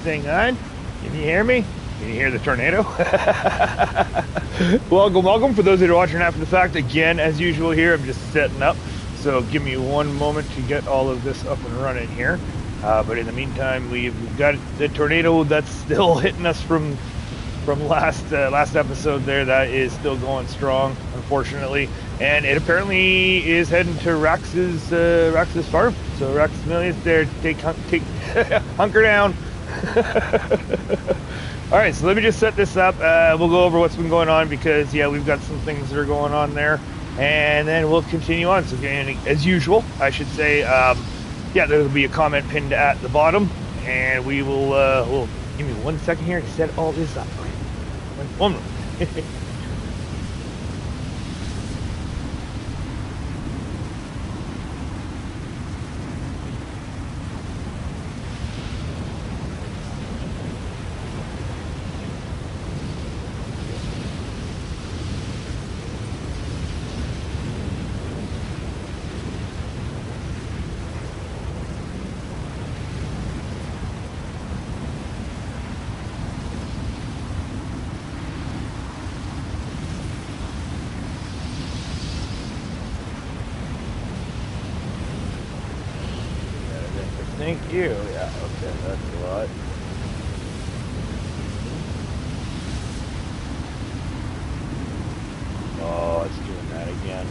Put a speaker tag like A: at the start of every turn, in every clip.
A: Thing on. Can you hear me? Can you hear the tornado? Welcome. For those that are watching after the fact, again, as usual here, I'm just setting up. So give me one moment to get all of this up and running here. But in the meantime, we've got the tornado that's still hitting us from last episode there. That is still going strong, unfortunately. And it apparently is heading to Rax's farm. So Rax Millions there, take hunker down. All right, so let me just set this up. We'll go over what's been going on because, yeah, we've got some things that are going on there, and then we'll continue on. So, as usual, I should say, yeah, there'll be a comment pinned at the bottom, and we will. We'll give me 1 second here to set all this up. One moment. Thank you. Yeah, okay, that's a lot. Oh, it's doing that again.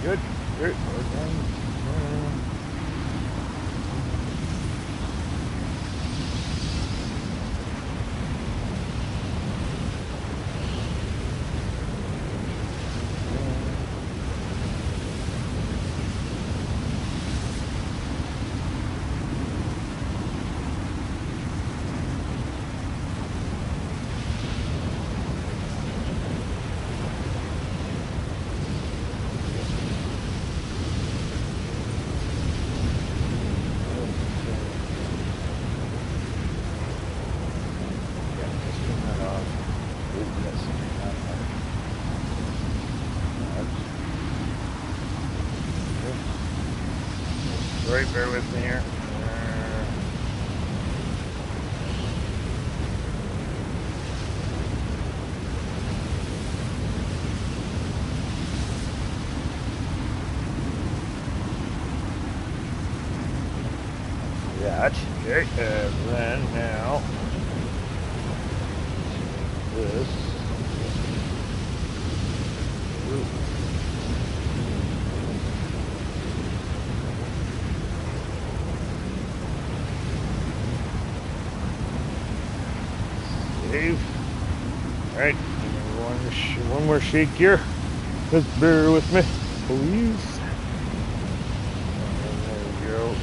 A: Good. Good. Right, bear with me here. That, okay, and then now, this. Save. All right, one more shake here. Just bear with me, please. And there we go.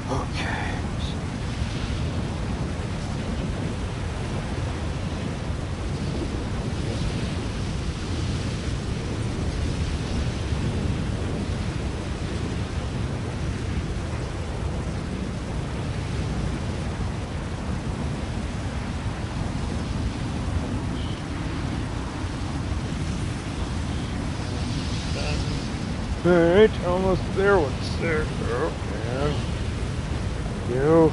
A: Okay. Alright, almost there. What's there? Oh, and go.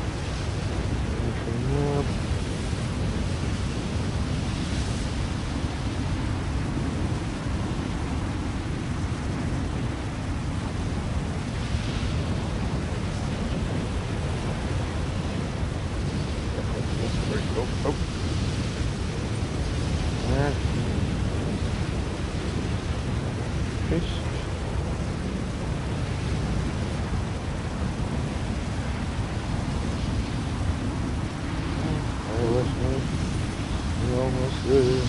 A: Paste. We're almost there.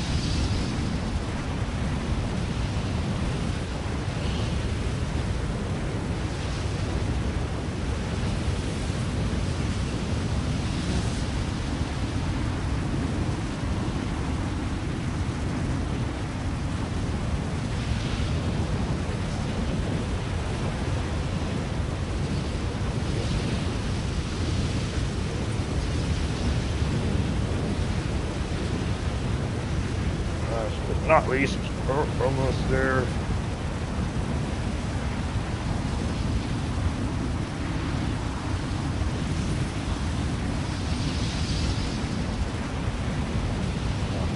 A: Not least, almost there.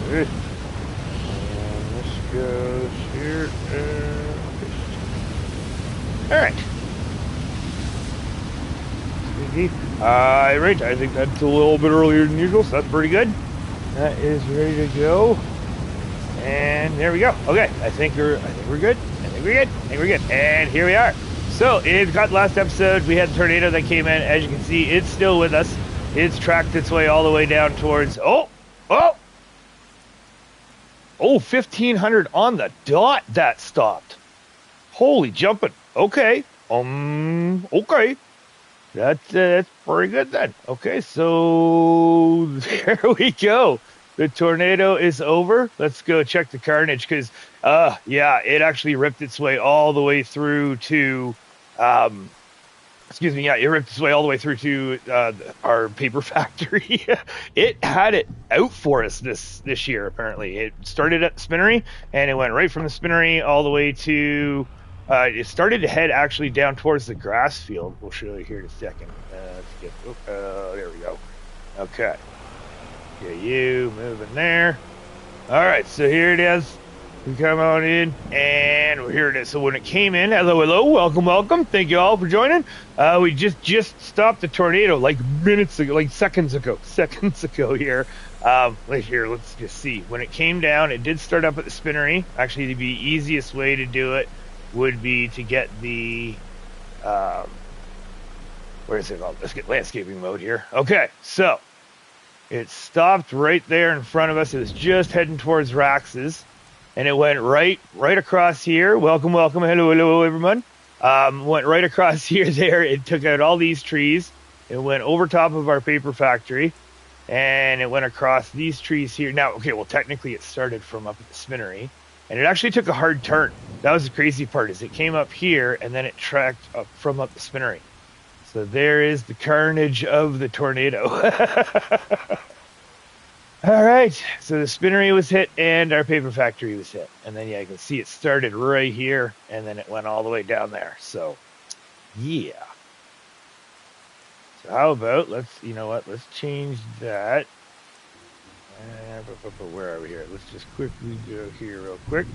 A: Okay. And this goes here and all right. Right, I think that's a little bit earlier than usual, so that's pretty good. That is ready to go. And there we go. Okay, I think we're good. And here we are. So it got last episode. We had the tornado that came in. As you can see, it's still with us. It's tracked its way all the way down towards 1500 on the dot. That stopped. Holy jumping. Okay. Okay. That's pretty good then. Okay, so there we go. The tornado is over. Let's go check the carnage because, yeah, it actually ripped its way all the way through to, excuse me, yeah, it ripped its way all the way through to our paper factory. It had it out for us this year, apparently. It started at the spinnery, and it went right from the spinnery all the way to, it started to head actually down towards the grass field. We'll show you here in a second. Let's get, there we go. Okay. Get you moving there. All right, so here it is. We come on in, and here it is. So when it came in, hello, welcome. Thank you all for joining. We just stopped the tornado like minutes ago, like seconds ago here. Here, let's just see. When it came down, it did start up at the spinnery. Actually, the easiest way to do it would be to get the, where is it called? Let's get landscaping mode here. Okay, so it stopped right there in front of us. It was just heading towards Rax's, and it went right across here. Welcome, hello, everyone. Went right across here there. It took out all these trees. It went over top of our paper factory, and it went across these trees here. Now, okay, well, technically it started from up at the spinnery, and it actually took a hard turn. That was the crazy part, is it came up here, and then it tracked up from up the spinnery. So there is the carnage of the tornado. All right, so the spinnery was hit and our paper factory was hit. And then, yeah, you can see it started right here, and then it went all the way down there. So, yeah. So how about, let's change that. Where are we here? Let's just quickly go here real quick.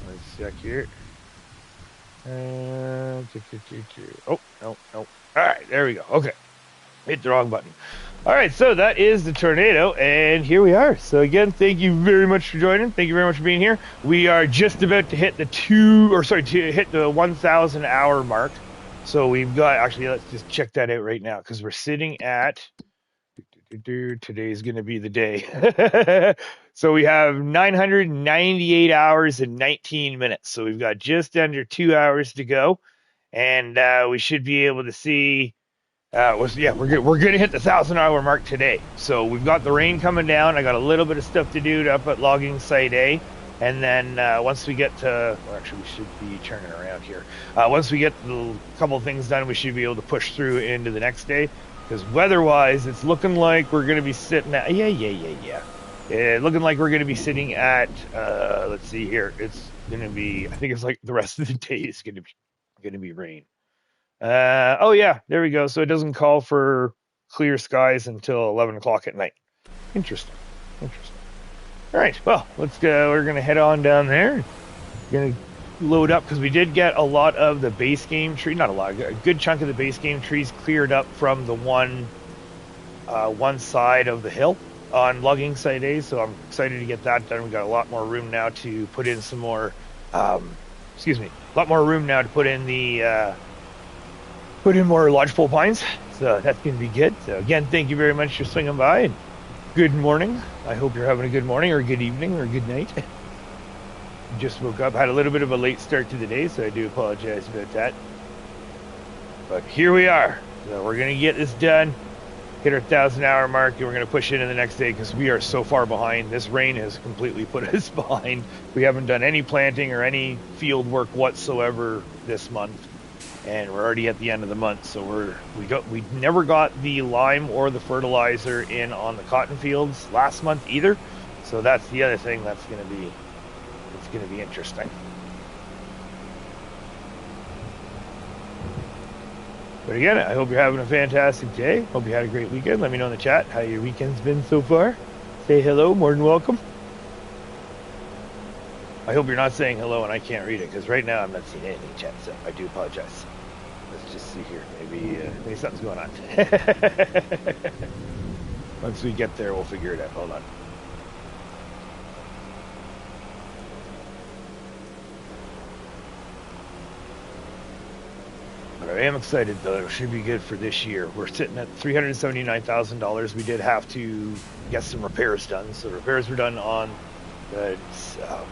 A: Let's check here. Oh, no. All right, there we go. Okay. Hit the wrong button. All right, so that is the tornado, and here we are. So again, thank you very much for joining. Thank you very much for being here. We are just about to hit the 1,000 hour mark. So we've got, actually, let's just check that out right now, because we're sitting at, today's going to be the day. So we have 998 hours and 19 minutes. So we've got just under 2 hours to go, and we should be able to see. We're going to hit the 1,000 hour mark today. So we've got the rain coming down. I got a little bit of stuff to do up at logging site A. And then once we get to, well, actually, we should be turning around here. Once we get a couple of things done, we should be able to push through into the next day. Because weather-wise, it's looking like we're going to be sitting at, looking like we're going to be sitting at, let's see here. It's going to be, I think it's like the rest of the day is going to be rain. Oh yeah, there we go. So it doesn't call for clear skies until 11 o'clock at night. Interesting. All right, well, let's go. We're going to head on down there. Going to load up because we did get a lot of the base game tree, not a lot, a good chunk of the base game trees cleared up from the one side of the hill. on logging site A, so I'm excited to get that done. We got a lot more room now to put in some more, excuse me, a lot more room now to put in the, put in more lodgepole pines. So that's going to be good. So again, thank you very much for swinging by, and good morning. I hope you're having a good morning or good evening or good night. Just woke up, had a little bit of a late start to the day, so I do apologize about that. But here we are. So we're going to get this done, hit our 1,000-hour mark, and we're going to push into the next day because we are so far behind. This rain has completely put us behind. We haven't done any planting or any field work whatsoever this month, and we're already at the end of the month. So we never got the lime or the fertilizer in on the cotton fields last month either. So that's the other thing that's going to be interesting. But again, I hope you're having a fantastic day. Hope you had a great weekend. Let me know in the chat how your weekend's been so far. Say hello, more than welcome. I hope you're not saying hello and I can't read it, because right now I'm not seeing anything in chat, so I do apologize. Let's just see here. Maybe something's going on. Once we get there, we'll figure it out. Hold on. I am excited, though. It should be good for this year. We're sitting at $379,000. We did have to get some repairs done. So repairs were done on the,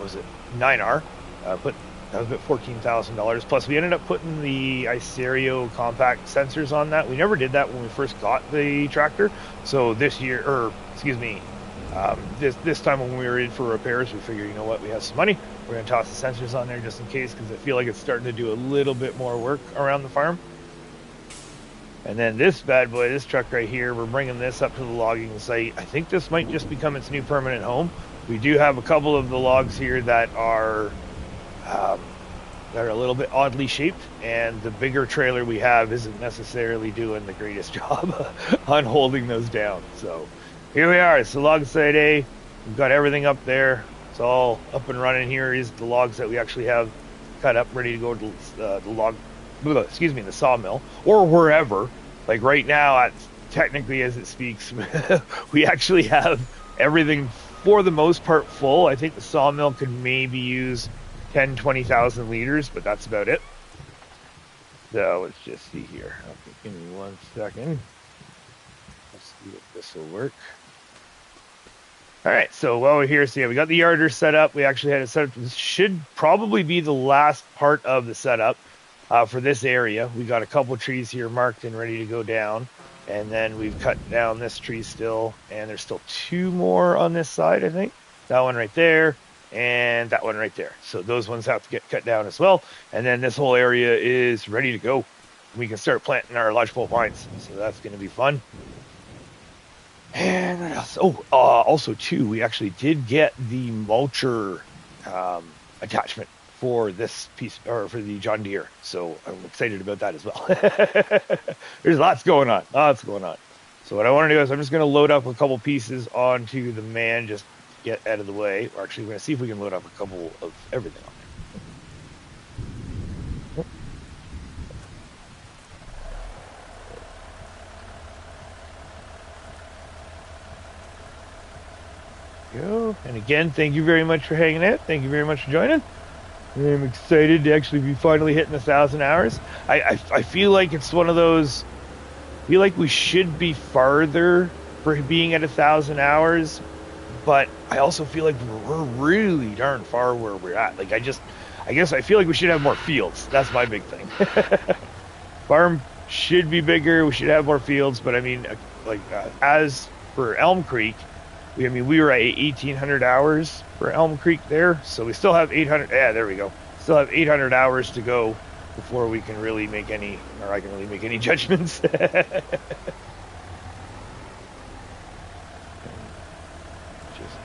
A: was it 9R? That was about $14,000. Plus, we ended up putting the iSerio compact sensors on that. We never did that when we first got the tractor. So this year, or excuse me, this time when we were in for repairs, we figured, you know what, we have some money. We're going to toss the sensors on there just in case, because I feel like it's starting to do a little bit more work around the farm. And then this bad boy, this truck right here, we're bringing this up to the logging site. I think this might just become its new permanent home. We do have a couple of the logs here that are a little bit oddly shaped, and the bigger trailer we have isn't necessarily doing the greatest job on holding those down. So here we are. It's the log site A. We've got everything up there. It's all up and running. Here is the logs that we actually have cut up, ready to go to the sawmill or wherever. Like right now, technically as it speaks, we actually have everything for the most part full. I think the sawmill could maybe use 20,000 liters, but that's about it. So let's just see here. Okay, give me 1 second. Let's see if this will work. All right, so while we're here, so yeah, we got the yarder set up. We actually had it set up. This should probably be the last part of the setup for this area. We got a couple trees here marked and ready to go down. And then we've cut down this tree still. And there's still 2 more on this side, I think. That one right there and that one right there. So those ones have to get cut down as well. And then this whole area is ready to go. We can start planting our lodgepole pines. So that's going to be fun. And what else? Oh, also too, we actually did get the mulcher attachment for this piece, or for the John Deere. So I'm excited about that as well. There's lots going on. So what I want to do is I'm just going to load up a couple pieces onto the man, just get out of the way. Or actually, we're going to see if we can load up a couple of everything on there. Go. And again, thank you very much for hanging out. Thank you very much for joining. I'm excited to actually be finally hitting 1,000 hours. I feel like it's one of those. I feel like we should be farther for being at 1,000 hours, but I also feel like we're really darn far where we're at. Like I guess I feel like we should have more fields. That's my big thing. Farm should be bigger. We should have more fields, but I mean, as for Elmcreek. We were at 1,800 hours for Elmcreek there, so we still have 800. Yeah, there we go. Still have 800 hours to go before we can really make any, or I can really make any judgments. Just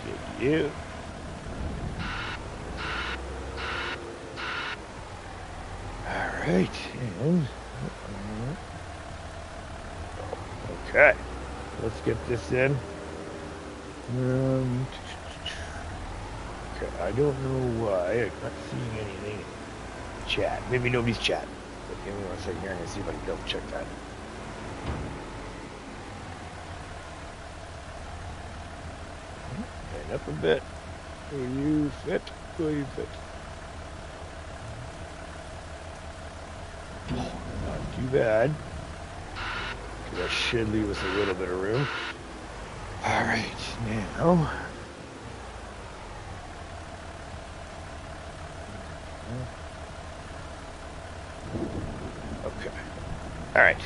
A: get you. All right, and okay, let's get this in. Okay, I don't know why I'm not seeing anything in chat. Maybe nobody's chatting. But give me 1 second here. I'm going to see if I can double check that. up a bit. Will you fit? Will you fit? Oh, not too bad. That should leave us a little bit of room. All right, now. Okay. All right.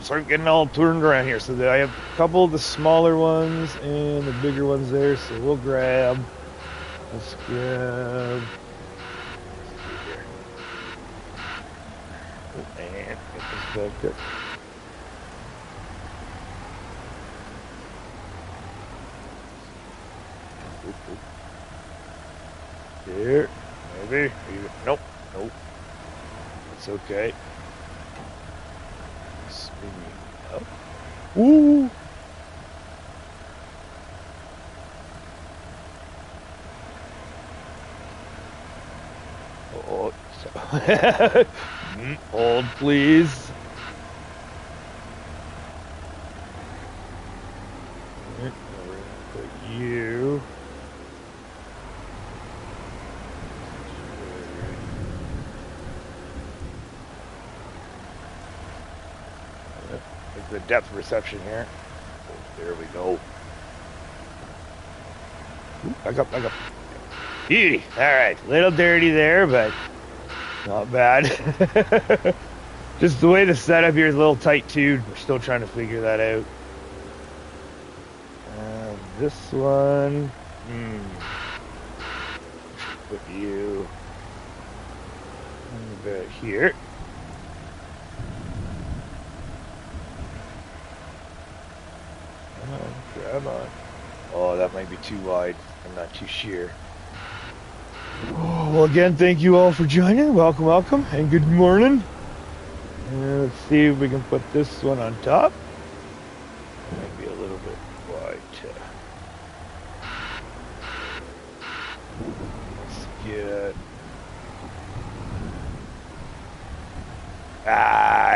A: Start getting all turned around here. So I have a couple of the smaller ones and the bigger ones there. So we'll grab. Let's grab. And get this back up. Here, maybe. Nope, nope. It's okay. Spin me up. Ooh. Oh, hold, please. We're gonna put you. The depth perception here. There we go. Ooh, back up, back up. Easy. All right, little dirty there, but not bad. Just the way the setup here is a little tight too. We're still trying to figure that out. This one. Put you about here. Grab on. Oh, that might be too wide. I'm not too sure. Oh, well, again, thank you all for joining. Welcome, welcome, and good morning. And let's see if we can put this one on top. Might be a little bit wide. Let's get.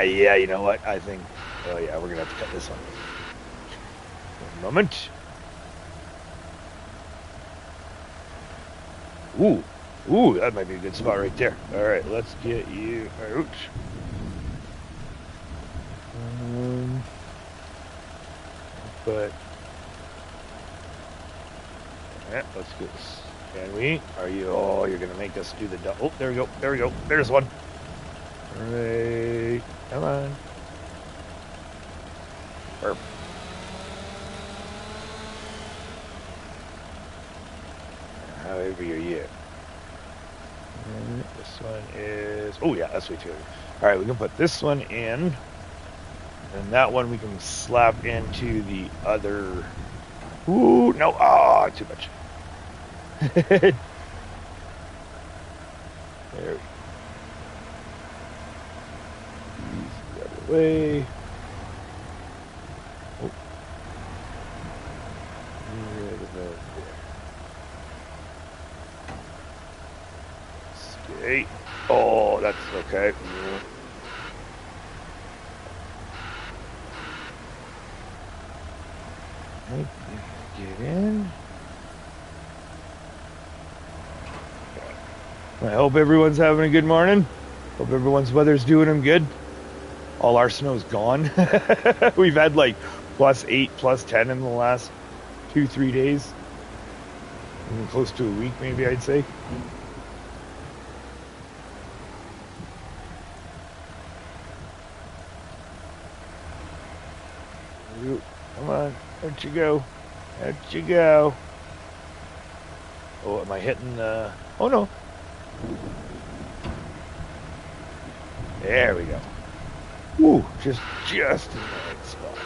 A: Yeah, you know what? I think. Oh, yeah, we're gonna have to cut this one. Moment. Ooh, that might be a good spot right there. All right, let's get you out. But yeah, let's get this. Can we? Are you? Oh, you're gonna make us do the double. Oh, there we go. There we go. There's one. All right, come on. Perfect. However you're here. This one is, oh yeah, that's way too heavy. All right, we can put this one in, and that one we can slap into the other. Ooh, no, too much. There we go. The other way. Oh. Okay. Oh, that's okay. Get in. I hope everyone's having a good morning. Hope everyone's weather's doing them good. All our snow's gone. We've had like +8, +10 in the last 2-3 days. Even close to a week, maybe I'd say. Come on, out you go. Out you go. Oh, am I hitting oh no. There we go. Ooh, just in the right spot.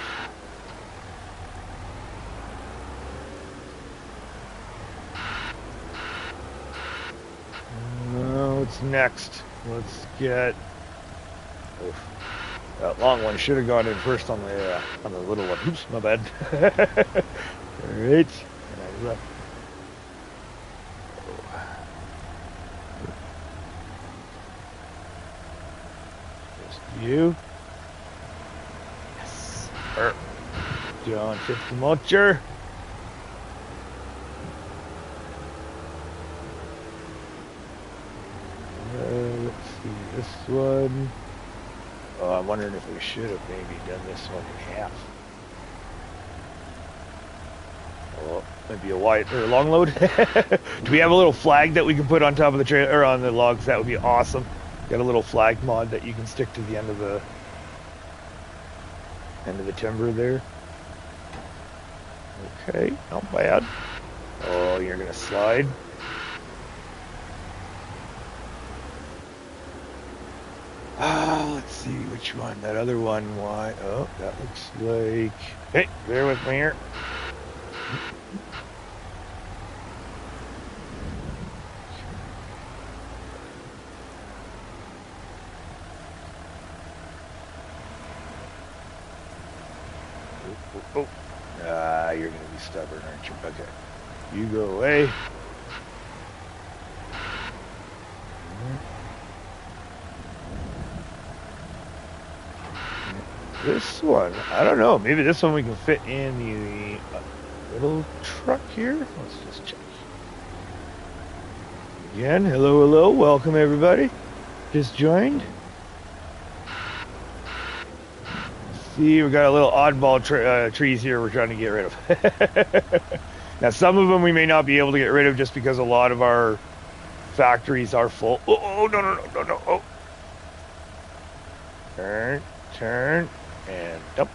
A: What's next? Let's get. Oof. That long one should have gone in first on the little one. Oops, my bad. All right. And I left. Just you. Yes. Perfect. John fits the mulcher. Let's see this one. Oh, I'm wondering if we should have maybe done this one in half. Oh, maybe a wide or a long load. Do we have a little flag that we can put on top of the trailer or on the logs? That would be awesome. Got a little flag mod that you can stick to the end of the timber there. Okay, not bad. Oh, you're gonna slide. Let's see which one. That other one. Why? Oh, that looks like. Hey, bear with me here. Oh. You're gonna be stubborn, aren't you? Okay. You go away. This one, I don't know. Maybe this one we can fit in the little truck here. Let's just check. Again, hello. Welcome, everybody. Just joined. See, we got a little oddball trees here we're trying to get rid of. Now, some of them we may not be able to get rid of just because a lot of our factories are full. Oh, no. Oh. Turn, and up.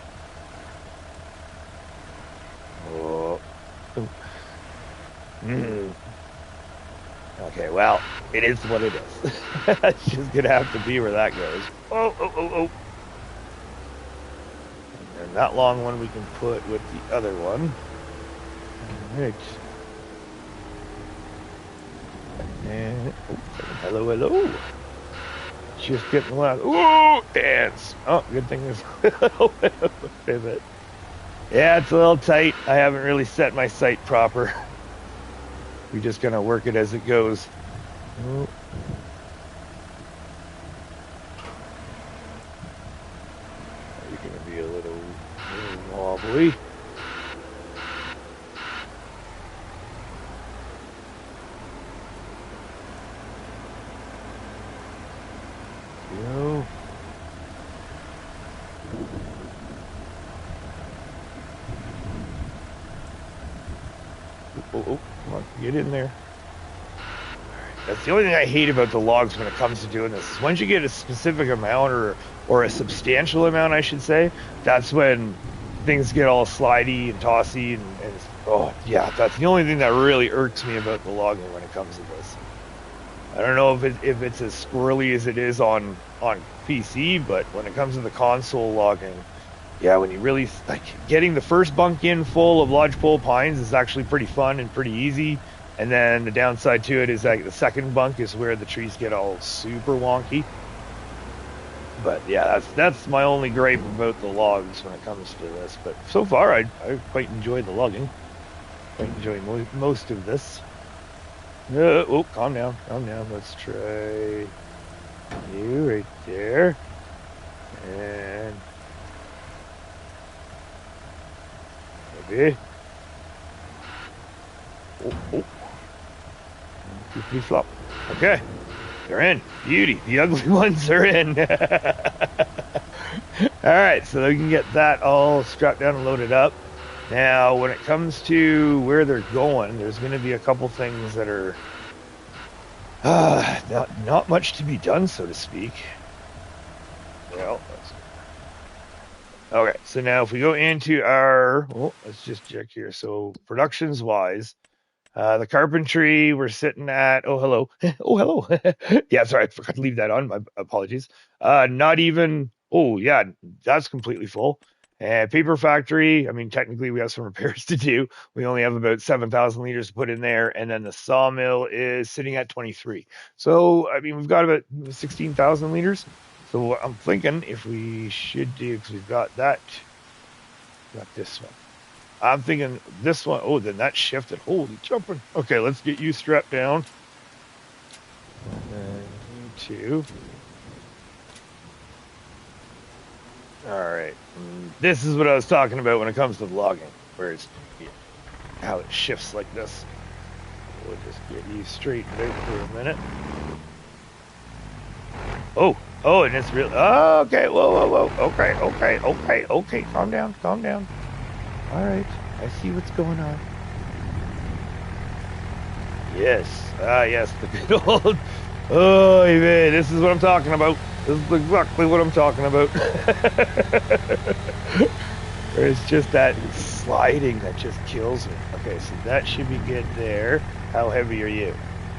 A: Oh. Okay, well, it is what it is. It's just gonna have to be where that goes. Oh. And that long one we can put with the other one. All right. And hello. Just getting loud. Ooh, dance. Oh, good thing there's a little bit of a pivot. Yeah, it's a little tight. I haven't really set my sight proper. We're just gonna work it as it goes. Oh. You're gonna be a little wobbly. Go. Oh, come on, get in there. That's the only thing I hate about the logs when it comes to doing this. Once you get a specific amount or a substantial amount, I should say, that's when things get all slidey and tossy and oh yeah, that's the only thing that really irks me about the logging when it comes to this. I don't know if it's as squirrely as it is on PC, but when it comes to the console logging, yeah, when you really like getting the first bunk in full of lodgepole pines is actually pretty fun and pretty easy. And then the downside to it is that the second bunk is where the trees get all super wonky. But yeah, that's my only gripe about the logs when it comes to this. But so far, I quite enjoy the logging. Quite enjoy most of this. Oh, calm down. Let's try you right there. And maybe. Oh. Flop. Okay. They're in. Beauty. The ugly ones are in. Alright, so we can get that all strapped down and loaded up. Now, when it comes to where they're going, there's going to be a couple things that are not much to be done, so to speak. Well, okay, so now if we go into our... Oh, let's just check here. So, productions-wise, the carpentry, we're sitting at... Oh, hello. Oh, hello. Yeah, sorry, I forgot to leave that on. My apologies. Not even... Oh, yeah, that's completely full. And paper factory, I mean, technically we have some repairs to do. We only have about 7,000 liters to put in there. And then the sawmill is sitting at 23. So, I mean, we've got about 16,000 liters. So I'm thinking if we should do, because we've got that, got this one. I'm thinking this one, oh, then that shifted. Holy jumping. Okay, let's get you strapped down. And 2. Alright. This is what I was talking about when it comes to logging, where it's how it shifts like this. We'll just get you straightened out for a minute. Oh, and it's real. Oh, okay, whoa. Okay. Calm down. Alright, I see what's going on. Yes, yes, the good old. Oh, man, this is what I'm talking about. This is exactly what I'm talking about. It's just that sliding that just kills me. Okay, so that should be good there. How heavy are you?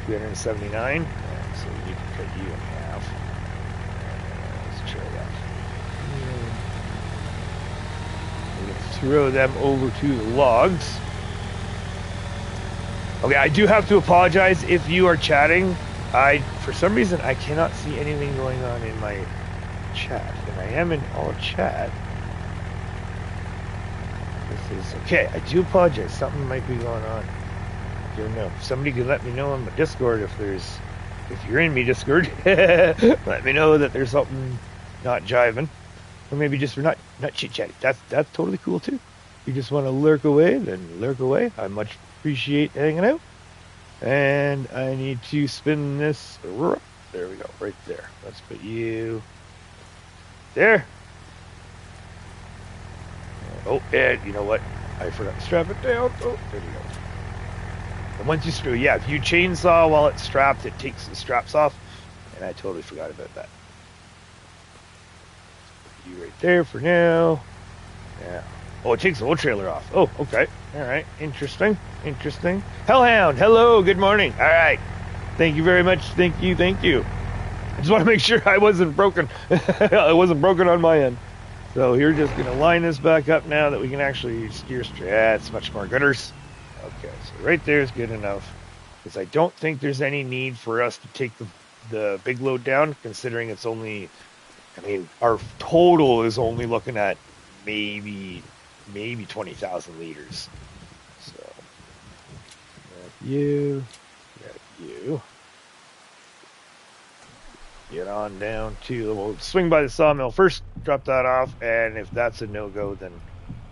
A: 279? Yeah, so we need to cut you in half. Let's try that. We're going to throw them over to the logs. Okay, I do have to apologize if you are chatting. For some reason, I cannot see anything going on in my chat, and I am in all chat. This is okay. I do apologize. Something might be going on. I don't know. Somebody could let me know on my Discord if you're in me Discord. Let me know that there's something not jiving, or maybe just we're not chit chatting. That's totally cool too. You just want to lurk away, then lurk away. I much appreciate hanging out. And I need to spin this. There we go, right there. Let's put you there. Oh, and you know what? I forgot to strap it down. Oh, there we go. And once you screw, yeah, if you chainsaw while it's strapped, it takes the straps off. And I totally forgot about that. Put you right there for now. Yeah. Oh, it takes the whole trailer off. Oh, okay. All right. Interesting. Hellhound, hello. Good morning. All right. Thank you very much. Thank you. I just want to make sure I wasn't broken. I wasn't broken on my end. So you're just going to line this back up now that we can actually steer straight. Yeah, it's much more gutters. Okay, so right there is good enough. Because I don't think there's any need for us to take the big load down, considering it's only, I mean, our total is only looking at maybe 20,000 liters. So, got you. Get on down to, we'll swing by the sawmill first, drop that off, and if that's a no-go, then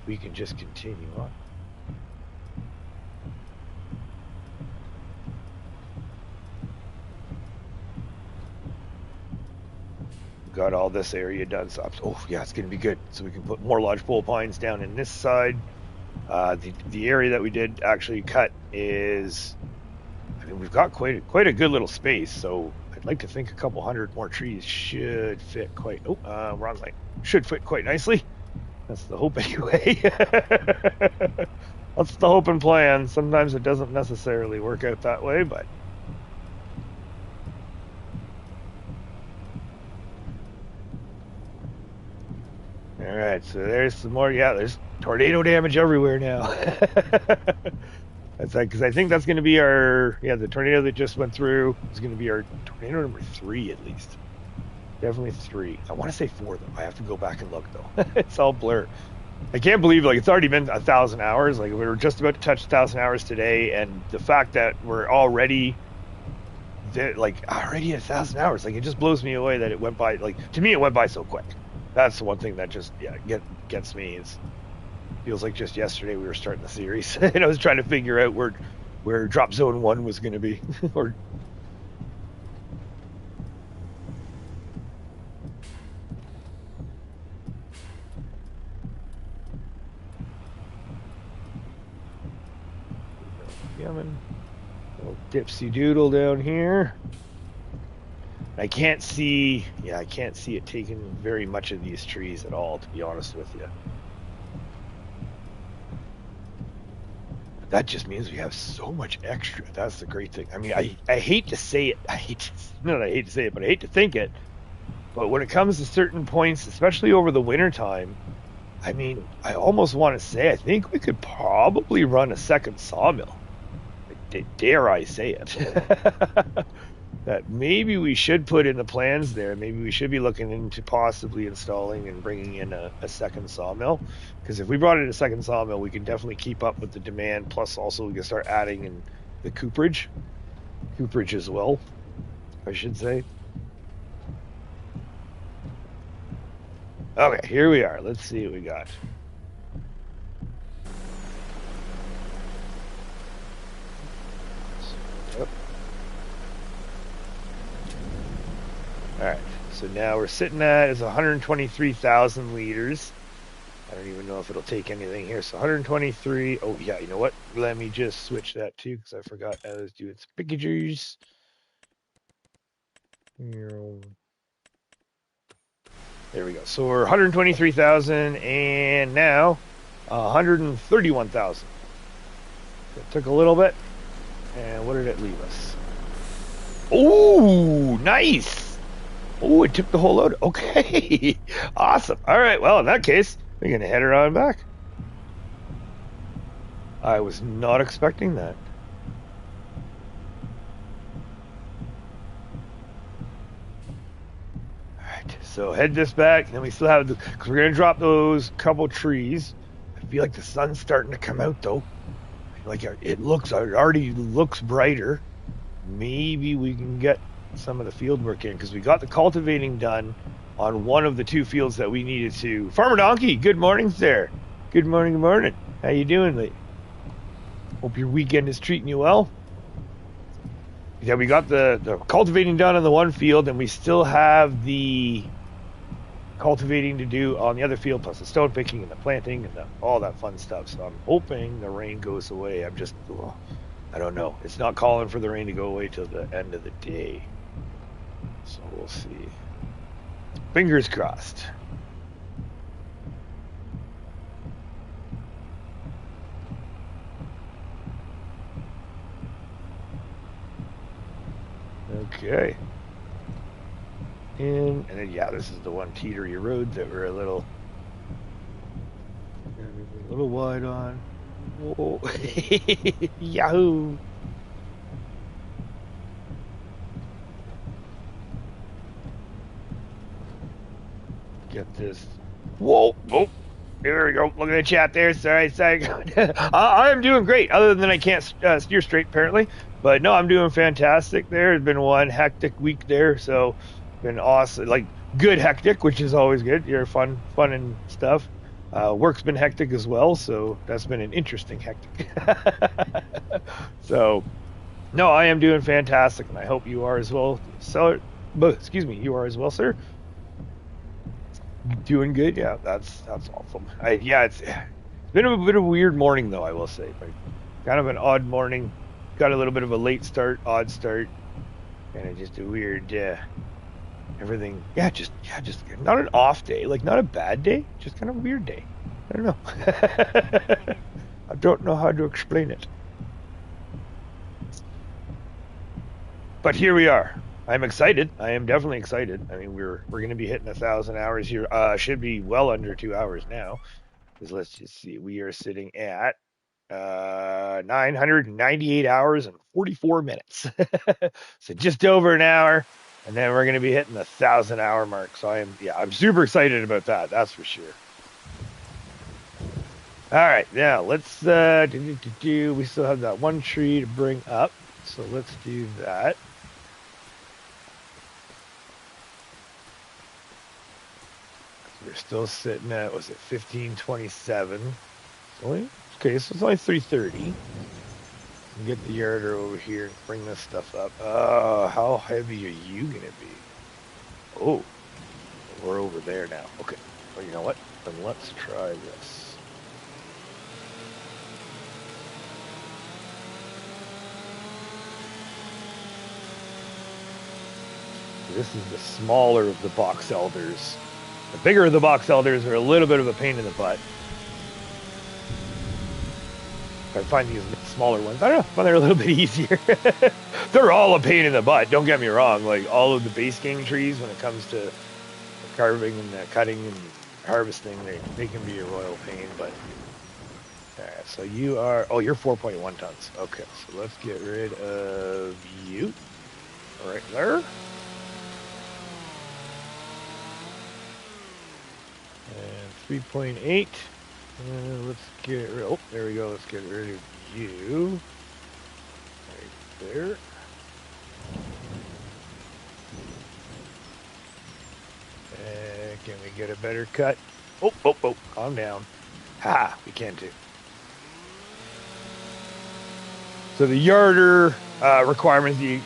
A: we can just continue on. Got all this area done, so oh yeah, it's going to be good. So we can put more lodgepole pines down in this side. The area that we did actually cut is, I mean, we've got quite a good little space, so I'd like to think a couple hundred more trees should fit quite, wrong line, should fit quite nicely. That's the hope anyway. That's the hope and plan. Sometimes it doesn't necessarily work out that way, but all right, so there's some more. Yeah, there's tornado damage everywhere now. That's because I think that's going to be the tornado that just went through is going to be our tornado number 3 at least. Definitely 3. I want to say 4 though. I have to go back and look though. It's all blur. I can't believe it's already been 1,000 hours. Like we were just about to touch 1,000 hours today, and the fact that we're already at 1,000 hours, it just blows me away that it went by. To me, it went by so quick. That's the one thing that just gets me. It feels like just yesterday we were starting the series, and I was trying to figure out where drop zone 1 was going to be, or. Coming. Little dipsy doodle down here. I can't see it taking very much of these trees at all, to be honest with you. That just means we have so much extra. That's the great thing. I mean, I hate to say it. I hate to say it, but I hate to think it. But when it comes to certain points, especially over the winter time, I mean, I almost want to say I think we could probably run a second sawmill. Dare I say it? That maybe we should put in the plans there. Maybe we should be looking into possibly installing and bringing in a second sawmill. Because if we brought in a second sawmill, we can definitely keep up with the demand. Plus, also we can start adding in the cooperage as well, I should say. Okay, here we are. Let's see what we got. Yep. All right, so now we're sitting at is 123,000 liters. I don't even know if it'll take anything here. So 123. Oh, yeah, you know what? Let me just switch that too, because I forgot I was doing some pictures. There we go. So we're 123,000 and now 131,000. It took a little bit. And what did it leave us? Oh, nice. Oh, it took the whole load. Okay. Awesome. All right. Well, in that case, we're going to head around back. I was not expecting that. All right. So head this back. And then we still have the, because we're going to drop those couple trees. I feel like the sun's starting to come out though. Like it already looks brighter. Maybe we can get some of the field work in because we got the cultivating done on one of the two fields that we needed to. Farmer Donkey, good morning, sir. Good morning, good morning. How you doing, mate? Hope your weekend is treating you well. Yeah, we got the cultivating done on the one field, and we still have the cultivating to do on the other field, plus the stone picking and the planting and all that fun stuff. So I'm hoping the rain goes away. I don't know. It's not calling for the rain to go away till the end of the day. So we'll see. Fingers crossed. Okay. And then, yeah, this is the one teetery road that we're a little wide on. Oh, Yahoo! Get this. Whoa! Oh, there we go. Look at the chat there. Sorry. I am doing great. Other than I can't steer straight, apparently. But no, I'm doing fantastic. There has been one hectic week there, so been awesome. Like good hectic, which is always good. You're fun and stuff. Work's been hectic as well, so that's been an interesting hectic. So, no, I am doing fantastic, and I hope you are as well. So, excuse me, you are as well, sir. Doing good, yeah. That's awesome. It's been a bit of a weird morning though, I will say. Like, kind of an odd morning. Got a little bit of a late start, odd start, and just a weird. Everything, just not an off day, like not a bad day, just kind of a weird day. I don't know. I don't know how to explain it. But here we are. I'm excited. I am definitely excited. I mean, we're going to be hitting 1,000 hours here. Should be well under 2 hours now. Because let's just see, we are sitting at 998 hours and 44 minutes. So just over an hour. And then we're going to be hitting the 1,000-hour mark. So I'm super excited about that. That's for sure. All right, now let's we still have that one tree to bring up. So let's do that. We're still sitting at, was it 1527? Okay, so it's only 3:30. Get the yarder over here and bring this stuff up. How heavy are you gonna be? Oh, we're over there now. Okay, well, you know what? Then let's try this. This is the smaller of the box elders. The bigger of the box elders are a little bit of a pain in the butt. I find these smaller ones, I don't know, I find they're a little bit easier. They're all a pain in the butt, don't get me wrong. Like all of the base game trees, when it comes to carving and cutting and harvesting, they can be a royal pain. But alright, so you're 4.1 tons. Okay, so let's get rid of you right there. And 3.8. Let's get rid. Oh, there we go. Let's get rid of you. Right there. And can we get a better cut. Oh, calm down. Ha, we can too. So the yarder requirements, you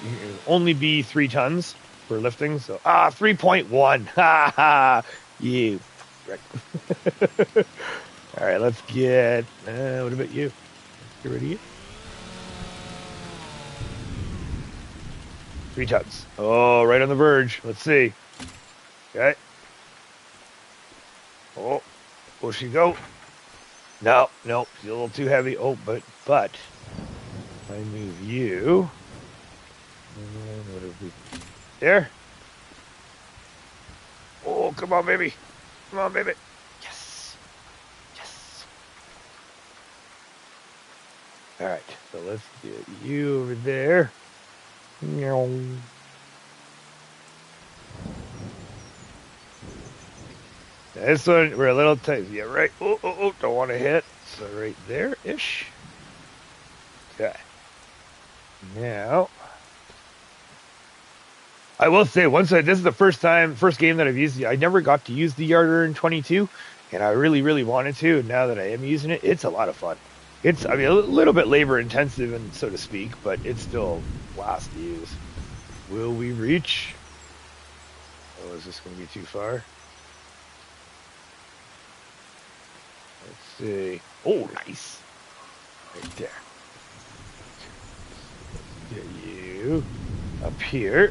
A: only be 3 tons for lifting. So 3.1. Ha ha. You. All right, let's get. What about you? Let's get rid of you. 3 tons. Oh, right on the verge. Let's see. Okay. Oh, will she go? No, she's a little too heavy. Oh, but I move you. And what have we? There. Oh, come on, baby. Come on, baby. Yes. All right, so let's get you over there. This one, we're a little tight. Yeah, right. Oh, don't want to hit. So right there-ish. Okay. Now, I will say, this is the first game that I've used. I never got to use the yarder in 22, and I really, really wanted to. And now that I am using it, it's a lot of fun. It's, a little bit labor intensive, and so to speak, but it's still a blast to use. Will we reach? Oh, is this going to be too far? Let's see. Oh, nice. Right there. Let's get you up here.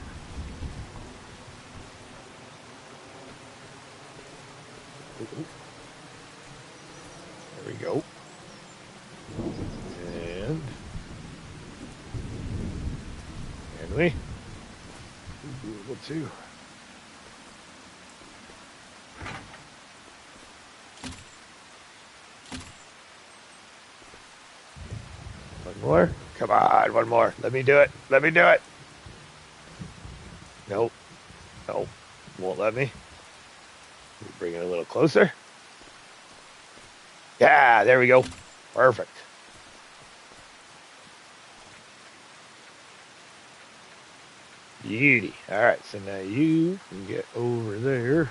A: There we go. And we be able to. One more. Come on, one more. Let me do it. Nope. Won't let me. Bring it a little closer. Yeah, there we go. Perfect. Beauty. All right, so now you can get over there.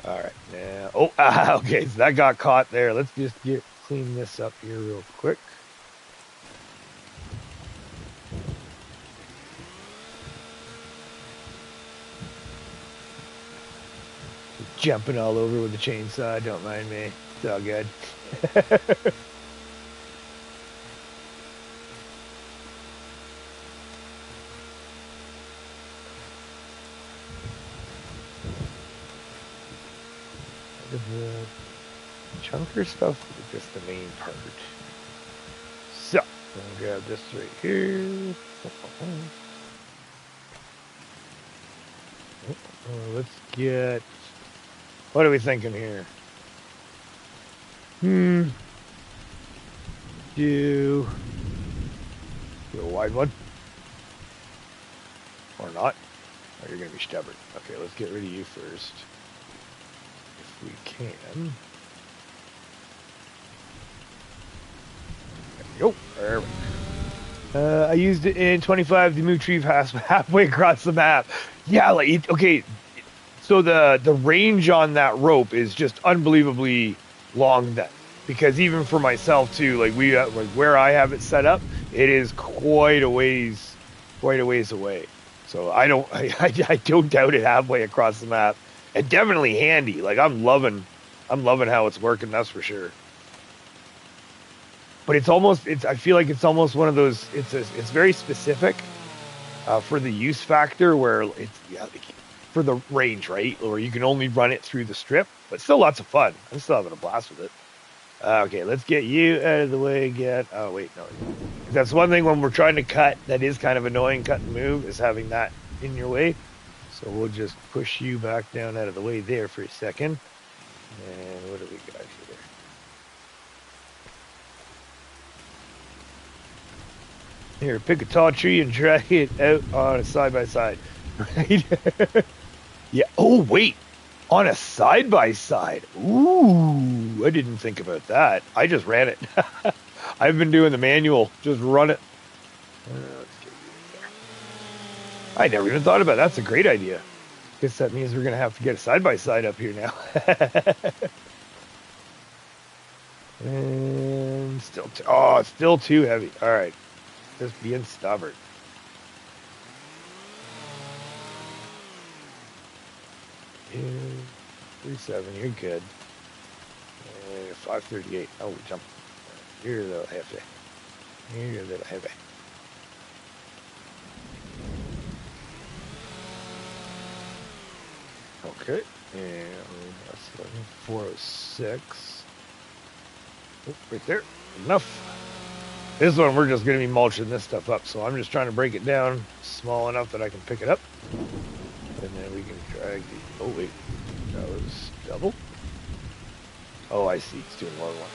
A: All right, now. Okay, so that got caught there. Let's just clean this up here real quick. Jumping all over with the chainsaw, don't mind me. It's all good. The chunker stuff is just the main part. So, I'm gonna grab this right here. Let's get. What are we thinking here? Do a wide one? Or not? Oh, you're gonna be stubborn. Okay, let's get rid of you first. If we can. There we go. Perfect. I used it in 25 to move tree halfway across the map. Yeah, like, okay. So the range on that rope is just unbelievably long then, because even for myself too, like where I have it set up, it is quite a ways away. So I don't doubt it halfway across the map, and definitely handy. Like I'm loving how it's working. That's for sure. But I feel like it's almost one of those. It's very specific for the use factor where it's for the range, right? Or you can only run it through the strip, but still lots of fun. I'm still having a blast with it. Okay, let's get you out of the way again. Oh, wait, no. That's one thing when we're trying to cut that is kind of annoying, cut and move, is having that in your way. So we'll just push you back down out of the way there for a second. And what do we got here? Here, pick a tall tree and drag it out on a side-by-side. Right? Yeah. Oh, wait. On a side-by-side. Ooh, I didn't think about that. I just ran it. I've been doing the manual. Just run it. Let's get you I never even thought about it. That's a great idea. Guess that means we're going to have to get a side-by-side up here now. And still, still too heavy. All right. Just being stubborn. 37, you're good. 538. Oh, jump. You're a little heavy. You're a little heavy. Okay. And that's 406. Oh, right there. Enough. This one, we're just going to be mulching this stuff up. So I'm just trying to break it down small enough that I can pick it up. And then we can drag the... Oh, wait. That was double? Oh, I see. It's doing more than one.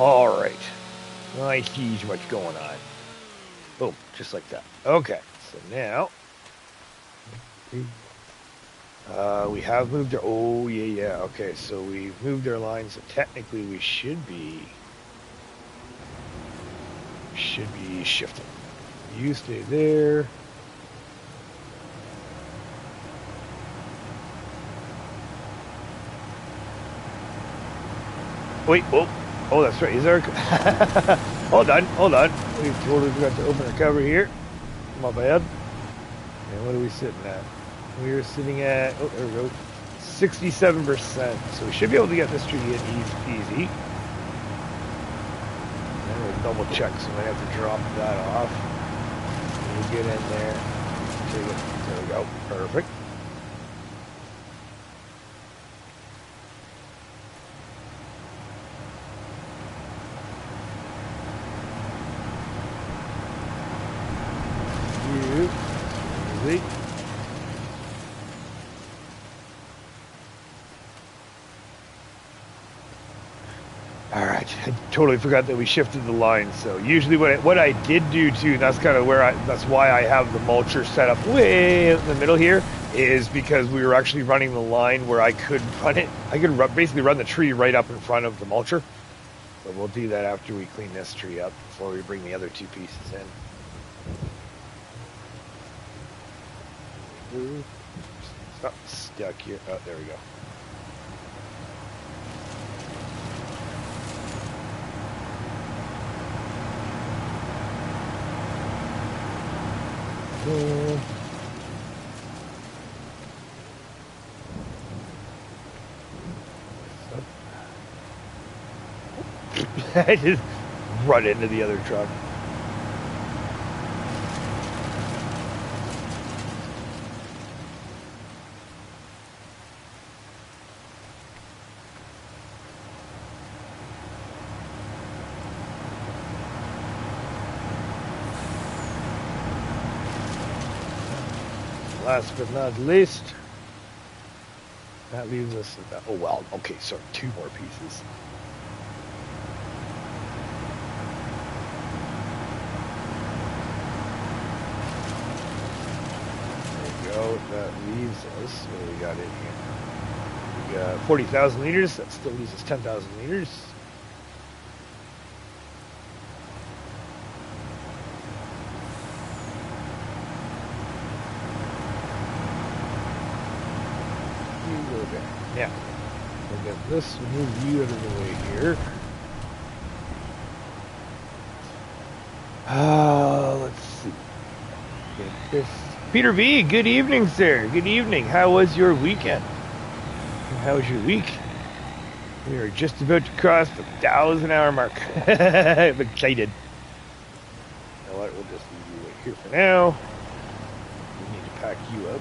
A: All right. I see what's going on. Boom. Just like that. Okay. So now... we have moved our... Oh, yeah. Okay, so we've moved our line. So technically we should be shifting. You stay there. Wait, oh, that's right. Is there? Hold on. We totally forgot to open our cover here. My bad. And what are we sitting at? We're sitting at, oh, there we go, 67%. So we should be able to get this tree in easy. And we'll double check, so we might have to drop that off. We'll get in there. Take it. There we go. Perfect. Easy. All right, I totally forgot that we shifted the line. So usually what I did do too, and that's kind of that's why I have the mulcher set up way in the middle here, is because we were actually running the line where I could run it. I could basically run the tree right up in front of the mulcher. So we'll do that after we clean this tree up before we bring the other two pieces in. Stop stuck here. Oh, there we go. I just run into the other truck. Last but not least, that leaves us at that. Oh, well, okay, so 2 more pieces. There we go. That leaves us, what do we got in here? We got 40,000 liters. That still leaves us 10,000 liters. Yeah, we'll get this, we'll move you out of the way here. Let's see. Get this. Peter V, good evening, sir. Good evening. How was your weekend? How was your week? We are just about to cross the 1,000-hour mark. I'm excited. You know what? We'll just leave you right here for now. We need to pack you up.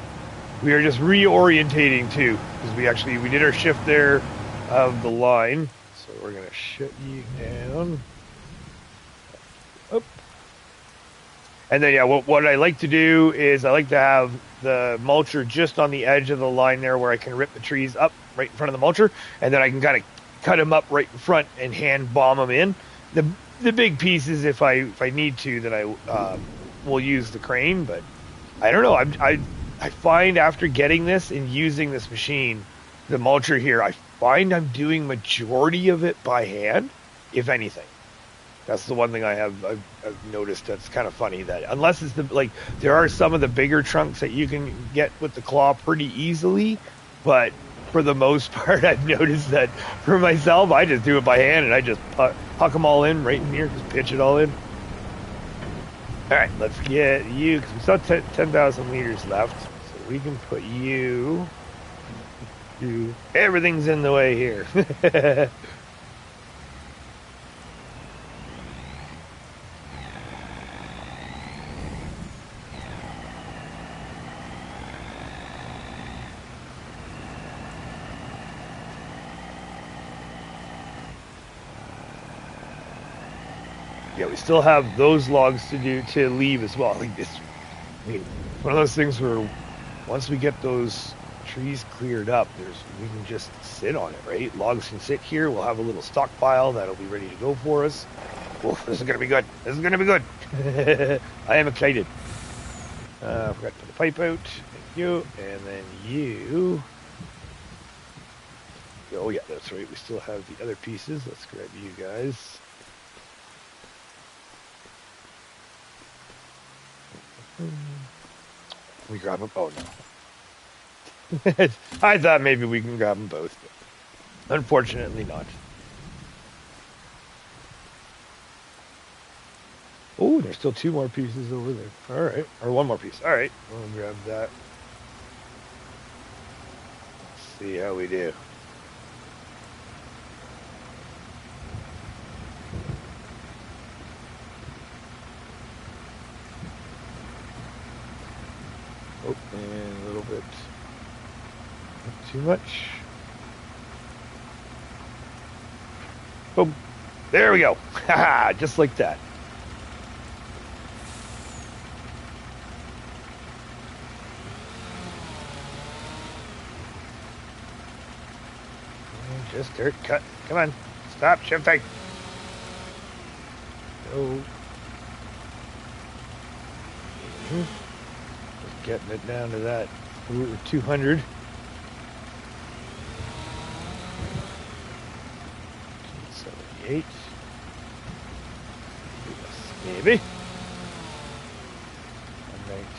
A: We are just reorientating too, because we did our shift there of the line. So we're gonna shut you down. Up. And then yeah, what I like to do is I like to have the mulcher just on the edge of the line there where I can rip the trees up right in front of the mulcher, and then I can kind of cut them up right in front and hand bomb them in. The big pieces, if I need to, then I will use the crane. But I don't know. I find after getting this and using this machine, the mulcher here, I find I'm doing majority of it by hand, if anything. That's the one thing I've noticed that's kind of funny, that unless it's like there are some of the bigger trunks that you can get with the claw pretty easily, but for the most part I've noticed that for myself I just do it by hand and I just huck them all in right in here, just pitch it all in. All right, let's get you, because we still have 10,000 liters left, so we can put you. Everything's in the way here. Yeah, we still have those logs to leave as well. Like this, I mean, one of those things where once we get those trees cleared up, we can just sit on it, right? Logs can sit here. We'll have a little stockpile that'll be ready to go for us. Oh, this is gonna be good. This is gonna be good. I am excited. I forgot to put the pipe out. Thank you, and then you. Oh yeah, that's right. We still have the other pieces. Let's grab you guys. We grab them? Oh no. I thought maybe we can grab them both, but unfortunately not. Oh, there's still 2 more pieces over there. All right, or 1 more piece. All right, we'll grab that. Let's see how we do. Oh, and a little bit. Not too much. Boom. There we go. Haha, just like that. Just dirt cut. Come on. Stop shifting. Go. Just getting it down to that 200. Maybe. Maybe.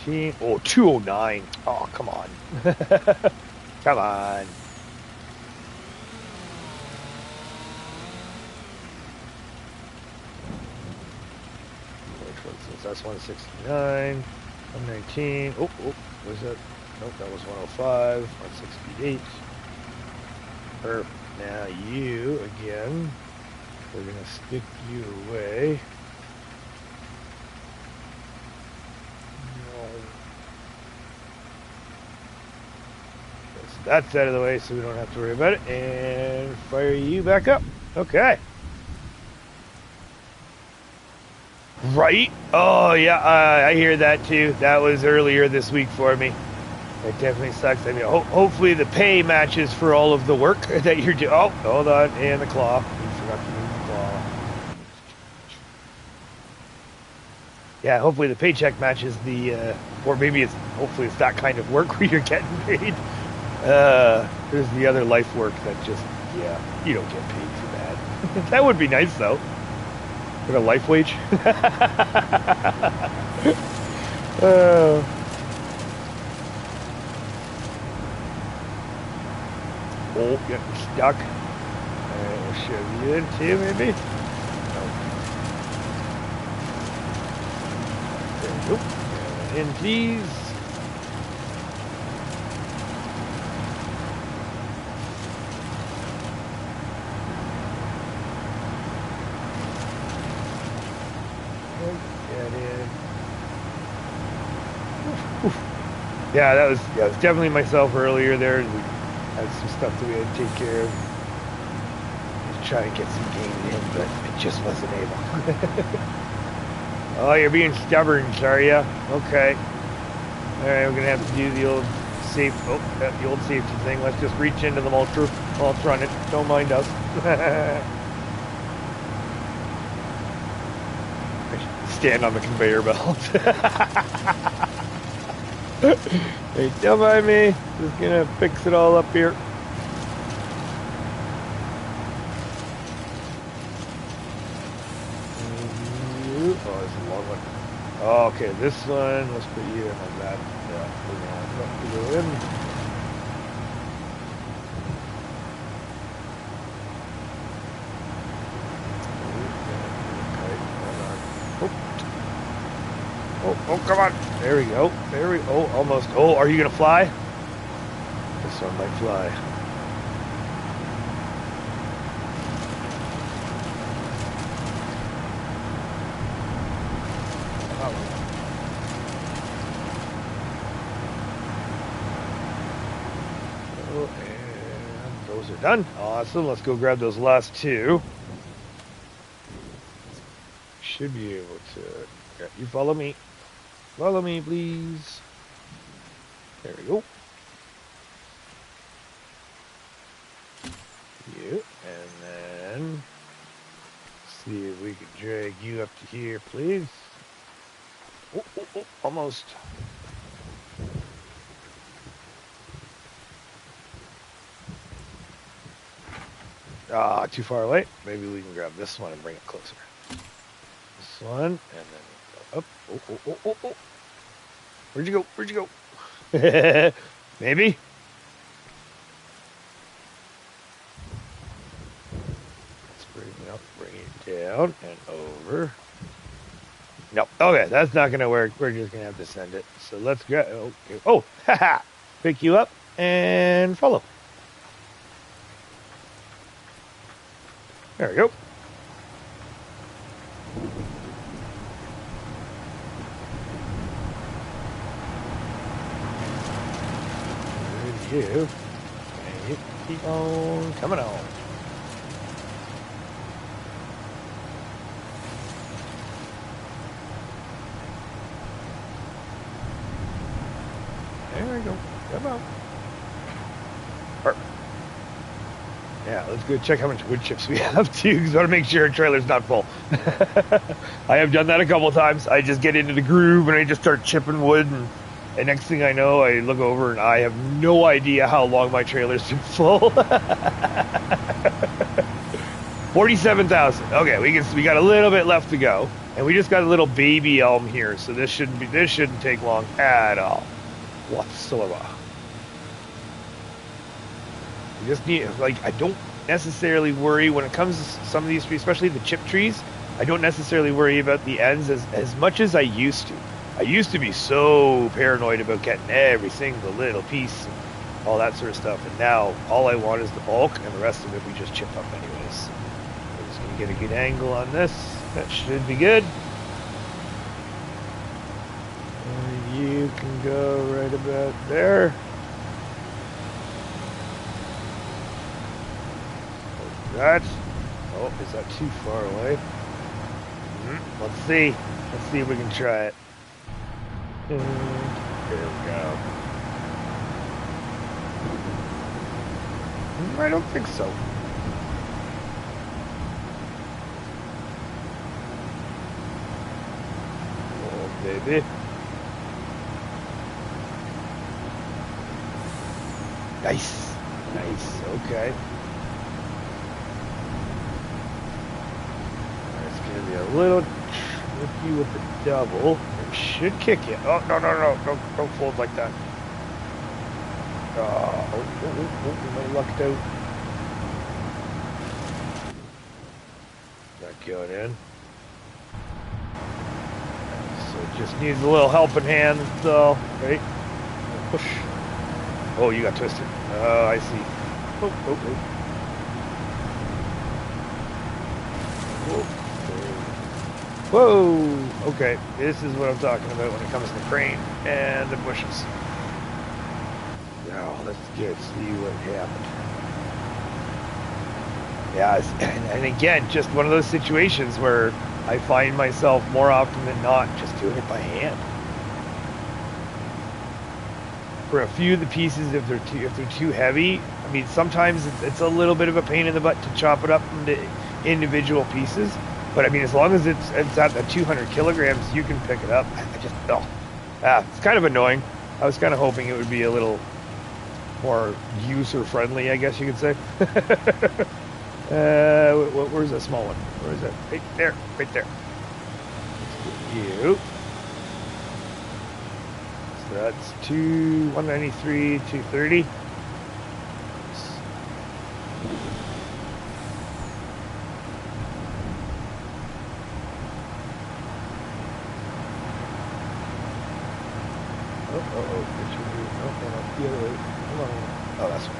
A: 119. Oh, 209. Oh, come on. Come on. That's 169. 119. Oh, was that? Nope, that was 105. 168. Perfect. Now you again. We're going to stick you away. So that's out of the way so we don't have to worry about it. And fire you back up. Okay. Right? Oh, yeah, I hear that too. That was earlier this week for me. It definitely sucks. I mean, hopefully the pay matches for all of the work that you're doing. Oh, hold on. And the claw. We forgot to move the claw. Yeah, hopefully the paycheck matches the, or maybe hopefully it's that kind of work where you're getting paid. There's the other life work that just, yeah, you don't get paid for that. That would be nice though. With a life wage. Oh, getting stuck. We'll shove you in too, maybe. No. There we go. In, please. Get in. Yeah, that was definitely myself earlier there. We had some stuff that we had to take care of. Just try to get some game in, but it just wasn't able. Oh, you're being stubborn, are ya? Okay. All right, we're gonna have to do the old the old safety thing. Let's just reach into the mulcher while it's running. Don't mind us. Stand on the conveyor belt. Hey, don't mind me. Just gonna fix it all up here. Oh, this is a long one. Oh, okay, this one, let's put you in like that. Yeah, we're gonna go in. Oh, come on. There we go. Oh, almost. Oh, are you going to fly? This one might fly. Oh, and those are done. Awesome. Let's go grab those last two. Should be able to. Yeah, you follow me. Follow me, please. There we go. You, and then see if we can drag you up to here, please. Oh, almost. Ah, too far away. Maybe we can grab this one and bring it closer. This one, and then go up. Oh. Where'd you go? Maybe? Let's bring it down and over. Nope. Okay, that's not going to work. We're just going to have to send it. So let's grab. Okay. Oh, haha. Pick you up and follow. There we go. There's you. And you keep on coming on. There we go. Come on. Perfect. Yeah, let's go check how much wood chips we have too, because I want to make sure our trailer's not full. I have done that a couple of times. I just get into the groove and I just start chipping wood, and next thing I know, I look over and I have no idea how long my trailer's been full. 47,000. Okay, we got a little bit left to go, and we just got a little baby elm here, so this shouldn't take long at all, whatsoever. You just need, like, I don't necessarily worry when it comes to some of these trees, especially the chip trees. I don't necessarily worry about the ends as much as I used to. I used to be so paranoid about getting every single little piece and all that sort of stuff. And now all I want is the bulk, and the rest of it we just chip up anyways. We're just going to get a good angle on this. That should be good. And you can go right about there. That. Oh, is that too far away? Let's see. Let's see if we can try it. There we go. I don't think so. Oh, baby. Nice. Nice. Okay. Be a little tricky with the double. It should kick you. Oh, no. Don't fold like that. Oh, we lucked out. Not going in. So it just needs a little helping hand, so, right? Push. Oh, you got twisted. Oh, I see. Oh. Whoa! Okay, this is what I'm talking about when it comes to the crane and the bushes. Now, let's see what happened. Yeah, and again, just one of those situations where I find myself more often than not just doing it by hand. For a few of the pieces, if they're too heavy, I mean, sometimes it's a little bit of a pain in the butt to chop it up into individual pieces. But I mean, as long as it's at the 200 kilograms, you can pick it up. It's kind of annoying. I was kind of hoping it would be a little more user friendly, I guess you could say. Where's that small one? Where is that? Right there. You. So that's 193, 230. The other way. Come on. Oh, that's right.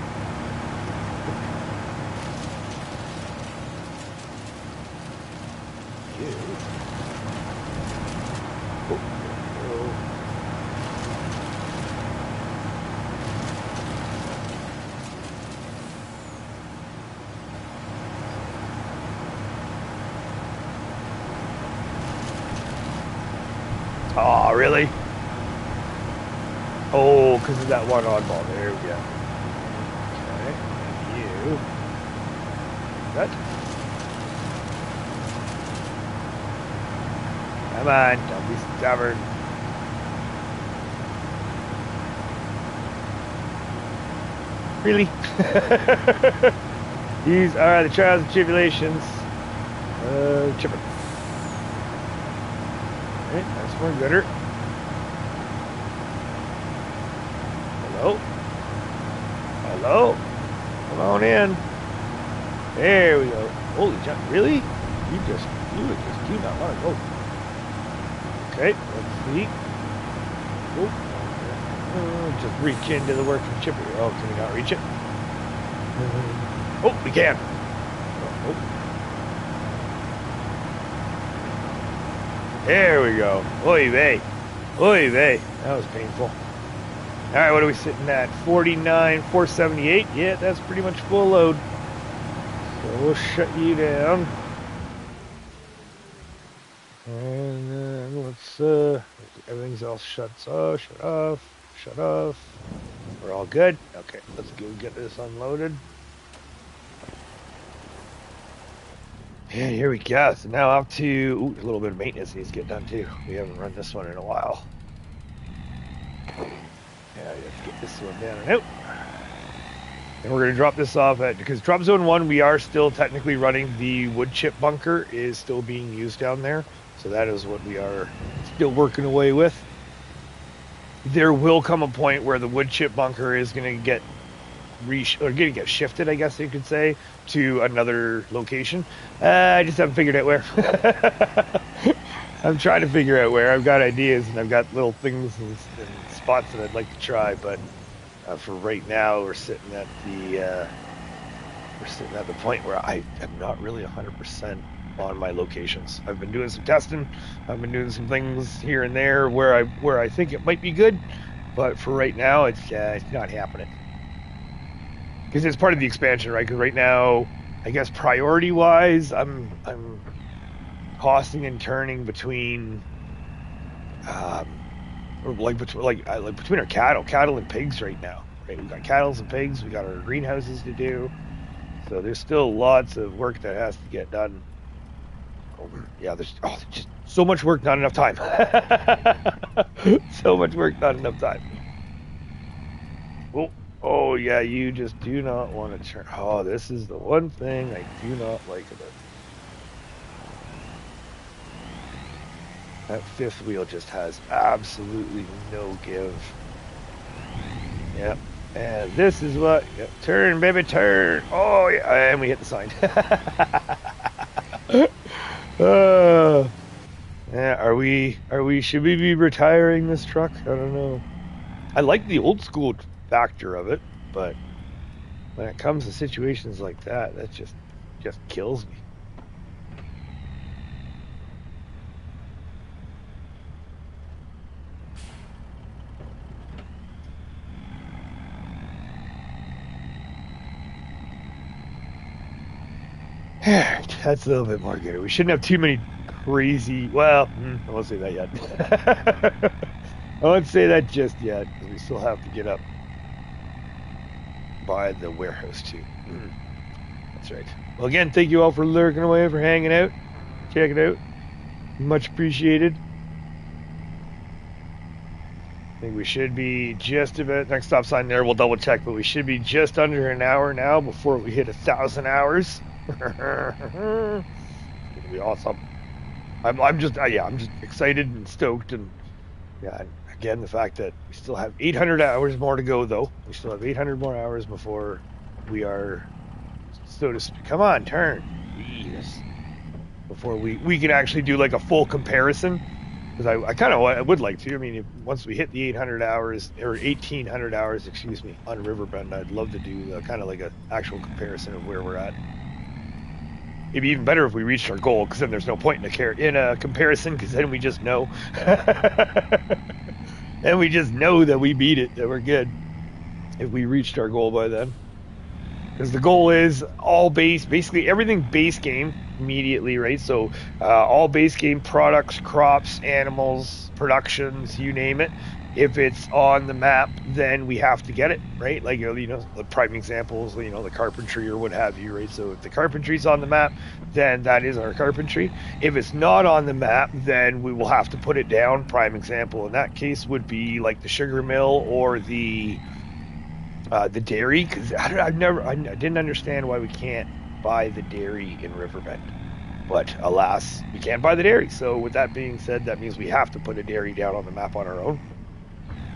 A: Oh, really? Oh, because of that one oddball. There we go. Okay. You. Good. Come on. Don't be stubborn. Really? These are the trials and tribulations. Chipper. Alright, that's more gooder. Hello? Hello? Come on in. There we go. Holy jump. Really? You just do not want to go. Okay, let's see. Oh, just reach into the working chipper. Oh, can we not reach it? Oh, we can. Oh. There we go. Oy vey. Oy vey. That was painful. All right, what are we sitting at? 49, 478. Yeah, that's pretty much full load. So we'll shut you down. And then let's, everything's else shuts off, shut off, shut off. We're all good. Okay, let's go get this unloaded. Yeah, here we go. So now off to, ooh, a little bit of maintenance needs to get done too. We haven't run this one in a while. Yeah, let's get this one down and out. And we're going to drop this off at, because drop zone 1, we are still technically running. The wood chip bunker is still being used down there. So that is what we are still working away with. There will come a point where the wood chip bunker is going to get shifted, I guess you could say, to another location. I just haven't figured out where. I'm trying to figure out where. I've got ideas and I've got little things and spots that I'd like to try, but for right now, we're sitting at the point where I am not really 100% on my locations. I've been doing some testing. I've been doing some things here and there where I think it might be good, but for right now, it's not happening. Because it's part of the expansion, right? Because right now, I guess priority-wise, I'm tossing and turning between, between our cattle and pigs right now. Right, we've got cattle and pigs. We got our greenhouses to do. So there's still lots of work that has to get done. Yeah, there's just so much work, not enough time. So much work, not enough time. Oh yeah, you just do not want to turn. Oh, this is the one thing I do not like about it. That fifth wheel just has absolutely no give. Yep. And this is what, yep, turn, baby, turn. Oh yeah, and we hit the sign. Yeah, should we be retiring this truck? I don't know. I like the old school factor of it, but when it comes to situations like that, that just kills me. That's a little bit more good. We shouldn't have too many crazy. Well, I won't say that yet. I won't say that just yet, because we still have to get up by the warehouse too. That's right. Well, again, thank you all for lurking away, for hanging out, checking it out. Much appreciated. I think we should be just about, next stop sign there, we'll double check, but we should be just under an hour now before we hit 1,000 hours. It's gonna be awesome. I'm just yeah, I'm just excited and stoked, and yeah, again, the fact that we still have 800 hours more to go, though. We still have 800 more hours before we are, so to speak. Come on, turn. Jeez. Before we can actually do like a full comparison, because I kind of would like to. I mean, once we hit the 800 hours or 1800 hours, excuse me, on Riverbend, I'd love to do kind of like an actual comparison of where we're at. It'd be even better if we reached our goal, because then there's no point in a comparison, because then we just know. And we just know that we beat it, that we're good, if we reached our goal by then. Because the goal is all base, basically everything base game immediately, right? So all base game products, crops, animals, productions, you name it. If it's on the map, then we have to get it, right? Like, you know, the prime examples, you know, the carpentry or what have you, right? So if the carpentry's on the map, then that is our carpentry. If it's not on the map, then we will have to put it down. Prime example in that case would be like the sugar mill or the dairy, because I didn't understand why we can't buy the dairy in Riverbend. But alas, we can't buy the dairy. So with that being said, that means we have to put a dairy down on the map on our own.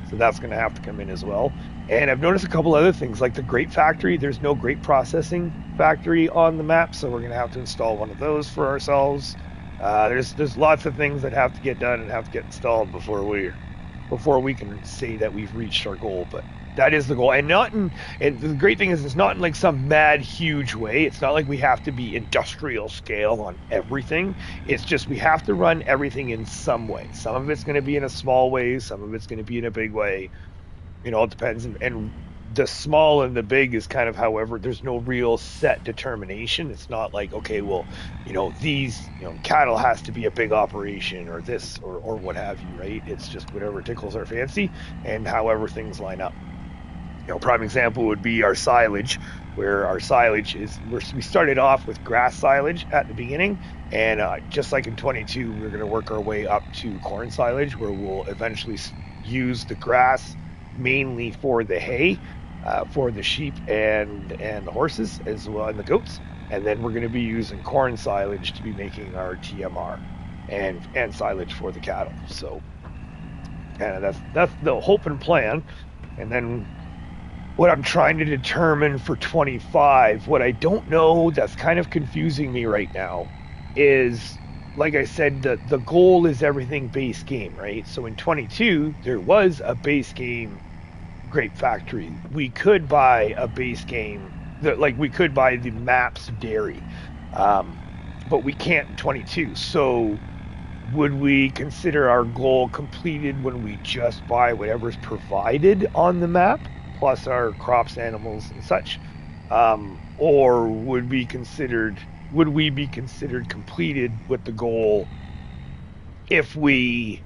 A: So that's going to have to come in as well. And I've noticed a couple other things, like the grape factory. There's no grape processing factory on the map, so we're going to have to install one of those for ourselves. There's lots of things that have to get done and have to get installed before we can say that we've reached our goal. But that is the goal, and the great thing is it's not in like some mad huge way. It's not like we have to be industrial scale on everything. It's just we have to run everything in some way. Some of it's going to be in a small way, some of it's going to be in a big way. You know, it depends. And the small and the big is kind of, however, there's no real set determination. It's not like, okay, well, you know, cattle has to be a big operation or this or what have you, right? It's just whatever tickles our fancy and however things line up. You know, prime example would be our silage, where our silage is, we started off with grass silage at the beginning, and just like in 22, we're going to work our way up to corn silage, where we'll eventually use the grass mainly for the hay, for the sheep and the horses as well, and the goats, and then we're going to be using corn silage to be making our TMR and silage for the cattle. So, and that's the hope and plan. And then what I'm trying to determine for 25, what I don't know, that's kind of confusing me right now, is, like I said, the goal is everything base game, right? So in 22, there was a base game grape factory. We could buy a base game, we could buy the maps dairy, but we can't in 22. So would we consider our goal completed when we just buy whatever's provided on the map, plus our crops, animals, and such, or would we be considered completed with the goal if we,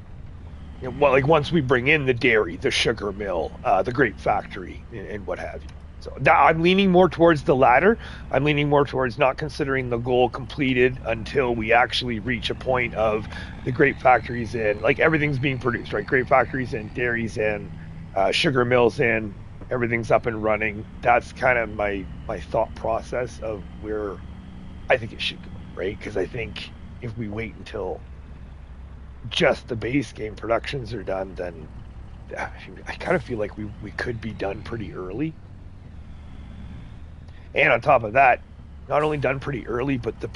A: once we bring in the dairy, the sugar mill, the grape factory, and what have you? So now I'm leaning more towards the latter. I'm leaning more towards not considering the goal completed until we actually reach a point of the grape factories in, like everything's being produced, right? Grape factories in, dairies in, sugar mills in, everything's up and running. That's kind of my thought process of where I think it should go, right? Because I think if we wait until just the base game productions are done, then I kind of feel like we could be done pretty early. And on top of that, not only done pretty early, but the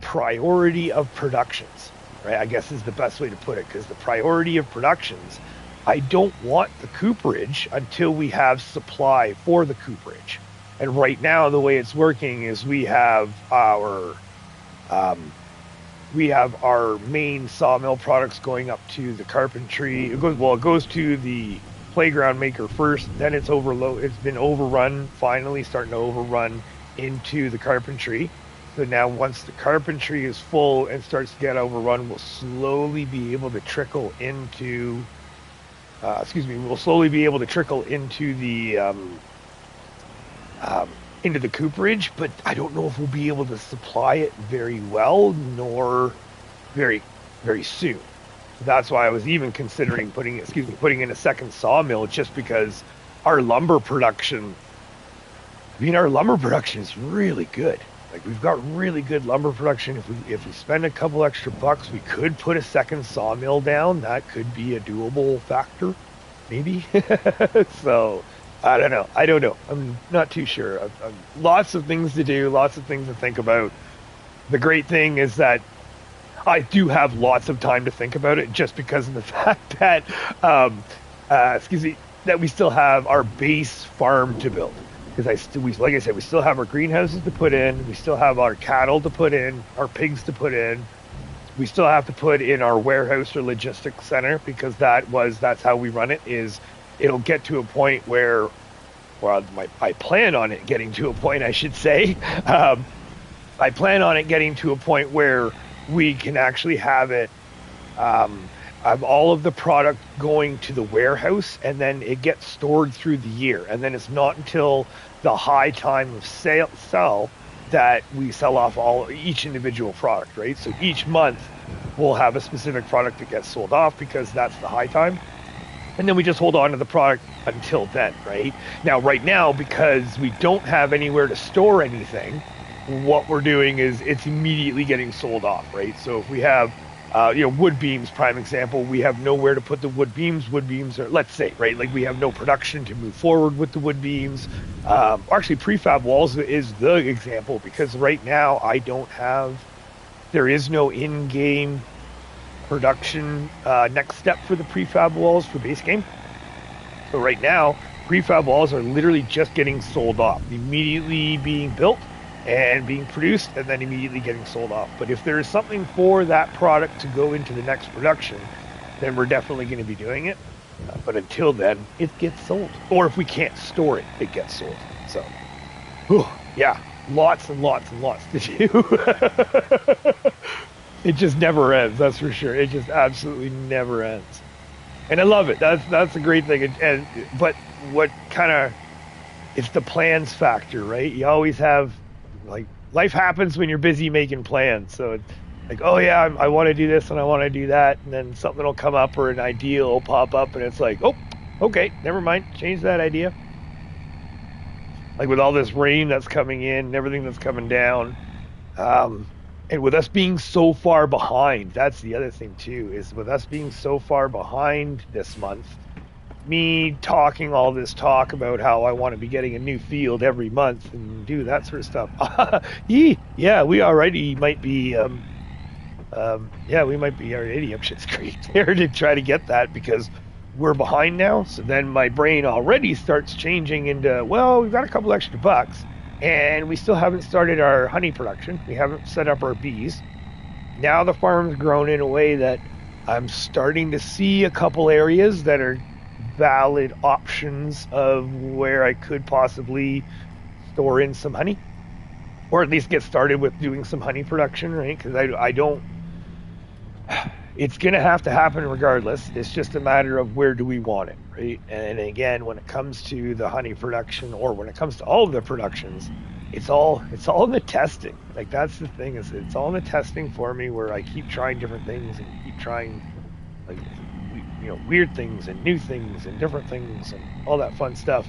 A: priority of productions, right? I guess is the best way to put it, because the priority of productions, I don't want the cooperage until we have supply for the cooperage. And right now, the way it's working is we have our main sawmill products going up to the carpentry. It goes to the playground maker first, then it's been overrun, finally starting to overrun into the carpentry. So now once the carpentry is full and starts to get overrun, we'll slowly be able to trickle into the cooperage, but I don't know if we'll be able to supply it very well, nor very, very soon. That's why I was even considering putting in a second sawmill, just because our lumber production is really good. Like, we've got really good lumber production. If we spend a couple extra bucks, we could put a second sawmill down. That could be a doable factor, maybe. So, I don't know. I don't know. I'm not too sure. Lots of things to do, lots of things to think about. The great thing is that I do have lots of time to think about it, just because of the fact that, excuse me, that we still have our base farm to build. Because like I said, we still have our greenhouses to put in, we still have our cattle to put in, our pigs to put in. We still have to put in our warehouse or logistics center, because that's how we run it. Is it'll get to a point where, well, I plan on it getting to a point, I should say. I plan on it getting to a point where we can actually have it, have all of the product going to the warehouse, and then it gets stored through the year. And then it's not until the high time of sell that we sell off each individual product, right? So each month we'll have a specific product that gets sold off, because that's the high time. And then we just hold on to the product until then, right? Now, right now, because we don't have anywhere to store anything, what we're doing is it's immediately getting sold off, right? So if we have wood beams, prime example, we have nowhere to put the wood beams. Wood beams are, let's say, right, like we have no production to move forward with the wood beams. Actually, prefab walls is the example, because right now there is no in-game production next step for the prefab walls for base game. So right now, prefab walls are literally just getting sold off, immediately being built and being produced, and then immediately getting sold off. But if there is something for that product to go into the next production, then we're definitely going to be doing it. But until then, it gets sold. Or if we can't store it, it gets sold. So, yeah, lots and lots and lots to do. It just never ends, that's for sure. It just absolutely never ends. And I love it. That's a great thing. But what kind of, it's the plans factor, right? You always have, like, life happens when you're busy making plans. So it's like, oh yeah, I want to do this and I want to do that, and then something will come up or an idea will pop up, and it's like, oh, okay, never mind, change that idea. Like with all this rain that's coming in and everything that's coming down, and with us being so far behind, that's the other thing too, is with us being so far behind this month, me talking all this talk about how I want to be getting a new field every month and do that sort of stuff. Yeah, we already might be, we might be already up shit's creek there to try to get that, because we're behind now. So then my brain already starts changing into, well, we've got a couple extra bucks and we still haven't started our honey production. We haven't set up our bees. Now the farm's grown in a way that I'm starting to see a couple areas that are valid options of where I could possibly store in some honey, or at least get started with doing some honey production, right? Because I don't, it's going to have to happen regardless. It's just a matter of where do we want it, right? And again, when it comes to the honey production, or when it comes to all of the productions, it's all in the testing. Like, that's the thing, is it's all in the testing for me, where I keep trying different things and keep trying, like, weird things and new things and different things and all that fun stuff,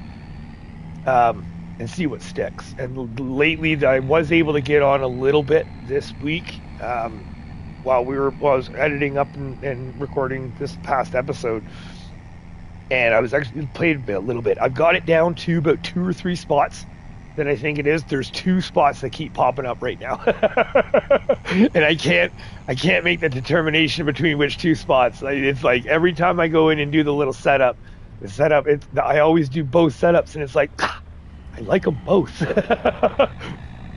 A: and see what sticks. And lately I was able to get on a little bit this week, while I was editing up and recording this past episode, and I was actually played a little bit. I've got it down to about 2 or 3 spots that I think it is. There's 2 spots that keep popping up right now. And I can't make the determination between which 2 spots. It's like every time I go in and do the little setup, I always do both setups, and it's like, I like them both.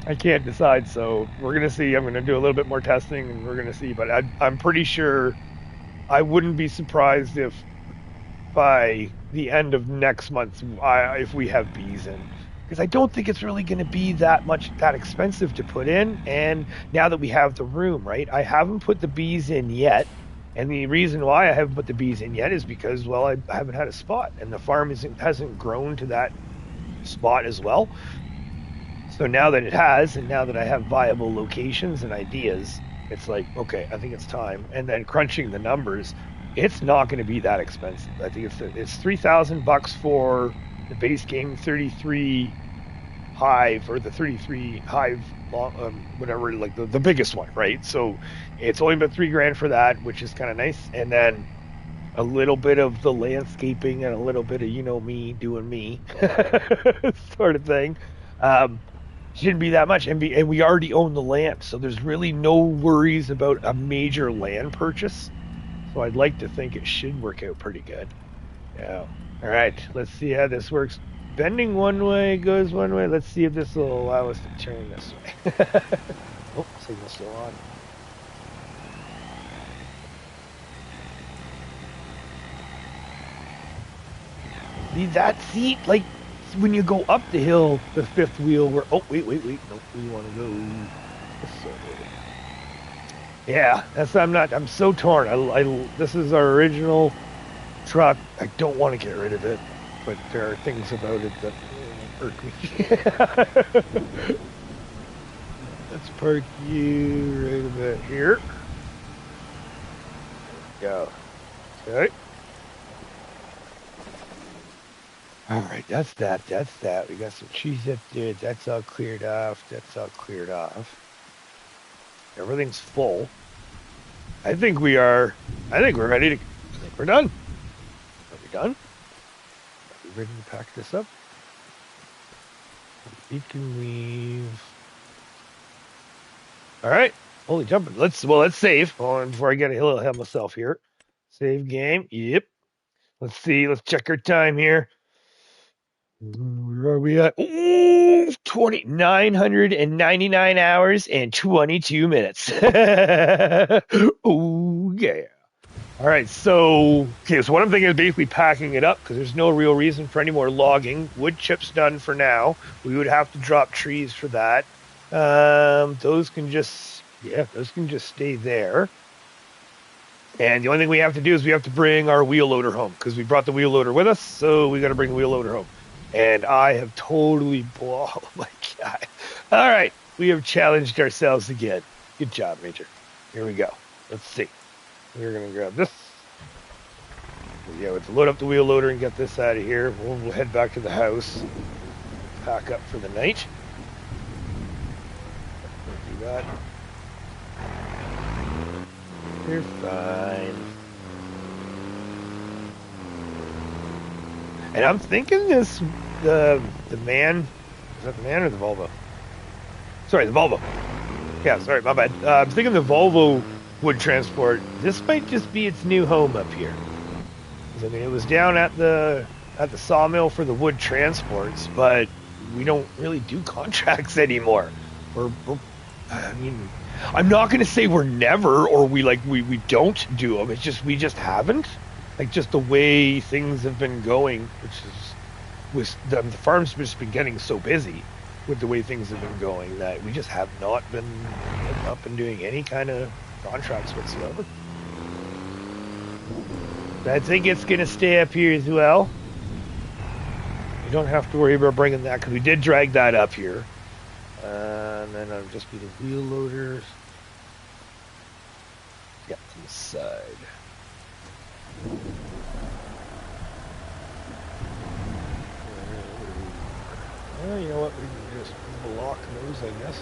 A: I can't decide, so we're going to see. I'm going to do a little bit more testing, and we're going to see. But I'm pretty sure, I wouldn't be surprised if by the end of next month, if we have bees in. Because I don't think it's really going to be that expensive to put in. And now that we have the room, right, I haven't put the bees in yet. And the reason why I haven't put the bees in yet is because, well, I haven't had a spot. And the farm hasn't grown to that spot as well. So now that it has, and now that I have viable locations and ideas, it's like, okay, I think it's time. And then crunching the numbers, it's not going to be that expensive. I think it's $3,000 for the base game, 33 Hive or the 33 Hive, whatever, like the biggest one, right? So it's only about $3,000 for that, which is kind of nice. And then a little bit of the landscaping and a little bit of me doing me sort of thing. Shouldn't be that much, and we already own the land, so there's really no worries about a major land purchase. So I'd like to think it should work out pretty good. Yeah. All right, let's see how this works. Bending one way goes one way. Let's see if this will allow us to turn this way. Oh, signal's still on. See that seat? Like, when you go up the hill, the fifth wheel, where... Oh, wait. Nope, we want to go this way. Yeah, I'm so torn. This is our original truck. I don't want to get rid of it, but there are things about it that irk me. Let's park you right about here. Go. Okay. All right, that's that. We got some trees up there. That's all cleared off. Everything's full. I think we're ready to... I think we're done. Are we done? Are we ready to pack this up? We can leave. All right. Holy jumping. Let's save. Hold on before I get a little ahead of myself here. Save game. Yep. Let's see. Let's check our time here. Where are we at? Ooh, 999 hours and 22 minutes. Oh, yeah. All right, so what I'm thinking is basically packing it up because there's no real reason for any more logging. Wood chips done for now. We would have to drop trees for that. Those can just stay there. And the only thing we have to do is we have to bring our wheel loader home because we brought the wheel loader with us, so we got to bring the wheel loader home. And I have totally... Oh, my God. All right. We have challenged ourselves again. Good job, Major. Here we go. Let's see. We're going to grab this. Yeah, let's load up the wheel loader and get this out of here. We'll head back to the house. Pack up for the night. What do you got? You're fine. And I'm thinking the man, is that the man or the Volvo? Sorry, the Volvo. Yeah, sorry, my bad. I'm thinking the Volvo wood transport, this might just be its new home up here. I mean, it was down at the sawmill for the wood transports, but we don't really do contracts anymore. I mean, I'm not going to say we're never or we don't do them. It's just we just haven't. Like, just the way things have been going, the farm's just been getting so busy with the way things have been going that we just have not been up and doing any kind of contracts whatsoever. But I think it's going to stay up here as well. You don't have to worry about bringing that because we did drag that up here. And then I'll just be the wheel loaders. Yeah, to the side. Well, you know what? We can just block those, I guess.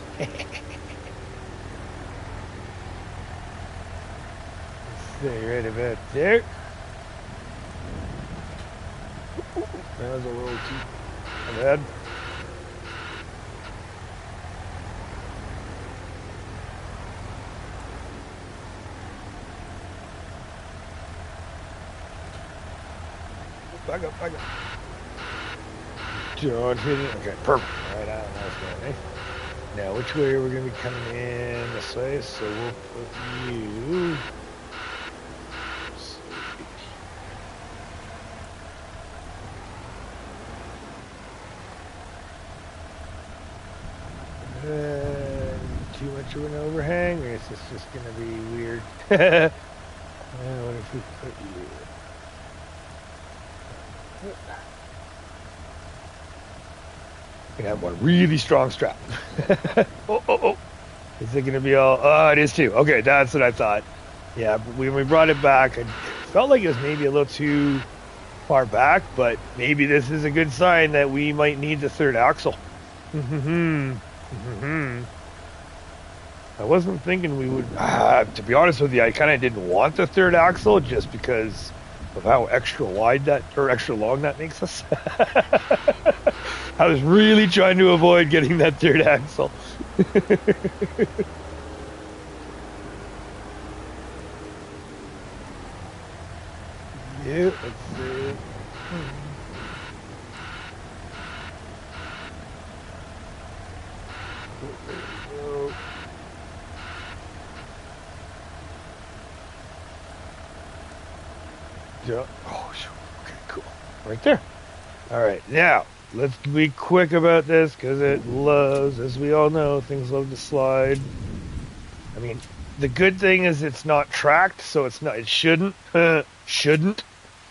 A: Stay right about there. That was a little too bad. Back up. Don't hit it. Okay, perfect. Right out. That's good, eh? Now, which way are we going to be coming in? This way, so we'll put you... Too much of an overhang, or is this just going to be weird? What if we put you... You can have one really strong strap. Oh. Is it going to be all... Oh, it is too. Okay, that's what I thought. Yeah, when we brought it back, it felt like it was maybe a little too far back, but maybe this is a good sign that we might need the third axle. I wasn't thinking we would. To be honest with you, I kind of didn't want the third axle just because of how extra wide that, or extra long that makes us. I was really trying to avoid getting that third axle. Yeah, let's see. Yeah. Oh, okay, cool. Right there. All right, now let's be quick about this because it loves, as we all know, things love to slide. I mean, the good thing is it's not tracked, so it's not. It shouldn't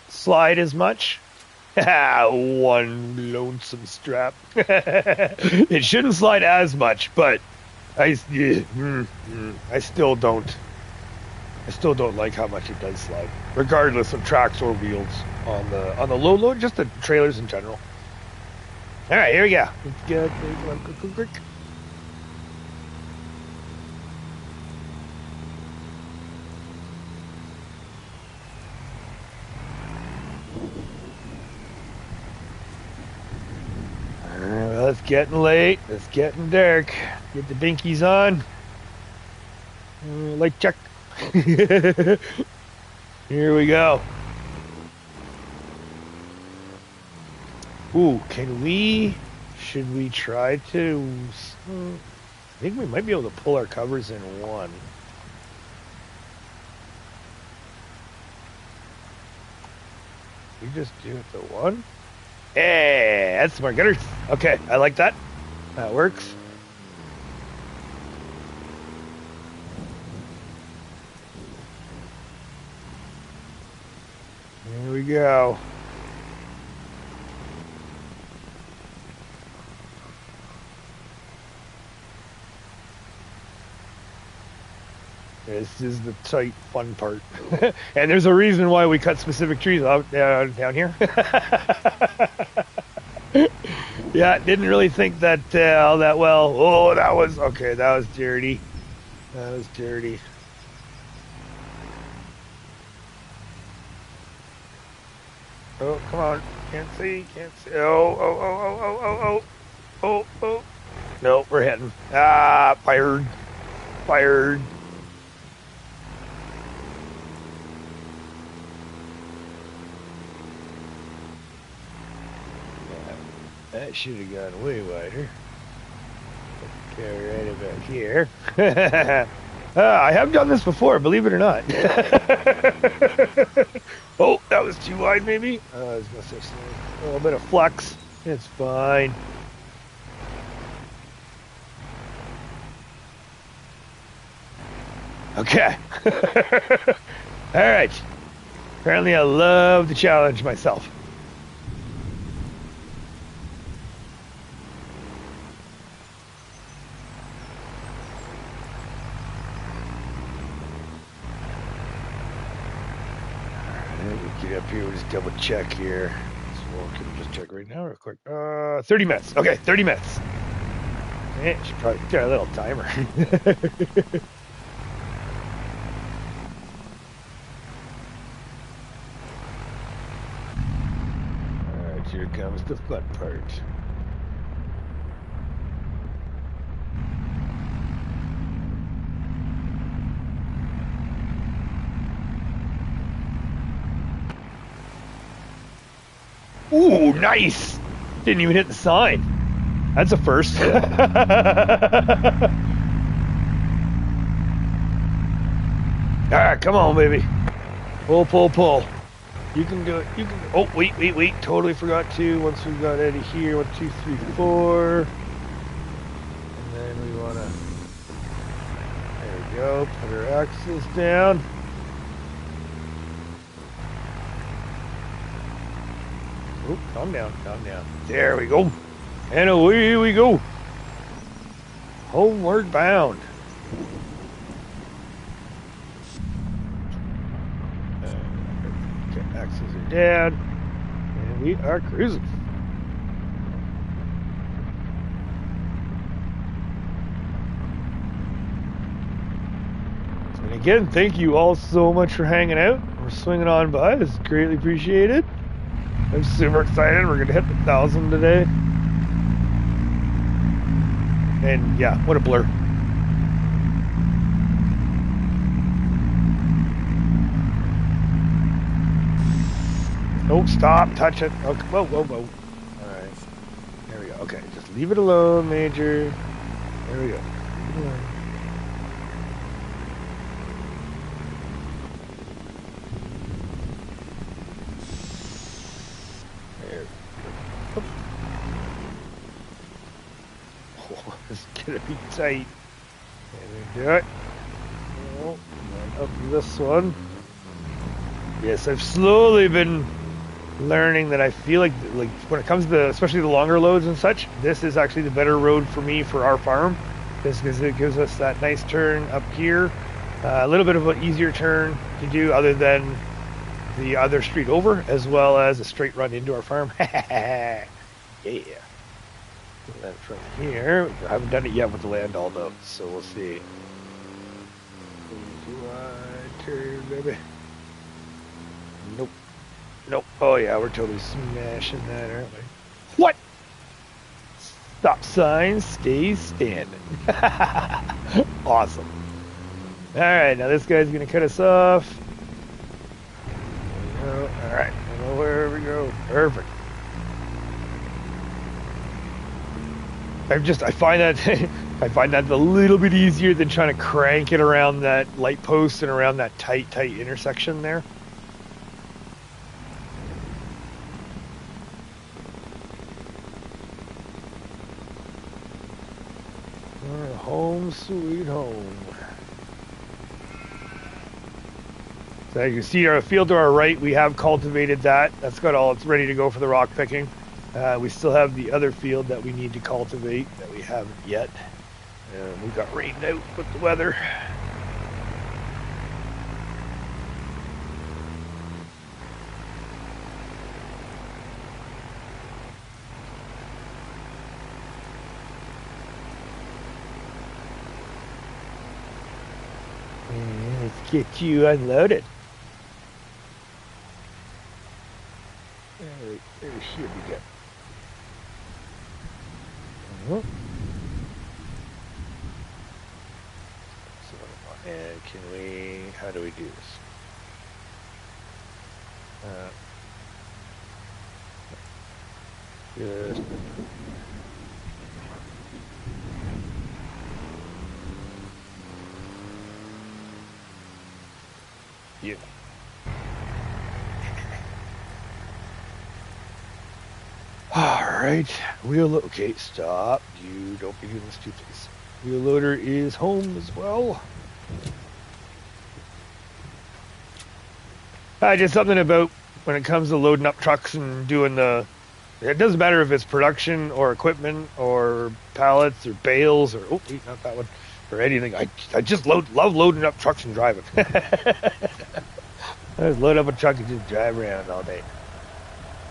A: slide as much. One lonesome strap. It shouldn't slide as much, but I still don't. I still don't like how much it does slide, regardless of tracks or wheels on the low load, just the trailers in general. All right, here we go. Let's get quick. Well, it's getting late. It's getting dark. Get the binkies on. Light check. Here we go. Ooh, should we try to, I think we might be able to pull our covers in one. We just do it to one? Hey, that's smart gunners. Okay, I like that. That works. Here we go. This is the tight, fun part. And there's a reason why we cut specific trees out down here. Yeah, didn't really think that all that well. Oh, that was dirty. That was dirty. Oh, come on. Can't see. Oh. No, we're hitting. Fired. That should have gone way wider. Okay, right about here. I have done this before, believe it or not. Oh, that was too wide, maybe? I was must have a little bit of flex. It's fine. Okay. All right. Apparently I love to challenge myself. Get up here, we'll just double check here. So can we just check right now real quick? 30 minutes. Okay, 30 minutes. Yeah, should probably get a little timer. Alright, here comes the fun part. Ooh, nice! Didn't even hit the sign. That's a first. Alright, come on, baby. Pull. You can do it. Oh, wait. Totally forgot to. Once we got out of here, 1, 2, 3, 4. And then we want to. There we go. Put our axles down. Oh, calm down. There we go. And away we go. Homeward bound. Okay, axles are down. And we are cruising. Again, thank you all so much for hanging out. We're swinging on by. It's greatly appreciated. I'm super excited. We're going to hit the 1,000 today. And yeah, what a blur. Oh, stop, touch it. Okay. Whoa, whoa, whoa. All right. There we go. Okay, just leave it alone, Major. There we go. Leave it alone. There. Oh, it's gonna be tight. Can we do it? Oh, up this one. Yes, I've slowly been learning that I feel like when it comes to especially the longer loads and such, this is actually the better road for me for our farm, just because it gives us that nice turn up here, a little bit of an easier turn to do other than the other street over, as well as a straight run into our farm. Yeah. Then from here, I haven't done it yet with the land all though, so we'll see. Do I turn, baby? Nope. Nope. Oh yeah, we're totally smashing that, aren't we? What? Stop sign stays standing. Awesome. All right, now this guy's gonna cut us off. There we go. All right, where we go. Perfect. I find that I find that a little bit easier than trying to crank it around that light post and around that tight intersection there. Home sweet home. So as you can see our field to our right, we have cultivated that. That's got all, it's ready to go for the rock picking. We still have the other field that we need to cultivate that we haven't yet. We got rained out with the weather. Let's get you unloaded. There should be good. So, and can we, how do we do this? Just yeah. All right, wheel. Okay, stop. You don't be doing this too fast. Wheel loader is home as well. Just something about when it comes to loading up trucks and doing the. It doesn't matter if it's production or equipment or pallets or bales or not that one or anything. I just love loading up trucks and driving. I just load up a truck and just drive around all day.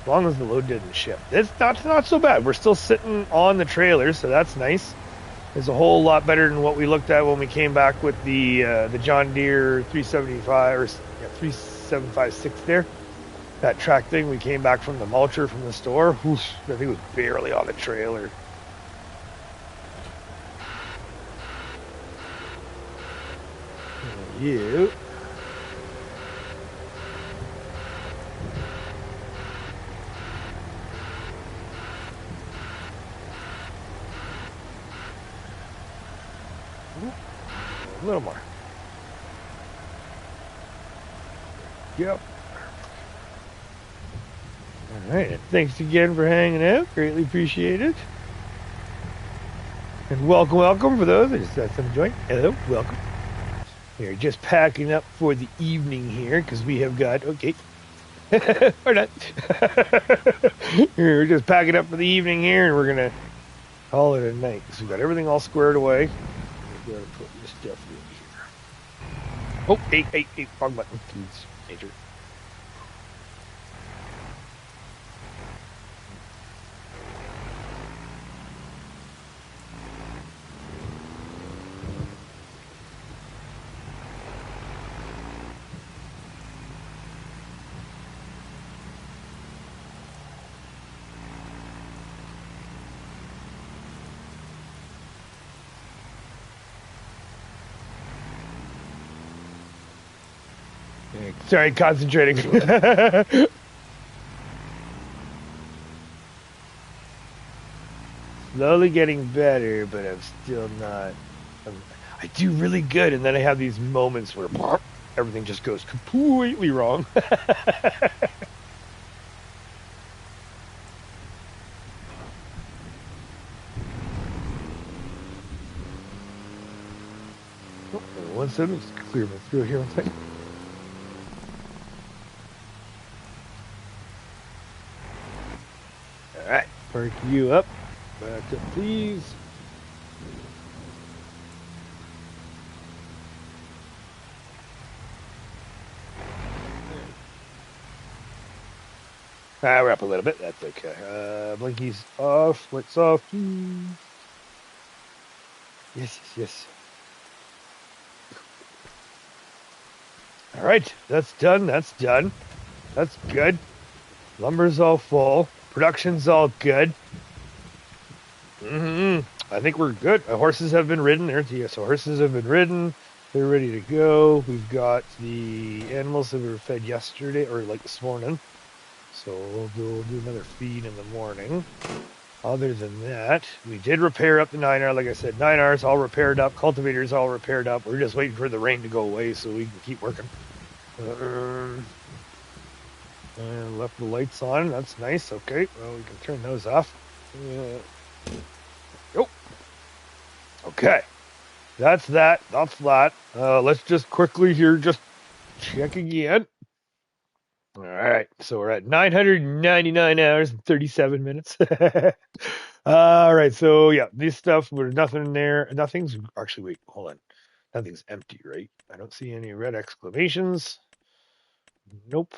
A: As long as the load didn't ship. It's not so bad. We're still sitting on the trailer, so that's nice. It's a whole lot better than what we looked at when we came back with the John Deere 375 or 3756 there. That track thing, we came back from the mulcher from the store. Whoosh, I think it was barely on the trailer. Yeah. A little more. Yep. All right. Thanks again for hanging out. Greatly appreciated. And welcome for those. I just had some joint. Hello, welcome. We're just packing up for the evening here because we have got or not. We're just packing up for the evening here, and we're gonna call it a night. So we've got everything all squared away. We're gonna put this stuff in here. Oh, hey, wrong button, please, Major. Sorry, concentrating. Slowly getting better, but I'm still not. I do really good, and then I have these moments where everything just goes completely wrong. Oh, 1 second, just clear my throat here 1 second. All right, park you up. Back up, please. We're up a little bit. That's okay. Blinky's off. Lights off. Yes, yes, yes. All right, that's done. That's done. That's good. Lumber's all full. Production's all good. I think we're good. Horses have been ridden. So horses have been ridden. They're ready to go. We've got the animals that were fed yesterday or like this morning. So we'll do another feed in the morning. Other than that, we did repair up the 9R. Like I said, 9R's all repaired up. Cultivator's all repaired up. We're just waiting for the rain to go away so we can keep working. And left the lights on. That's nice. Okay, well, we can turn those off. Oh. Okay. That's that. That's that. Let's just quickly here just check again. All right. So we're at 999 hours and 37 minutes. All right. So yeah, this stuff, there's nothing there. Nothing's actually, wait, hold on. Nothing's empty, right? I don't see any red exclamations. Nope.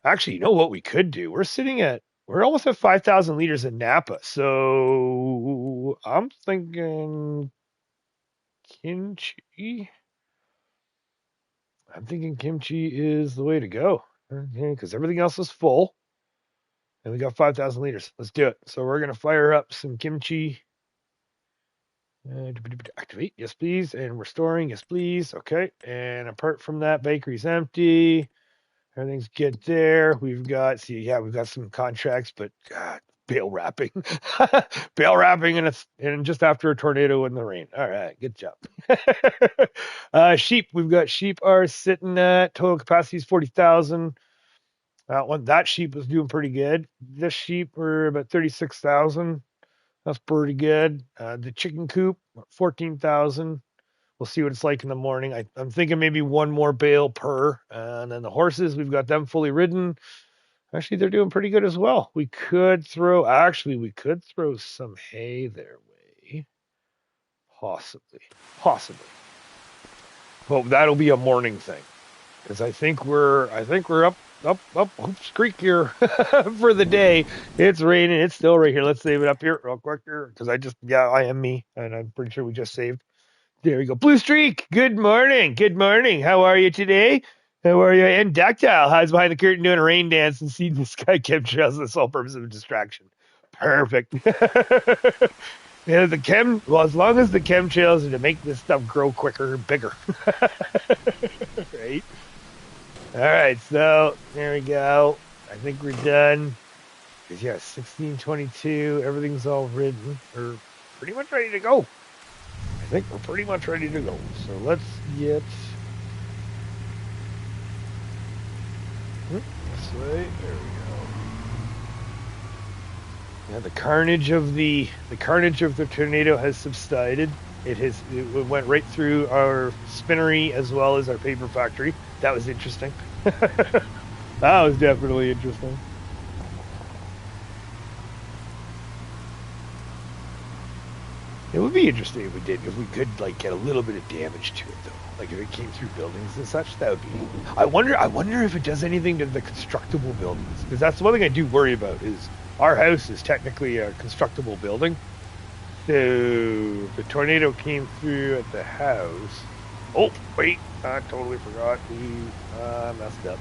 A: Actually, you know what we could do? We're almost at 5,000 liters in Napa. So I'm thinking kimchi. I'm thinking kimchi is the way to go. Okay, because everything else is full. And we got 5,000 liters. Let's do it. So we're going to fire up some kimchi. Activate. Yes, please. And we're storing. Yes, please. Okay. And apart from that, bakery's empty. Everything's good there. We've got some contracts, but God, bale wrapping. Bale wrapping and just after a tornado in the rain. All right, good job. Sheep. We've got sheep are sitting at total capacity is 40,000. That sheep was doing pretty good. This sheep were about 36,000. That's pretty good. The chicken coop, 14,000. We'll see what it's like in the morning. I'm thinking maybe one more bale per. And then the horses, we've got them fully ridden. Actually, they're doing pretty good as well. We could throw some hay their way. Possibly. But that'll be a morning thing. Because I think we're up Hoops Creek here for the day. It's raining. It's still right here. Let's save it up here real quick here. Because I am me. And I'm pretty sure we just saved. There we go. Blue Streak. Good morning. Good morning. How are you today? How are you? And Dactyl hides behind the curtain doing a rain dance and seeing the sky chemtrails for the sole purpose of distraction. Perfect. Yeah, as long as the chemtrails are to make this stuff grow quicker and bigger. Right? All right, so there we go. I think we're done. Yeah, 1622. Everything's all ridden. We're pretty much ready to go. I think we're pretty much ready to go. So let's get this way. There we go. Yeah, the carnage of the tornado has subsided. It went right through our spinnery as well as our paper factory. That was interesting. That was definitely interesting. It would be interesting if we could like get a little bit of damage to it though. Like if it came through buildings and such, that would be. I wonder if it does anything to the constructible buildings, because that's the one thing I do worry about. Is our house is technically a constructible building, so the tornado came through at the house. Oh wait, I totally forgot. We messed up.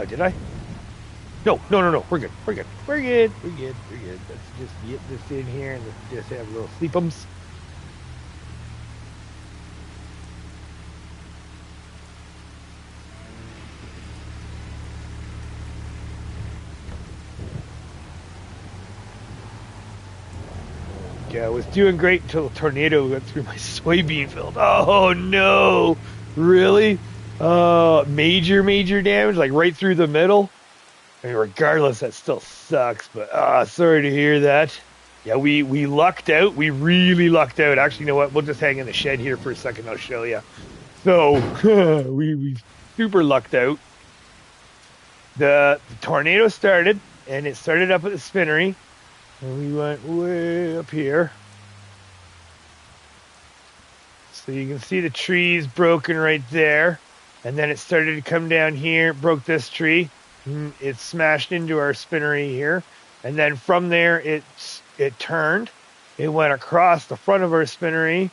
A: Did I? No. We're good. Let's just get this in here and let's just have a little sleepums. Yeah, I was doing great until a tornado went through my soybean field. Oh no! Really? Major damage, like right through the middle. I mean, regardless, that still sucks. But sorry to hear that. Yeah, we lucked out. We really lucked out. Actually, you know what? We'll just hang in the shed here for a second. I'll show you. So we super lucked out. The tornado started, and it started up at the spinnery, and we went way up here. So you can see the trees broken right there, and then it started to come down here, broke this tree. It smashed into our spinnery here, and then from there it turned. It went across the front of our spinnery,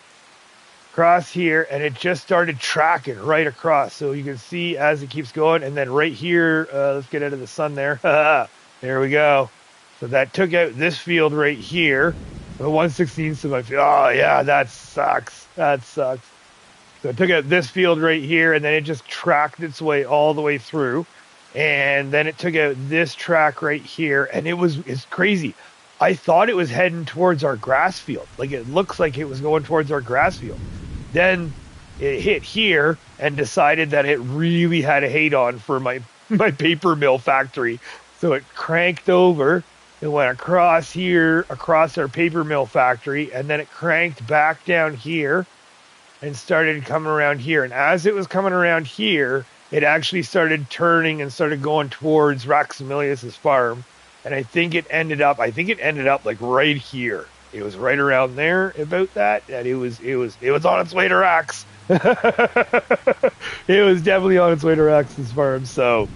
A: across here, and it just started tracking right across. So you can see as it keeps going, and then right here, let's get out of the sun there. There we go. So that took out this field right here. The 1/16th of my field. Oh yeah, that sucks. That sucks. So it took out this field right here, and then it just tracked its way all the way through. And then it took out this track right here, and it's crazy. I thought it was heading towards our grass field. Like, it looks like it was going towards our grass field. Then it hit here and decided that it really had a hate on for my paper mill factory. So it cranked over. It went across here, across our paper mill factory, and then it cranked back down here and started coming around here. And as it was coming around here, it actually started turning and started going towards Raximilius's farm. And I think it ended up like right here. It was right around there about that. And it was on its way to Rax. It was definitely on its way to Rax's farm. So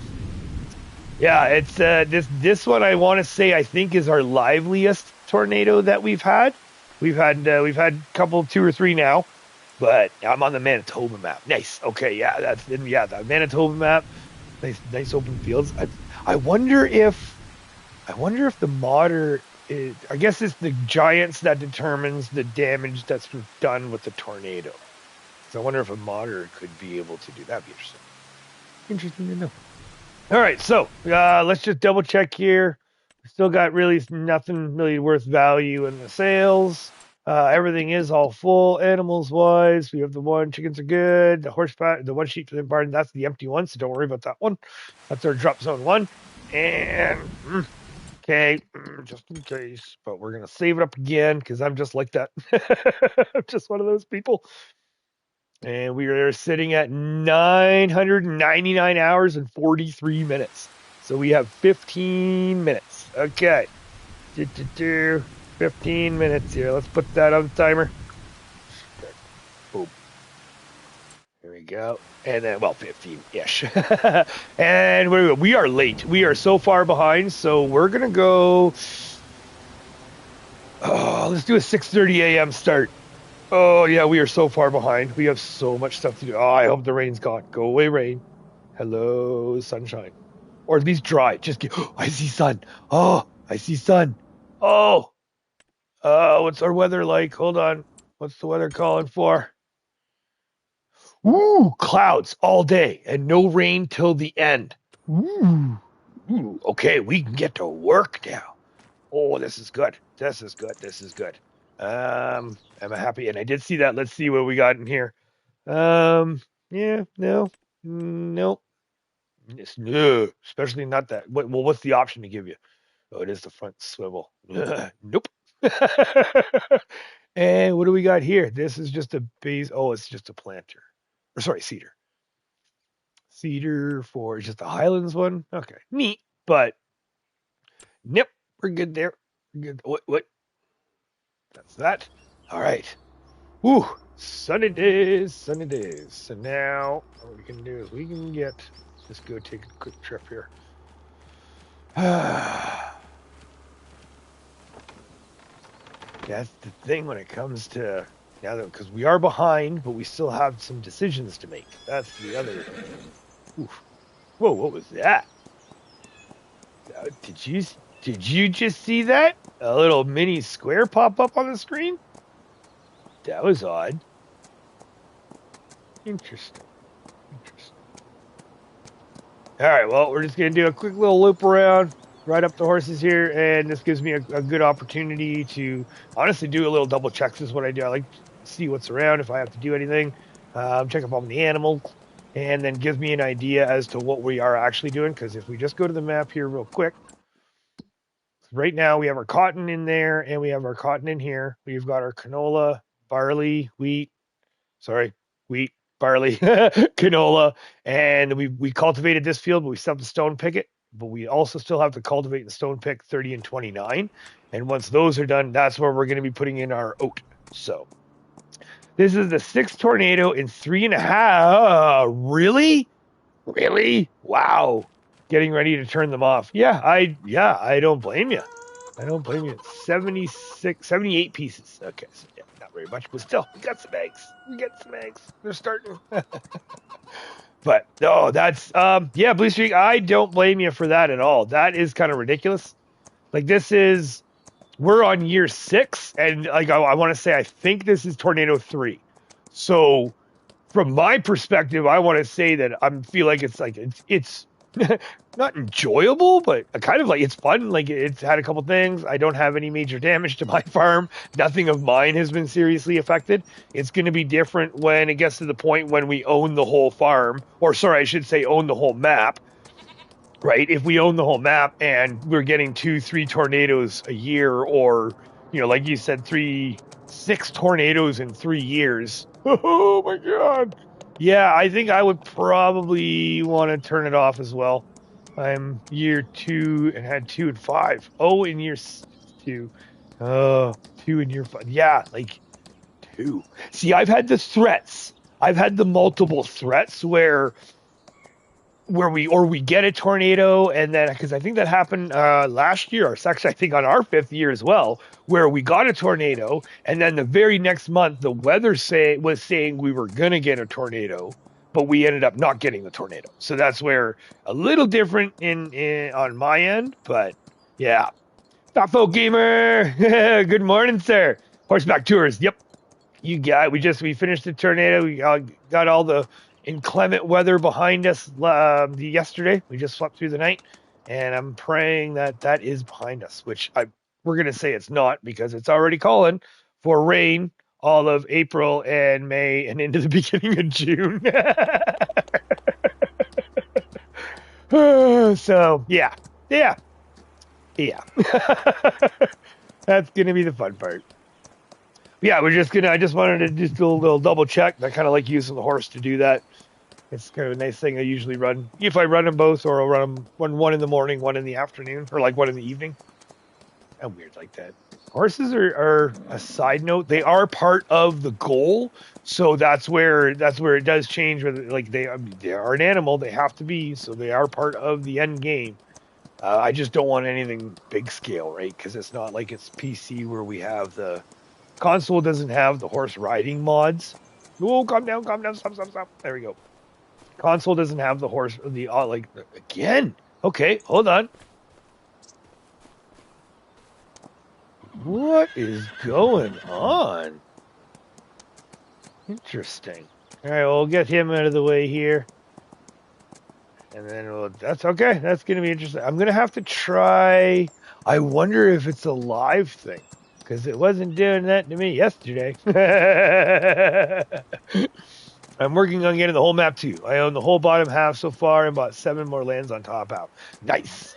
A: yeah, it's this one I want to say I think is our liveliest tornado that we've had. We've had a couple, 2 or 3 now. But I'm on the Manitoba map. Nice. Okay, yeah, the Manitoba map. Nice open fields. I wonder if the modder is, I guess it's the giants that determines the damage that's done with the tornado. So I wonder if a modder could be able to do that. That'd be interesting. Interesting to know. All right, so let's just double check here. We still got really nothing really worth value in the sales. Everything is all full. Animals wise, we have the one. Chickens are good. The horse fat, the one sheep for the barn, that's the empty one, so don't worry about that one. That's our drop zone 1. And okay, just in case, but we're gonna save it up again because I'm just like that. I'm just one of those people. And we are sitting at 999 hours and 43 minutes. So we have 15 minutes. Okay. 15 minutes here. Let's put that on the timer. Boom. There we go. And then, 15-ish. And we are late. We are so far behind. So we're going to go. Oh, let's do a 6:30 a.m. start. Oh, yeah, we are so far behind. We have so much stuff to do. Oh, I hope the rain's gone. Go away, rain. Hello, sunshine. Or at least dry. Just get. Oh, I see sun. Oh, I see sun. Oh. What's our weather like? Hold on. What's the weather calling for? Ooh, clouds all day and no rain till the end. Ooh. Okay, we can get to work now. Oh, this is good. This is good. I'm happy, and I did see that. Let's see what we got in here. Yeah, no, nope. No, especially not that. What's the option to give you? Oh, it is the front swivel. Nope. And what do we got here? This is just a base. Oh, it's just a planter. Or sorry, cedar. Cedar for just the Highlands one. Okay, neat. But nope, we're good there. We're good. What? That's that. All right. Woo! Sunny days. So now what we can do is we can just go take a quick trip here. That's the thing when it comes to now that because we are behind, but we still have some decisions to make. That's the other. Oof. Whoa! What was that? Did you just see that? A little mini square pop up on the screen? That was odd. Interesting. All right. Well, we're just gonna do a quick little loop around. ride up the horses here, and this gives me a good opportunity to honestly do a little double checks. Is what I do. I like to see what's around if I have to do anything, check up on the animals, and then gives me an idea as to what we are actually doing. Because if we just go to the map here real quick, right now we have our cotton in there, and we have our cotton in here. We've got our canola, barley, wheat. Sorry, wheat, barley, canola, and we cultivated this field, but we still have to stone pick it. But we also still have to cultivate and stone pick 30 and 29. And once those are done, that's where we're going to be putting in our oat. So this is the 6th tornado in 3.5. Really? Really? Wow. Getting ready to turn them off. Yeah, I don't blame you. I don't blame you. 78 pieces. Okay, so yeah, not very much, but still, we got some eggs. They're starting. But no, that's yeah, Blue Streak. I don't blame you for that at all. That is kind of ridiculous. Like we're on year 6, and like I want to say, I think this is tornado 3. So from my perspective, I want to say that I feel like it's not enjoyable, but kind of like it's fun. Like it's had a couple things. I don't have any major damage to my farm. Nothing of mine has been seriously affected. It's going to be different when it gets to the point when we own the whole farm, or sorry, I should say own the whole map. Right? If we own the whole map and we're getting 2-3 tornadoes a year, or like you said, 6 tornadoes in 3 years. Oh my god. Yeah, I think I would probably want to turn it off as well. I'm year 2 and had 2 and 5. Oh, in year 2. Oh, 2 in year 5. Yeah, like 2. See, I've had the threats. I've had the multiple threats where we get a tornado, and then because I think that happened last year, or actually I think on our 5th year as well, where we got a tornado, and then the very next month the weather was saying we were gonna get a tornado, but we ended up not getting the tornado. So that's where a little different in on my end, but yeah. Fafo Gamer, good morning, sir. Horseback Tours, yep. We finished the tornado. We got all the inclement weather behind us yesterday. We just slept through the night, and I'm praying that is behind us, which we're going to say it's not, because it's already calling for rain all of April and May and into the beginning of June. So yeah. That's going to be the fun part. Yeah, I just wanted to just do a little double check. I kind of like using the horse to do that. It's kind of a nice thing. I usually run, if I run them both, or I'll run them one in the morning, one in the afternoon, or like one in the evening. I'm weird like that. Horses are a side note. They are part of the goal, so that's where it does change. Like they are an animal, they have to be, so they are part of the end game. I just don't want anything big scale, right? Because it's not like it's PC where we have the console doesn't have the horse riding mods. Oh, calm down, stop. There we go. Console doesn't have the horse, again. Okay, hold on. What is going on? Interesting. All right, we'll get him out of the way here. And then that's okay. That's going to be interesting. I'm going to have to try. I wonder if it's a live thing, because it wasn't doing that to me yesterday. I'm working on getting the whole map too. I own the whole bottom half so far and bought 7 more lands on top half. Nice.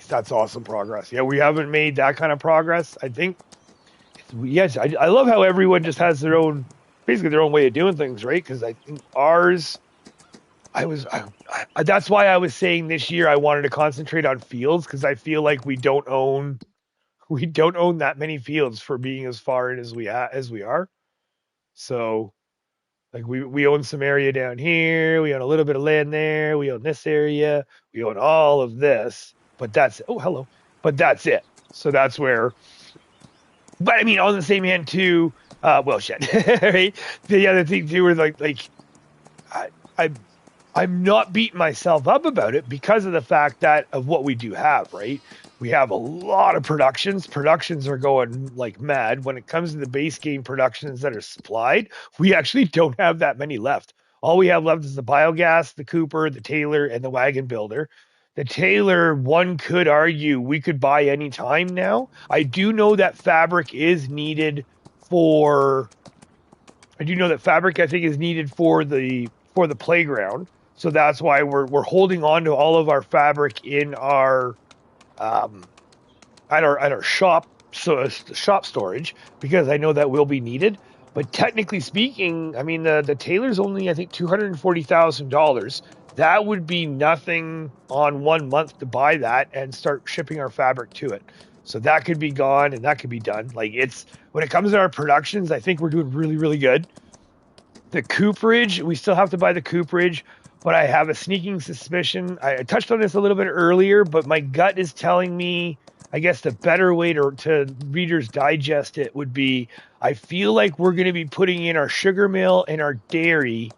A: That's awesome progress. Yeah, we haven't made that kind of progress. I think, yes, I love how everyone just has their own way of doing things, right? Because I think ours, that's why I was saying this year I wanted to concentrate on fields, because I feel like we don't own that many fields for being as far in as we are. So like we own some area down here, we own a little bit of land there, we own this area, we own all of this, but that's it. So that's where, but I mean, on the same hand too, well, shit, right? The other thing too is like I'm not beating myself up about it because of the fact that of what we do have, right? We have a lot of productions. Productions are going like mad. When it comes to the base game productions that are supplied, we actually don't have that many left. All we have left is the biogas, the Cooper, the Taylor, and the wagon builder. the tailor, one could argue we could buy any time now. I do know that fabric is needed for. I do know that fabric, I think, is needed for the playground. So that's why we're holding on to all of our fabric in our um, at our shop, so shop storage, because I know that will be needed. But technically speaking, I mean the tailor's only, I think, $240,000. That would be nothing on 1 month to buy that and start shipping our fabric to it. So that could be gone and that could be done. Like, it's when it comes to our productions, I think we're doing really, really good. The cooperage, we still have to buy the cooperage, but I have a sneaking suspicion. I touched on this a little bit earlier, but my gut is telling me, I guess the better way to Reader's Digest it would be, I feel like we're going to be putting in our sugar mill and our dairy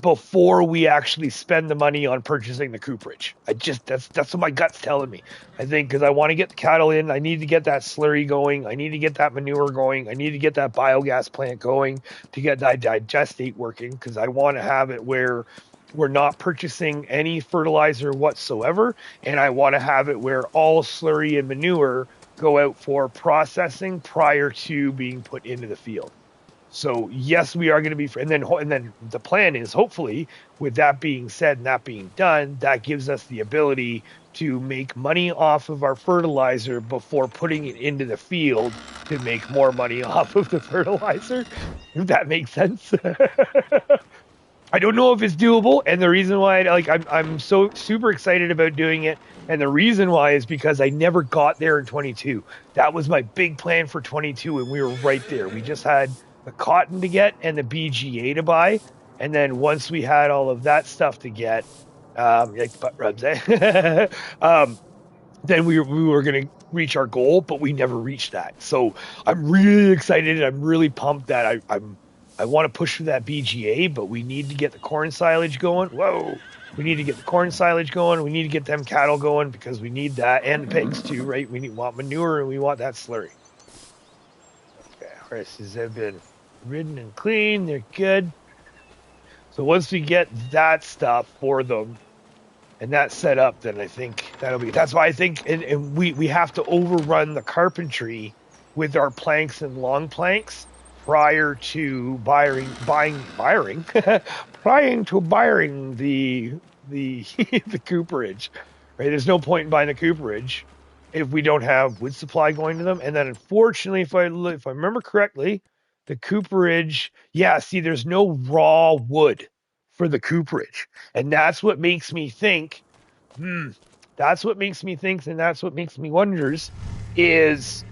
A: before we actually spend the money on purchasing the cooperage. That's what my gut's telling me. I think because I want to get the cattle in, I need to get that slurry going, I need to get that manure going, I need to get that biogas plant going to get that digestate working, because I want to have it where we're not purchasing any fertilizer whatsoever, and I want to have it where all slurry and manure go out for processing prior to being put into the field. So yes, we are going to be, and then the plan is, hopefully, with that being said and that being done, that gives us the ability to make money off of our fertilizer before putting it into the field to make more money off of the fertilizer. If that makes sense. I don't know if it's doable, and the reason why, I'm so super excited about doing it, and the reason why is because I never got there in 22. That was my big plan for 22, and we were right there. We just had the cotton to get and the BGA to buy, and then once we had all of that stuff to get, like butt rubs, eh? Then we were going to reach our goal, but we never reached that. So I'm really excited, and I'm really pumped that I want to push for that BGA, but we need to get the corn silage going. Whoa. We need to get the corn silage going. We need to get them cattle going, because we need that, and the pigs too, right? We want manure, and we want that slurry. Okay, horses have been ridden and clean. They're good. So once we get that stuff for them and that set up, then I think that's why I think, and we have to overrun the carpentry with our planks and long planks prior to buying the the cooperage, right? There's no point in buying the cooperage if we don't have wood supply going to them. And then, unfortunately, if I remember correctly, the cooperage, there's no raw wood for the cooperage, and that's what makes me think. That's what makes me think, and that's what makes me wonders is,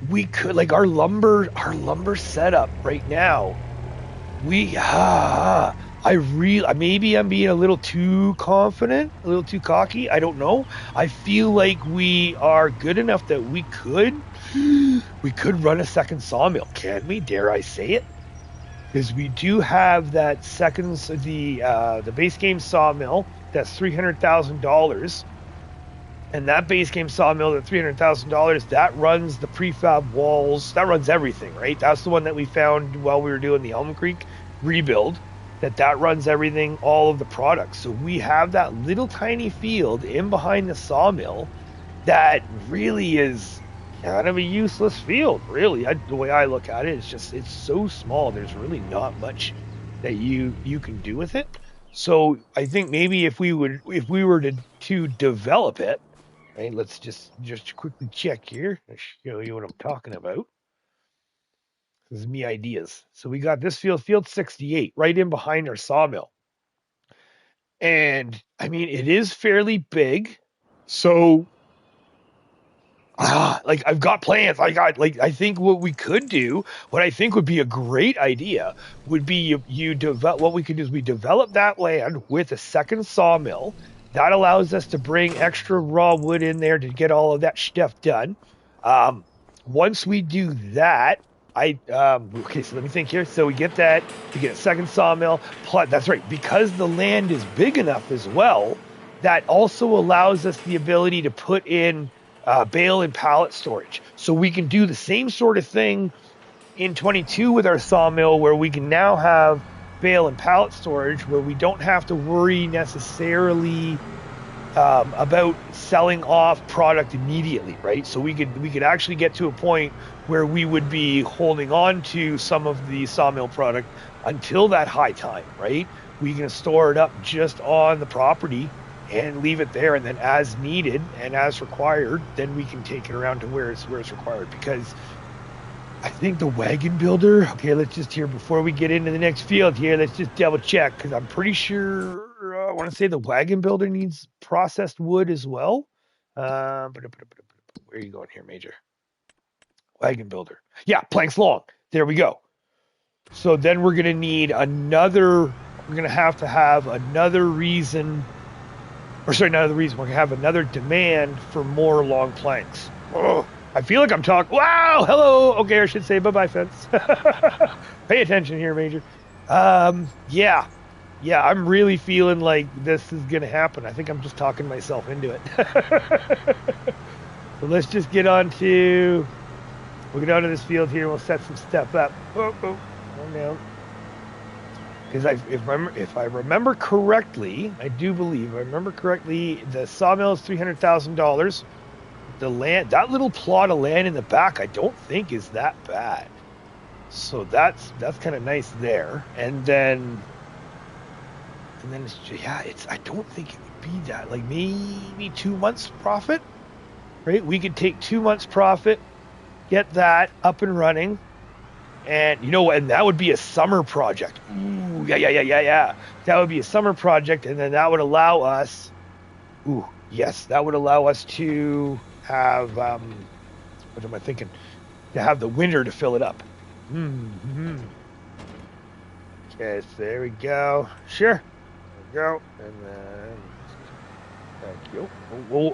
A: we could, like, our lumber setup right now. Maybe I'm being a little too confident, a little too cocky. I don't know. I feel like we are good enough that we could run a second sawmill. Can we? Dare I say it? Because we do have that the base game sawmill that's $300,000. And that base game sawmill at $300,000, that runs the prefab walls. That runs everything, right? That's the one that we found while we were doing the Elmcreek rebuild. That runs everything, all of the products. So we have that little tiny field in behind the sawmill that really is kind of a useless field, really. The way I look at it, it's so small. There's really not much that you can do with it. So I think maybe if we were to develop it. Right, let's just quickly check here. I'll show you what I'm talking about. This is me ideas. So we got this field 68, right in behind our sawmill. And I mean, it is fairly big. So I've got plans. I think what we could do, what I think would be a great idea, would be you develop. What we could do is we develop that land with a second sawmill. That allows us to bring extra raw wood in there to get all of that stuff done. Once we do that, okay, so let me think here. So we get that, we get a second sawmill. Plus, that's right, because the land is big enough as well, that also allows us the ability to put in bale and pallet storage. So we can do the same sort of thing in 22 with our sawmill, where we can now have bale and pallet storage, where we don't have to worry necessarily about selling off product immediately, right? So we could actually get to a point where we would be holding on to some of the sawmill product until that high time, right? We can store it up just on the property and leave it there, and then as needed and as required, then we can take it around to where it's required. Because I think the wagon builder. Okay, let's just here before we get into the next field here. Let's just double check because I'm pretty sure I want to say the wagon builder needs processed wood as well. Where are you going here, Major? Wagon builder. Yeah, planks long. There we go. So then we're going to need another. We're going to have another reason. Or sorry, not another reason. We're going to have another demand for more long planks. Oh, I feel like I'm talking. Wow, hello. Okay, I should say bye-bye, fence. Pay attention here, Major. Yeah, I'm really feeling like this is going to happen. I think I'm just talking myself into it. So let's just we'll get onto this field here. We'll set some stuff up. Oh, no. Because if I remember correctly, the sawmill is $300,000. The land, that little plot of land in the back, I don't think is that bad. So that's kind of nice there. And then I don't think it would be that, like maybe 2 months profit, right? We could take 2 months profit, get that up and running. And and that would be a summer project. Ooh, yeah. That would be a summer project, and then that would allow us. That would allow us to have. What am I thinking? To have the winter to fill it up. Mm-hmm. Okay, so there we go. Sure. There we go, and then. Thank you.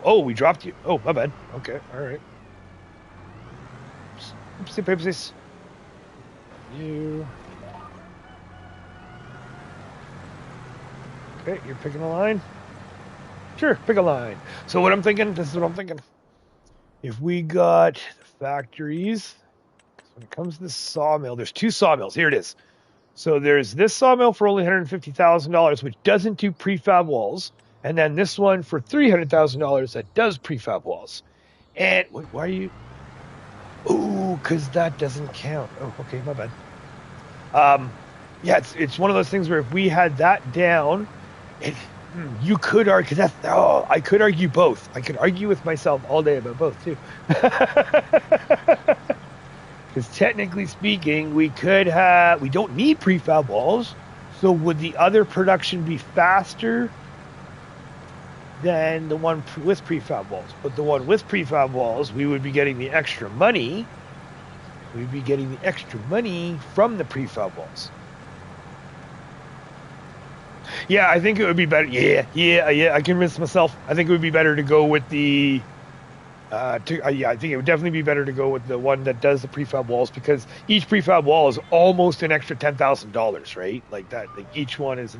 A: Oh, we dropped you. Oh, my bad. Okay, all right. Oopsie. You. Okay, you're picking a line? Sure, pick a line. So this is what I'm thinking. If we got the factories, when it comes to the sawmill, there's 2 sawmills. Here it is. So there's this sawmill for only $150,000, which doesn't do prefab walls. And then this one for $300,000 that does prefab walls. And why are you... Oh, because that doesn't count. Oh, okay, my bad. It's one of those things where if we had that down, you could argue, I could argue both. I could argue with myself all day about both too. Because technically speaking, we don't need prefab walls. So would the other production be faster than the one with prefab walls? But the one with prefab walls, we would be getting the extra money. We'd be getting the extra money from the prefab walls. Yeah, I think it would be better. Yeah. I convinced myself. I think it would be better to go with the. I think it would definitely be better to go with the one that does the prefab walls, because each prefab wall is almost an extra $10,000, right? Like that. Like each one is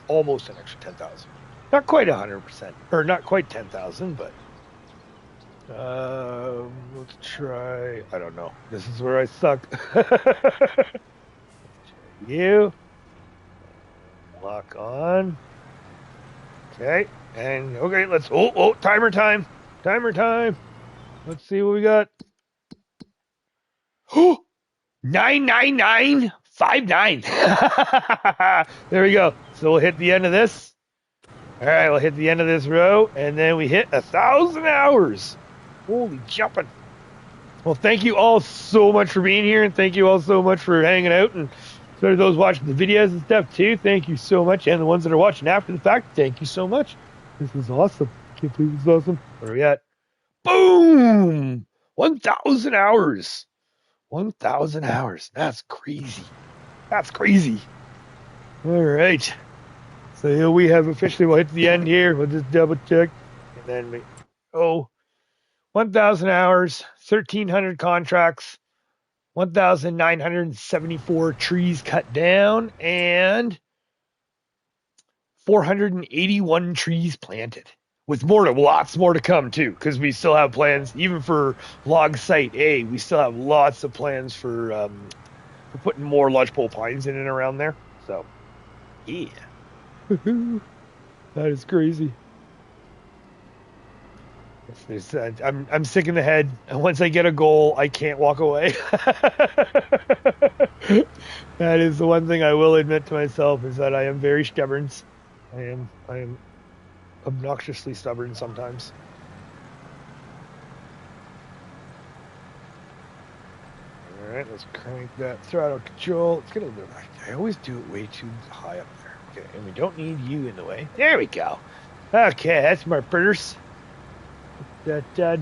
A: almost an extra $10,000. Not quite 100%, or not quite 10,000, but. Let's try. I don't know. This is where I suck. You. Lock on. Okay. And okay, let's timer time. Let's see what we got. 99959. There we go. So we'll hit the end of this. All right, we'll hit the end of this row, and then we hit 1,000 hours. Holy jumping. Well, thank you all so much for being here, and thank you all so much for hanging out, and so to those watching the videos and stuff too, thank you so much. And the ones that are watching after the fact, thank you so much. This was awesome. Can't believe this is awesome. Where are we at? Boom! 1,000 hours. 1,000 hours. That's crazy. All right. So here we have officially, we'll hit the end here. We'll just double check. And then 1,000 hours, 1,300 contracts, 1,974 trees cut down, and 481 trees planted. With lots more to come too, because we still have plans, even for log site A, we still have lots of plans for putting more lodgepole pines in and around there. So, yeah. That is crazy. I'm sick in the head, and once I get a goal, I can't walk away. That is the one thing I will admit to myself, is that I am very stubborn. I am obnoxiously stubborn sometimes. All right, let's crank that throttle control. Let's get a little. I always do it way too high up there. Okay, and we don't need you in the way. There we go. Okay, that's my birders. That.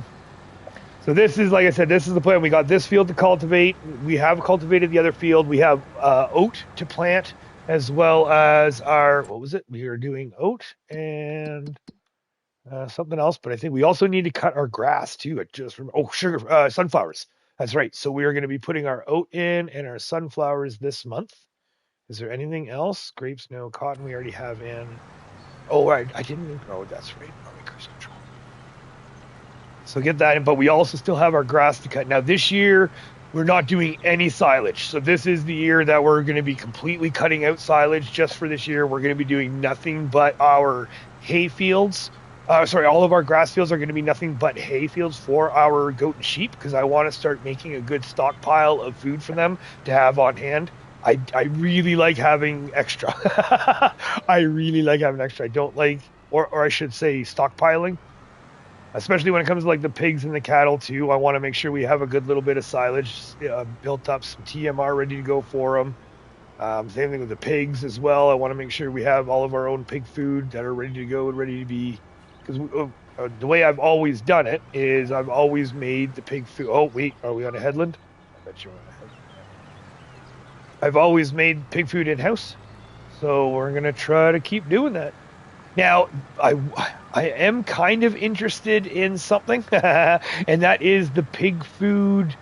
A: So this is, like I said, this is the plan. We got this field to cultivate. We have cultivated the other field. We have oat to plant, as well as our, what was it? We are doing oat and something else, but I think we also need to cut our grass too. Sunflowers. That's right. So we are going to be putting our oat in and our sunflowers this month. Is there anything else? Grapes, no. Cotton, we already have in. Oh, I didn't. Oh, that's right. Cruise control. So get that in, but we also still have our grass to cut. Now this year, we're not doing any silage. So this is the year that we're going to be completely cutting out silage just for this year. We're going to be doing nothing but our hay fields. All of our grass fields are going to be nothing but hay fields for our goat and sheep, because I want to start making a good stockpile of food for them to have on hand. I really like having extra. I really like having extra. I don't like, or I should say stockpiling. Especially when it comes to like the pigs and the cattle too. I want to make sure we have a good little bit of silage built up, some TMR ready to go for them. Same thing with the pigs as well. I want to make sure we have all of our own pig food that are ready to go and ready to be. Because the way I've always done it is I've always made the pig food. Oh wait, are we on a headland? I bet you're on a headland. I've always made pig food in-house, so we're gonna try to keep doing that. Now, I am kind of interested in something, and that is the pig food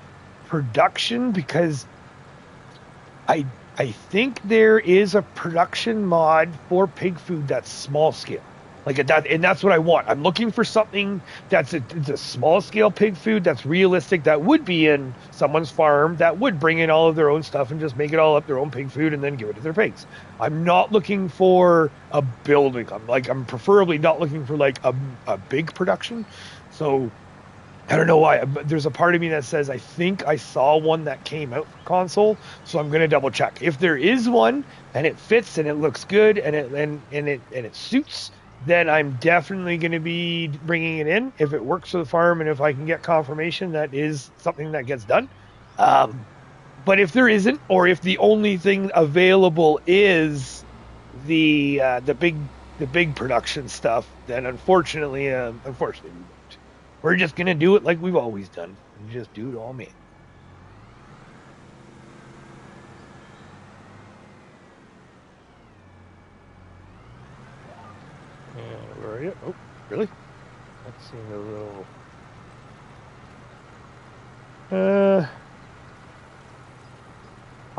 A: production, because I think there is a production mod for pig food that's small scale. Like that, and that's what I want. I'm looking for something it's a small scale pig food that's realistic, that would be in someone's farm, that would bring in all of their own stuff and just make it all up their own pig food and then give it to their pigs. I'm not looking for a building. I'm preferably not looking for like a big production. So I don't know why, but there's a part of me that says I think I saw one that came out for console, so I'm going to double check. If there is one and it fits and it looks good and it suits, then I'm definitely going to be bringing it in if it works for the farm and if I can get confirmation that is something that gets done. But if there isn't, or if the only thing available is the big production stuff, then unfortunately we won't. We're just going to do it like we've always done, and just do it all me. Where are you? Oh, really? That seemed a little...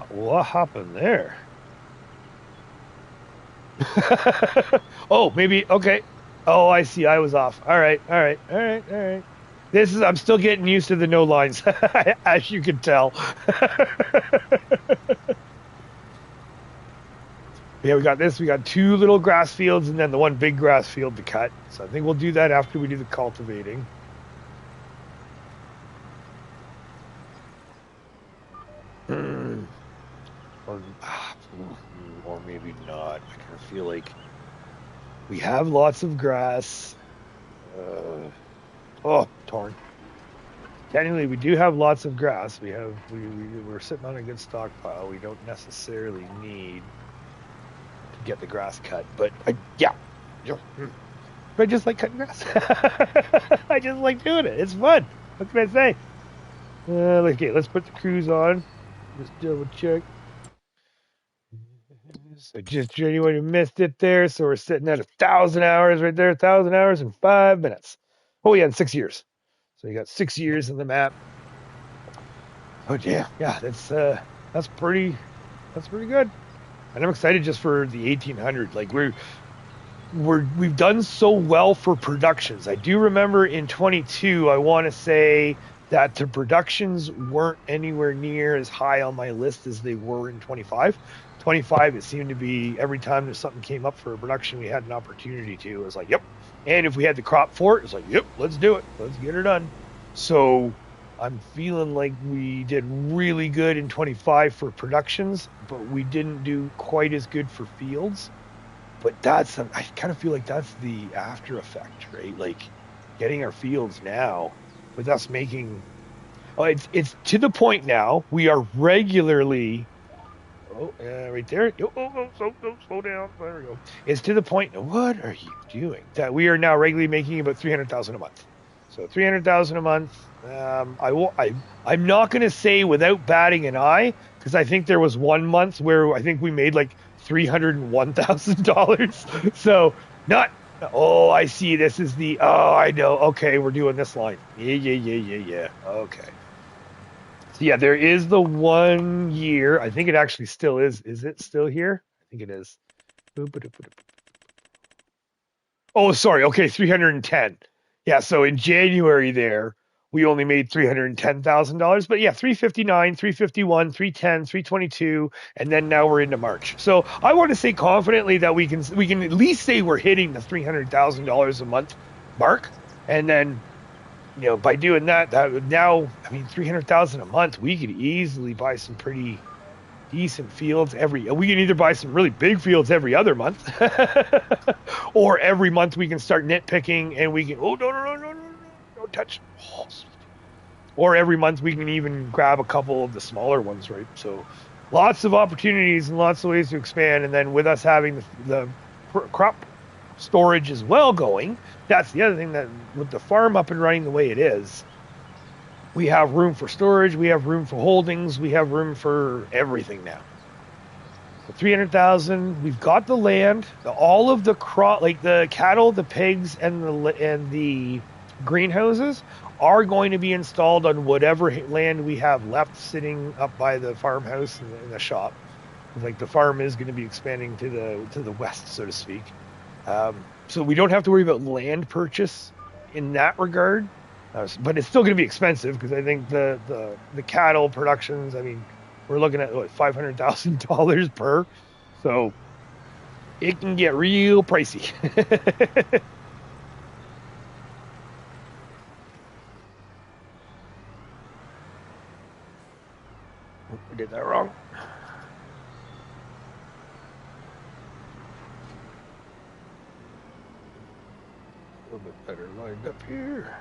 A: what happened there? Oh, maybe, okay. Oh, I see, I was off. All right. I'm still getting used to the no lines, as you can tell. Yeah, we got this. We got 2 little grass fields and then the one big grass field to cut. So I think we'll do that after we do the cultivating. Or maybe not. I kind of feel like we have lots of grass. Torn. Technically, we do have lots of grass. We're sitting on a good stockpile. We don't necessarily need get the grass cut, but I just like cutting grass. I just like doing it. It's fun. What can I say? Okay, let's put the cruise on. Just double check. So just for anyone who missed it there, so we're sitting at 1,000 hours right there, 1,000 hours in 5 minutes. Oh yeah, in 6 years. So you got 6 years in the map. Oh yeah, that's pretty good. And I'm excited just for the 1800. Like we've done so well for productions. I do remember in 22, I want to say that the productions weren't anywhere near as high on my list as they were in 25. 25, it seemed to be every time there's something came up for a production, we had an opportunity to. It was like, yep, And if we had the crop for it, it's like, yep, let's do it. Let's get her done. So I'm feeling like we did really good in 25 for productions, but we didn't do quite as good for fields. But I kind of feel like that's the after effect, right? Like getting our fields now with us making, oh, it's to the point now we are regularly, right there. Slow down. There we go. It's to the point. What are you doing? That we are now regularly making about 300,000 a month. So 300,000 a month. I'm not going to say without batting an eye, because I think there was one month where I think we made like $301,000. So not. Oh, I see. This is the. Oh, I know. Okay, we're doing this line. Yeah. Okay. So yeah, there is the 1 year. I think it actually still is. Is it still here? I think it is. Oh, sorry. Okay, 310. Yeah, so in January there, we only made $310,000, but yeah, 359, 351, 310, 322, and then now we're into March. So I want to say confidently that we can at least say we're hitting the $300,000 a month mark, and then by doing that now, I mean, 300,000 a month, we could easily buy some pretty decent fields we can either buy some really big fields every other month or every month we can start nitpicking and we can no, don't touch, or every month we can even grab a couple of the smaller ones, right? So lots of opportunities and lots of ways to expand. And then with us having the crop storage as well going, that's the other thing, that with the farm up and running the way it is, we have room for storage, we have room for holdings, we have room for everything now. So 300,000, we've got the land, all of the crop, like the cattle, the pigs, and the greenhouses are going to be installed on whatever land we have left sitting up by the farmhouse and the shop. Like the farm is going to be expanding to the west, so to speak. So we don't have to worry about land purchase in that regard. But it's still going to be expensive because I think the cattle productions, I mean, we're looking at $500,000 per, so it can get real pricey. I did that wrong. A little bit better lined up here.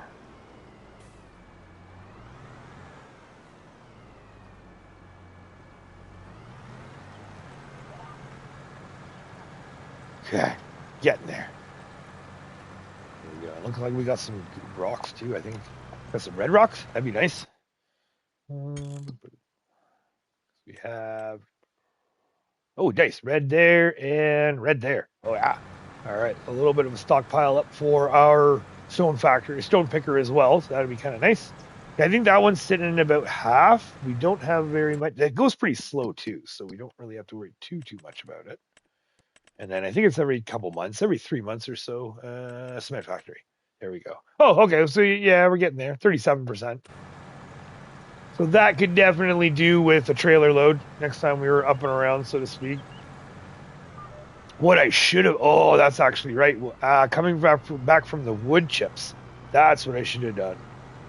A: Okay, getting there. Looks like we got some rocks too. I think got some red rocks. That'd be nice. We have nice red there and red there. Oh yeah. All right, a little bit of a stockpile up for our stone picker as well. So that'd be kind of nice. I think that one's sitting in about half. We don't have very much. That goes pretty slow too, so we don't really have to worry too much about it. And then I think it's every couple months, every 3 months or so, cement factory. There we go. Oh, okay. So yeah, we're getting there. 37%. So that could definitely do with a trailer load next time we were up and around, so to speak. What I should have, that's actually right. Coming back from the wood chips, that's what I should have done.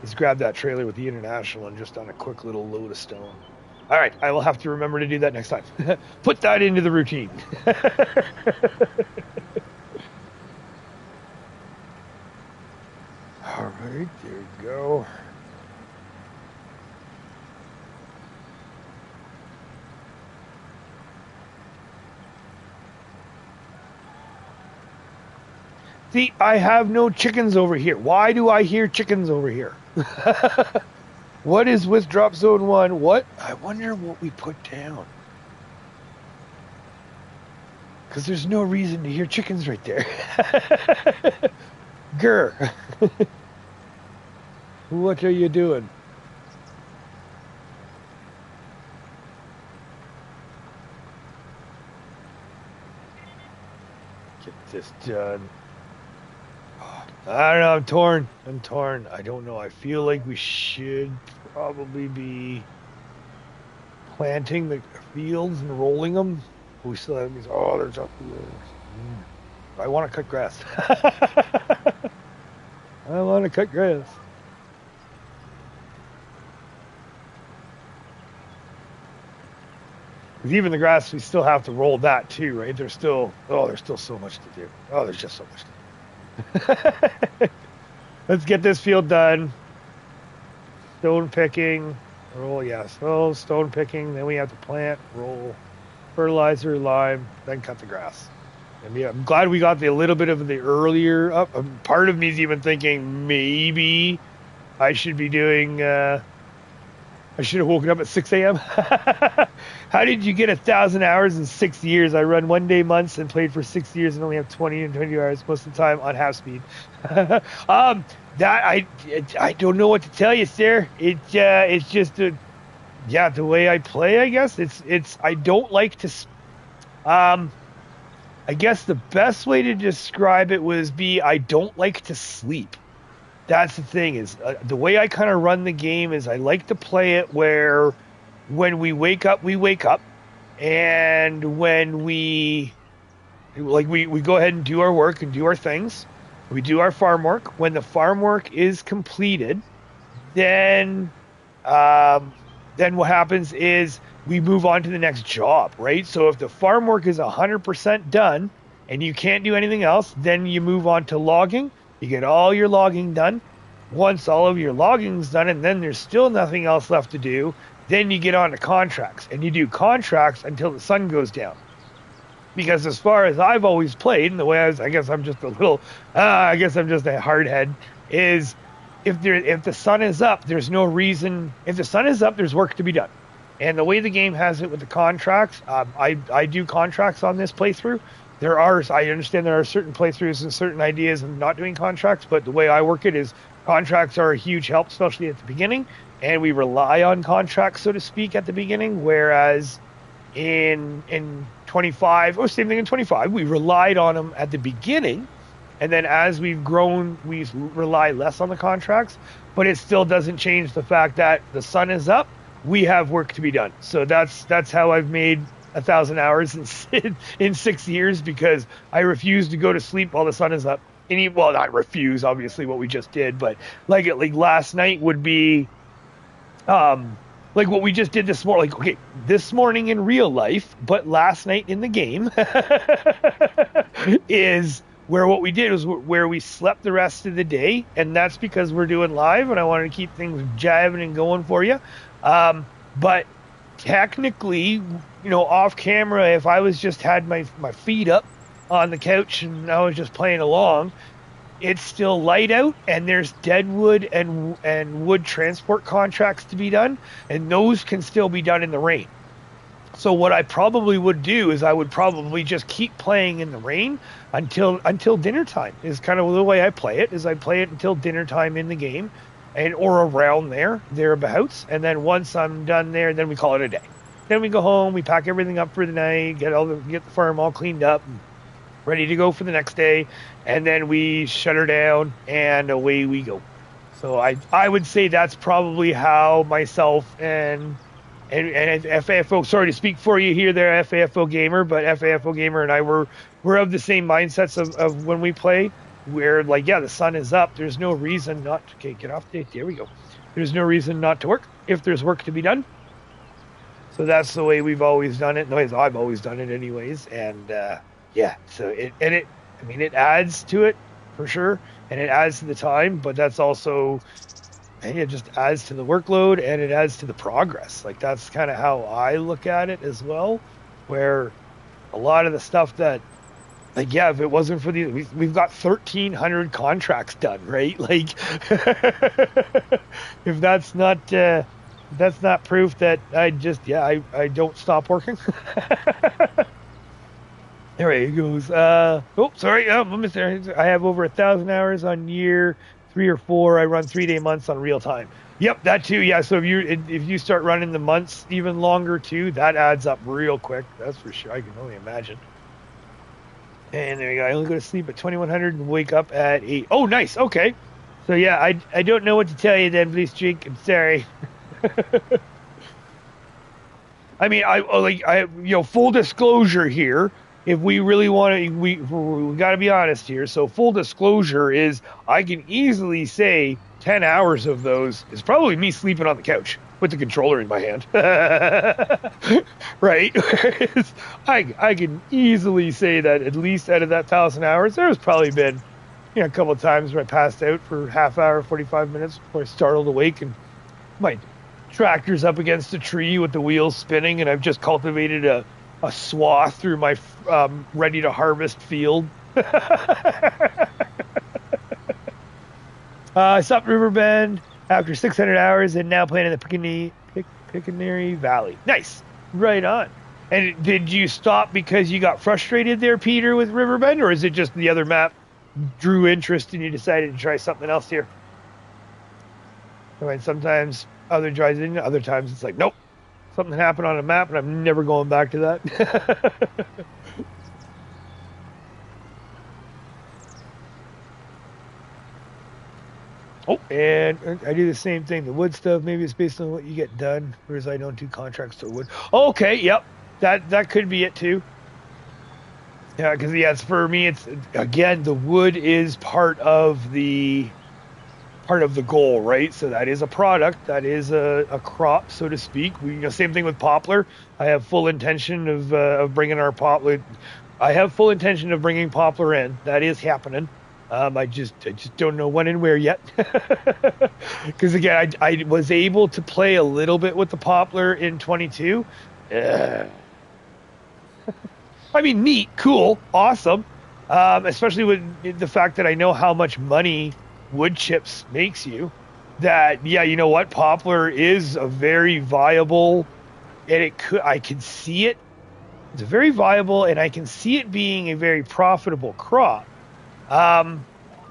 A: Is grab that trailer with the International and just done a quick little load of stone. All right, I will have to remember to do that next time. Put that into the routine. All right, there you go. See, I have no chickens over here. Why do I hear chickens over here? What is with drop zone 1? What? I wonder what we put down. Because there's no reason to hear chickens right there. Grr. What are you doing? Get this done. I don't know. I'm torn. I don't know. I feel like we should probably be planting the fields and rolling them. We still have these. Oh, there's up there. I want to cut grass. I want to cut grass. Because even the grass, we still have to roll that too, right? There's still so much to do. Oh, there's just so much to do. Let's get this field done. Stone picking, roll, yeah, so stone picking, then we have to plant, roll, fertilizer, lime, then cut the grass. And yeah, I'm glad we got a little bit of the earlier up. Part of me is even thinking maybe I should be doing, I should have woken up at 6 a.m. How did you get 1,000 hours in 6 years? I run 1 day months and played for 6 years and only have 20 hours most of the time on half speed. That I don't know what to tell you, sir. It's just the way I play. I guess it's I don't like to. I guess the best way to describe it I don't like to sleep. That's the thing is the way I kind of run the game is I like to play it where when we wake up, and when we go ahead and do our work and do our things. We do our farm work. When the farm work is completed, then what happens is we move on to the next job, right? So if the farm work is 100% done and you can't do anything else, then you move on to logging. You get all your logging done. Once all of your logging's done and then there's still nothing else left to do, then you get on to contracts. And you do contracts until the sun goes down. Because as far as I've always played, and the way I guess I'm just a hardhead, is if the sun is up, there's no reason. If the sun is up, there's work to be done. And the way the game has it with the contracts, I do contracts on this playthrough. I understand there are certain playthroughs and certain ideas of not doing contracts, but the way I work it is contracts are a huge help, especially at the beginning, and we rely on contracts, so to speak, at the beginning, whereas in 25, or same thing in 25, we relied on them at the beginning, and then as we've grown, we rely less on the contracts, but it still doesn't change the fact that the sun is up, we have work to be done. So that's how I've made 1,000 hours in 6 years, because I refuse to go to sleep while the sun is up. Well, not refuse, obviously, what we just did, but like last night would be, like what we just did this morning. Like, okay, this morning in real life, but last night in the game is where what we did was where we slept the rest of the day, and that's because we're doing live, and I wanted to keep things jiving and going for you. But technically, off camera, if I was just had my feet up on the couch and I was just playing along, it's still light out and there's deadwood and wood transport contracts to be done, and those can still be done in the rain. So what I probably would do is I would probably just keep playing in the rain until dinner time. Is kind of the way I play it, is I play it until dinner time in the game, or around thereabouts, and then once I'm done there, then we call it a day. Then we go home, we pack everything up for the night, get the farm all cleaned up, ready to go for the next day, and then we shut her down and away we go. So I would say that's probably how myself and FAFO, sorry to speak for you here there, FAFO Gamer, but FAFO Gamer and I were of the same mindsets of when we play, where the sun is up, there's no reason not to, okay, get off the, there we go. There's no reason not to work if there's work to be done. So that's the way we've always done it. No, I've always done it anyways, and so it adds to it for sure, and it adds to the time, but that's also, it just adds to the workload and it adds to the progress. Like, that's kind of how I look at it as well, where a lot of the stuff that, if it wasn't for we've got 1,300 contracts done, right? Like, if that's not proof that I don't stop working. There he goes. Sorry. I have over 1,000 hours on year 3 or 4. I run 3-day months on real time. Yep, that too. Yeah. So if you start running the months even longer too, that adds up real quick. That's for sure. I can only imagine. And there you go. I only go to sleep at 2,100 and wake up at 8. Oh, nice. Okay. So yeah, I don't know what to tell you then, please, Jake. I'm sorry. I mean, I full disclosure here. if we really want to, we got to be honest here. So full disclosure is I can easily say 10 hours of those is probably me sleeping on the couch with the controller in my hand. Right? I can easily say that at least out of that 1,000 hours, there's probably been, a couple of times where I passed out for half hour, 45 minutes before I startled awake and my tractor's up against a tree with the wheels spinning and I've just cultivated a swath through my ready to harvest field. I stopped Riverbend after 600 hours and now playing in the Piccaninny Valley. Nice. Right on. And did you stop because you got frustrated there, Peter, with Riverbend, or is it just the other map drew interest and you decided to try something else here? I mean, sometimes other drives in, other times it's like, nope, something happened on a map and I'm never going back to that. Oh, and I do the same thing. The wood stuff, maybe it's based on what you get done, whereas I don't do contracts to wood. Okay, yep, that could be it too. Yeah, because it's for me. It's again, the wood is part of the goal, right? So that is a product, that is a crop, so to speak. Same thing with poplar. I have full intention of bringing our poplar. I have full intention of bringing poplar in. That is happening. I just don't know when and where yet. Because again, I was able to play a little bit with the poplar in 22. I mean, neat, cool, awesome. Especially with the fact that I know how much money wood chips makes you. That, yeah, you know what? Poplar is a very viable, and I can see it. It's very viable, and I can see it being a very profitable crop.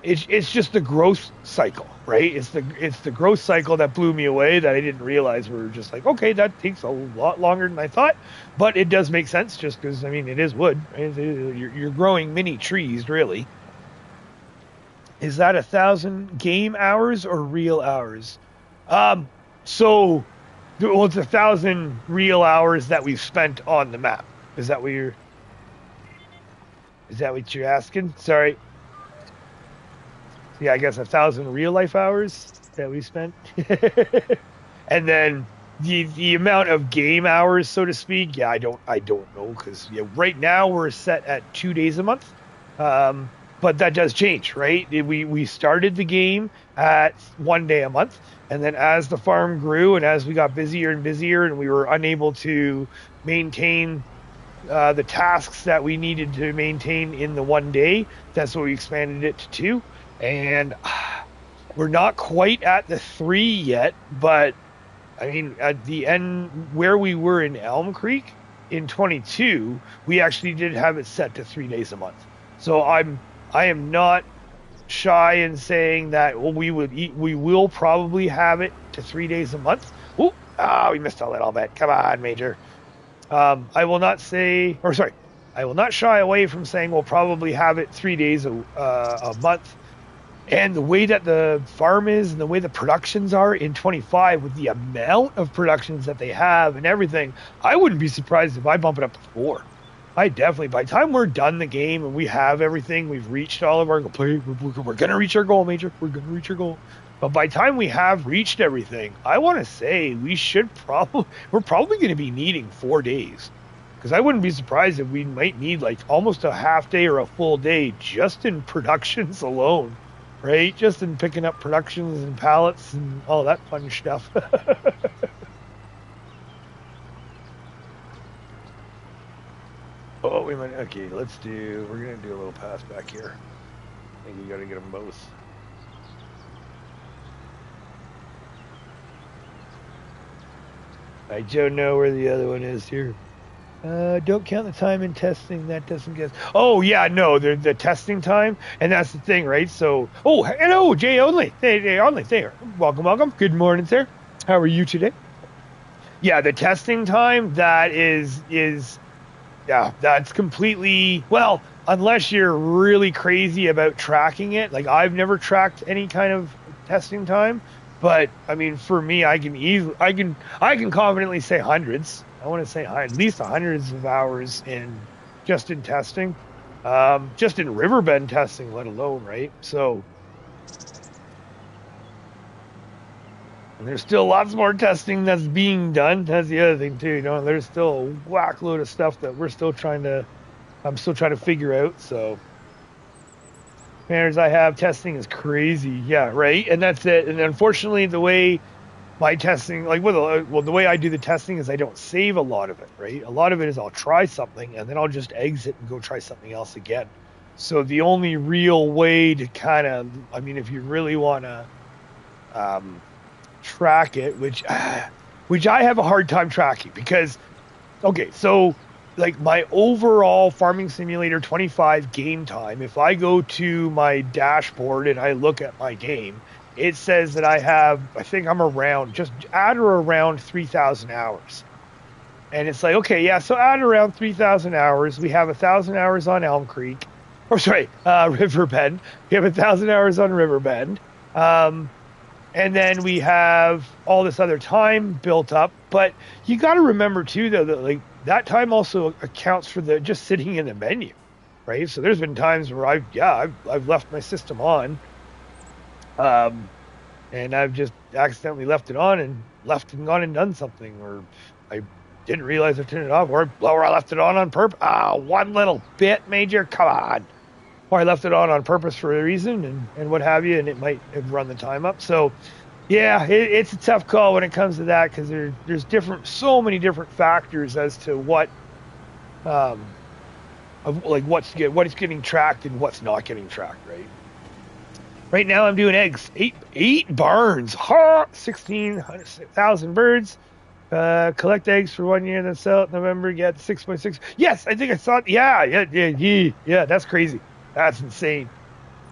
A: It's just the growth cycle, right? It's the growth cycle that blew me away that I didn't realize. We were just like, okay, that takes a lot longer than I thought, but it does make sense just because, I mean, it is wood. Right? You're growing mini trees, really. Is that 1,000 game hours or real hours? So, well, it's 1,000 real hours that we've spent on the map. Is that what you're asking? Sorry. Yeah, I guess 1,000 real life hours that we spent. And then the amount of game hours, so to speak, yeah, I don't know, because right now we're set at 2 days a month. But that does change, right? We started the game at 1 day a month, and then as the farm grew and as we got busier and busier and we were unable to maintain the tasks that we needed to maintain in the 1 day, that's what we expanded it to 2. And we're not quite at the 3 yet, but I mean, at the end where we were in Elmcreek in 22, we actually did have it set to 3 days a month. So I am not shy in saying that we will probably have it to 3 days a month. Ooh, we missed a little bit. Come on, Major. I will not shy away from saying we'll probably have it 3 days a month. And the way that the farm is and the way the productions are in 25 with the amount of productions that they have and everything, I wouldn't be surprised if I bump it up to 4. I definitely, by the time we're done the game and we have everything, we've reached all of our goals. We're going to reach our goal, Major. We're going to reach our goal. But by the time we have reached everything, I want to say we're probably going to be needing 4 days. Because I wouldn't be surprised if we might need like almost a half day or a full day just in productions alone, right? Just in picking up productions and pallets and all that fun stuff. Oh, wait a minute. Okay, we're going to do a little pass back here. I think we got to get them both. I don't know where the other one is here. Don't count the time in testing. That doesn't get... Oh, yeah, no, the testing time. And that's the thing, right? So, oh, hello, Jay Only. Hey, Only, there. Welcome. Good morning, sir. How are you today? Yeah, the testing time, that is... Yeah, that's completely... Well, unless you're really crazy about tracking it. Like, I've never tracked any kind of testing time. But, I mean, for me, I can confidently say hundreds. I want to say at least hundreds of hours in just in testing, just in Riverbend testing, let alone, right? So, and there's still lots more testing that's being done. That's the other thing too, you know. There's still a whack load of stuff that I'm still trying to figure out. So, manners I have testing is crazy, yeah, right. And that's it. And unfortunately, the way my testing, like, well, the way I do the testing is I don't save a lot of it, right? A lot of it is I'll try something and then I'll just exit and go try something else again. So the only real way to kind of, I mean, if you really want to track it, which I have a hard time tracking because, okay, so like my overall Farming Simulator 25 game time, if I go to my dashboard and I look at my game, it says that I think I'm around, just at or around 3,000 hours. And it's like, okay, yeah, so at around 3,000 hours, we have 1,000 hours on Elmcreek, or sorry, Riverbend. We have 1,000 hours on Riverbend. And then we have all this other time built up. But you got to remember, too, though, that like that time also accounts for the just sitting in the menu, right? So there's been times where I've left my system on, and I've just accidentally left it on and gone and done something, or I didn't realize I turned it off, or I left it on purpose. One little bit, Major, come on. Or I left it on purpose for a reason and what have you, and it might have run the time up. So, yeah, it's a tough call when it comes to that because there's so many different factors as to what, what's getting tracked and what's not getting tracked, right? Right now I'm doing eggs, eight barns, 16,000 birds. Collect eggs for 1 year, then sell it in November. Get 6.6. Yes, I think I saw it. Yeah. That's crazy. That's insane.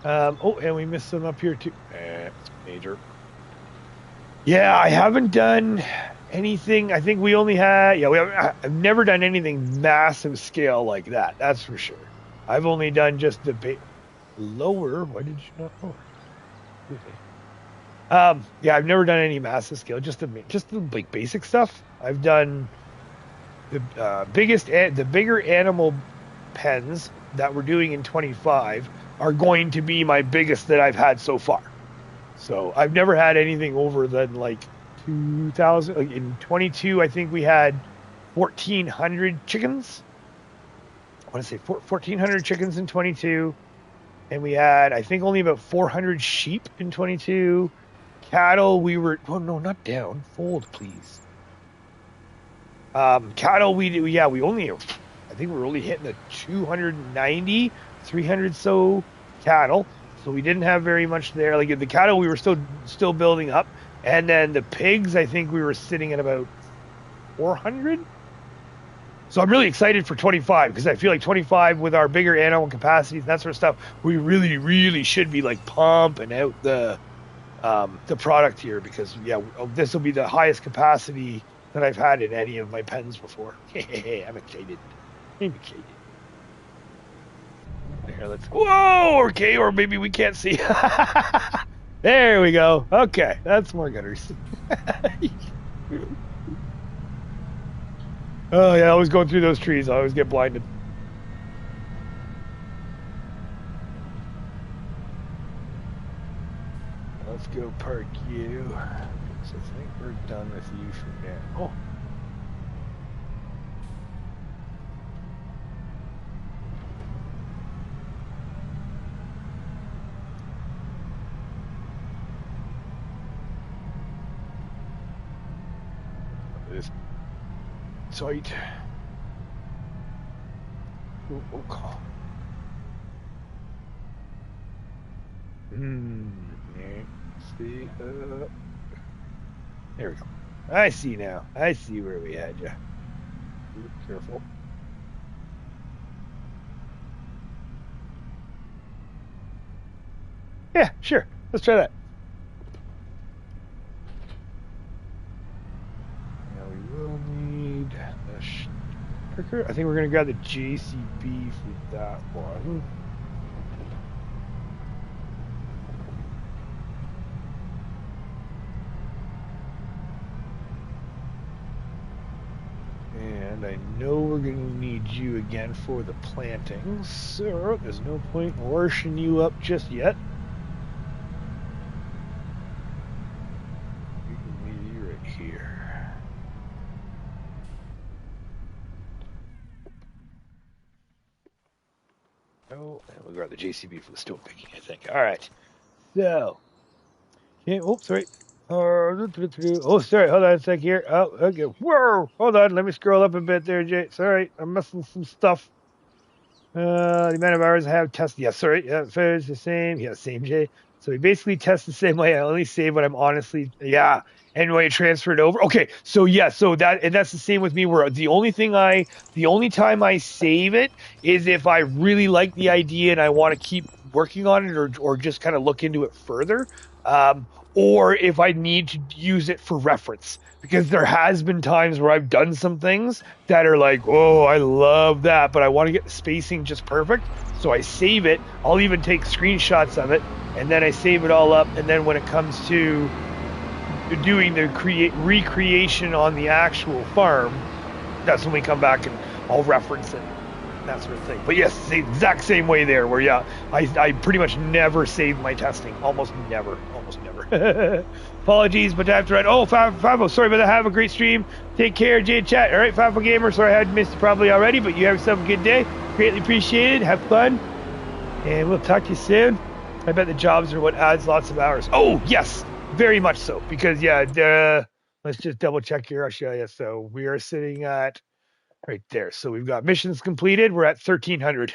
A: And we missed some up here too. It's major. Yeah, I haven't done anything. I think we only had. Yeah, I've never done anything massive scale like that. That's for sure. I've only done just the lower. Why did you not? Oh. Okay. Yeah, I've never done any massive scale. Just the like basic stuff. I've done the bigger animal pens that we're doing in 25 are going to be my biggest that I've had so far. So I've never had anything over than like 2,000. Like in 22, I think we had 1,400 chickens. I want to say 1,400 chickens in 22. And we had, I think, only about 400 sheep in 22. Cattle, we were, oh no, not down. Fold, please. Cattle, we only, I think we're only hitting the 290, 300 so cattle. So we didn't have very much there. Like the cattle, we were still building up. And then the pigs, I think we were sitting at about 400. So I'm really excited for 25 because I feel like 25 with our bigger animal capacities and that sort of stuff, we really, really should be like pumping out the product here because this will be the highest capacity that I've had in any of my pens before. I'm excited. Here, let's. Whoa! Okay, or maybe we can't see. There we go. Okay, that's more gutters. Oh yeah, always going through those trees. I always get blinded. Let's go park you. So I think we're done with you for now. Oh. This site. Oh, call. Yeah. See, there we go. I see now. I see where we had you. Be careful. Yeah, sure. Let's try that. Now we will need the sticker. I think we're going to grab the JCB for that one. And And I know we're going to need you again for the plantings. So there's no point in washing you up just yet. We can leave you right here. Oh, and we'll grab the JCB for the stone picking, I think. All right. So, okay, oh, sorry. Oh, sorry. Hold on a sec here. Oh, okay. Whoa! Hold on. Let me scroll up a bit there, Jay. Sorry, I'm missing some stuff. The amount of hours I have tested. Yeah, sorry. Yeah, so it's the same. Yeah, same, Jay. So we basically test the same way. I only save when I'm honestly, yeah. And when I transfer it over. Okay, so yeah, so that's the same with me. Where the only time I save it is if I really like the idea and I want to keep working on it, or just kind of look into it further. Or if I need to use it for reference, because there has been times where I've done some things that are like, oh, I love that, but I want to get the spacing just perfect. So I save it. I'll even take screenshots of it, and then I save it all up. And then when it comes to doing the recreation on the actual farm, that's when we come back and I'll reference it, that sort of thing. But yes, the exact same way there, where yeah, I pretty much never save my testing. Almost never. Apologies, but I have to run. Oh, Favo, sorry about that. Have a great stream. Take care, Jay Chat. All right, Favo Gamer, sorry I had missed you probably already, but you have yourself a good day. Greatly appreciated. Have fun. And we'll talk to you soon. I bet the jobs are what adds lots of hours. Oh, yes, very much so. Because, yeah, let's just double check here. I'll show you. So we are sitting at right there. So we've got missions completed. We're at 1,300.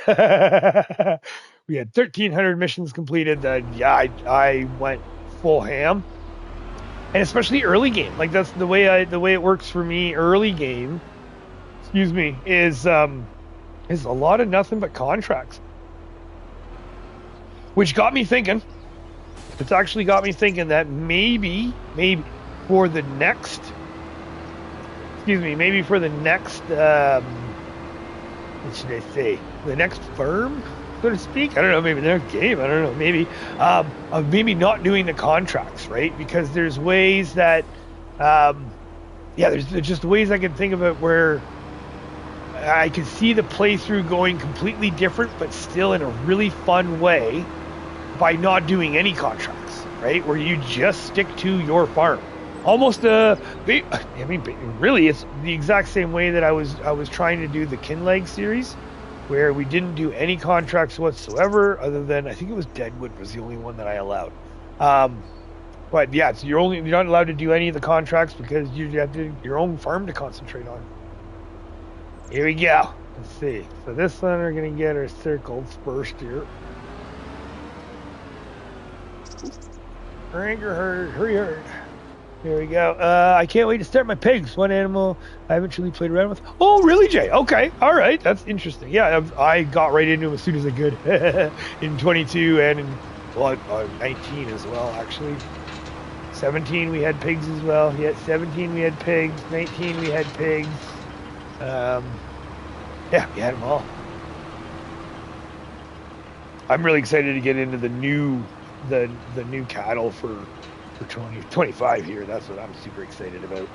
A: We had 1,300 missions completed. Yeah, I went full ham, and especially early game. Like that's the way it works for me. Early game, excuse me, is a lot of nothing but contracts, which got me thinking. It's actually got me thinking that maybe for the next, what should I say? The next firm, so to speak. I don't know, maybe their game. I don't know, maybe of maybe not doing the contracts, right? Because there's ways that, there's just ways I can think of it where I can see the playthrough going completely different, but still in a really fun way by not doing any contracts, right? Where you just stick to your farm. Almost really, it's the exact same way that I was trying to do the Kinleg series, where we didn't do any contracts whatsoever, other than I think it was Deadwood was the only one that I allowed. But yeah, so you're not allowed to do any of the contracts because you have your own farm to concentrate on. Here we go. Let's see. So this one we're gonna get our circles first here. Hurry. Here we go. I can't wait to start my pigs. One animal I haven't truly played around with. Oh, really, Jay? Okay. All right. That's interesting. Yeah, I got right into them as soon as I could. In 22 and in 19 as well, actually. 17 we had pigs as well. Yeah, 17 we had pigs. 19 we had pigs. Yeah, we had them all. I'm really excited to get into the new cattle for 2025 here. That's what I'm super excited about.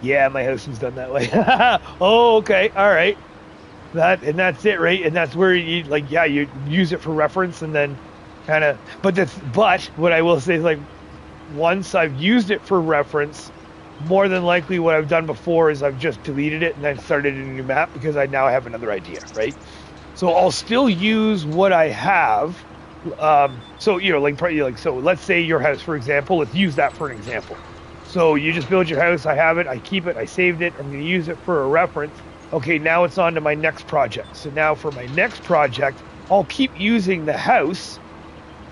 A: Yeah, my house was done that way. Oh, okay, all right. That's it, right? And that's where you you use it for reference, and then kind of. But what I will say is, like, once I've used it for reference, more than likely what I've done before is I've just deleted it and then started a new map because I now have another idea, right? So I'll still use what I have. So let's say your house, for example. Let's use that for an example. So you just build your house. I have it. I keep it. I saved it. I'm going to use it for a reference. Okay, now it's on to my next project. So now for my next project, I'll keep using the house.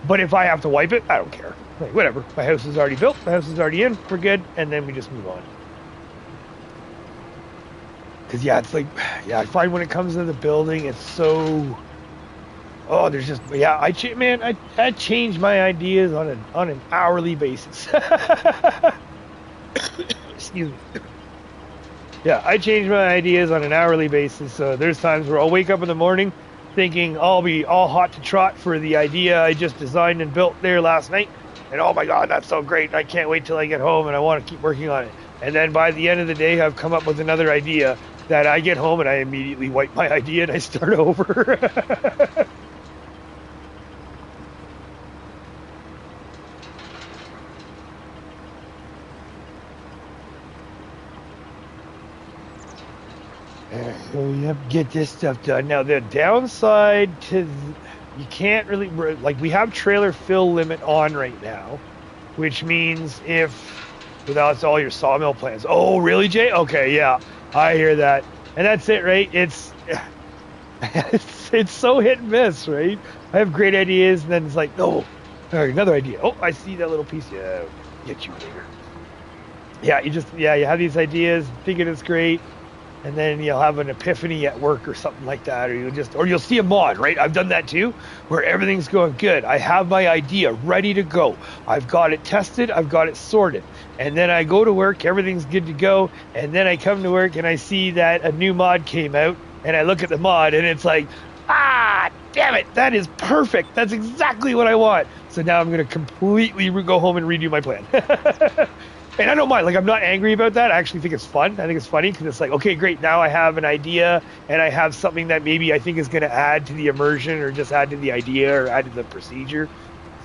A: But if I have to wipe it, I don't care. Like, whatever. My house is already built. My house is already in. We're good. And then we just move on. Because it's like, I find when it comes to the building, it's so. Oh, there's just I change my ideas on an hourly basis. Excuse me. Yeah, I change my ideas on an hourly basis. So there's times where I'll wake up in the morning thinking I'll be all hot to trot for the idea I just designed and built there last night, and oh my god, that's so great! I can't wait till I get home, and I want to keep working on it. And then by the end of the day, I've come up with another idea that I get home and I immediately wipe my idea and I start over. So yep, get this stuff done. Now the downside to you can't really, like, we have trailer fill limit on right now, which means without all your sawmill plans. Oh, really, Jay? Okay, yeah, I hear that, and that's it, right? It's so hit and miss, right? I have great ideas, and then it's like, no, another idea. Oh, I see that little piece. Yeah, get you later. Yeah, you have these ideas, thinking it's great. And then you'll have an epiphany at work or something like that, or you'll see a mod, right? I've done that too, where everything's going good. I have my idea ready to go. I've got it tested. I've got it sorted. And then I go to work, everything's good to go. And then I come to work and I see that a new mod came out, and I look at the mod and it's like, damn it, that is perfect. That's exactly what I want. So now I'm going to completely go home and redo my plan. And I don't mind, like, I'm not angry about that. I actually think it's fun. I think it's funny because it's like, okay, great. Now I have an idea and I have something that maybe I think is going to add to the immersion or just add to the idea or add to the procedure.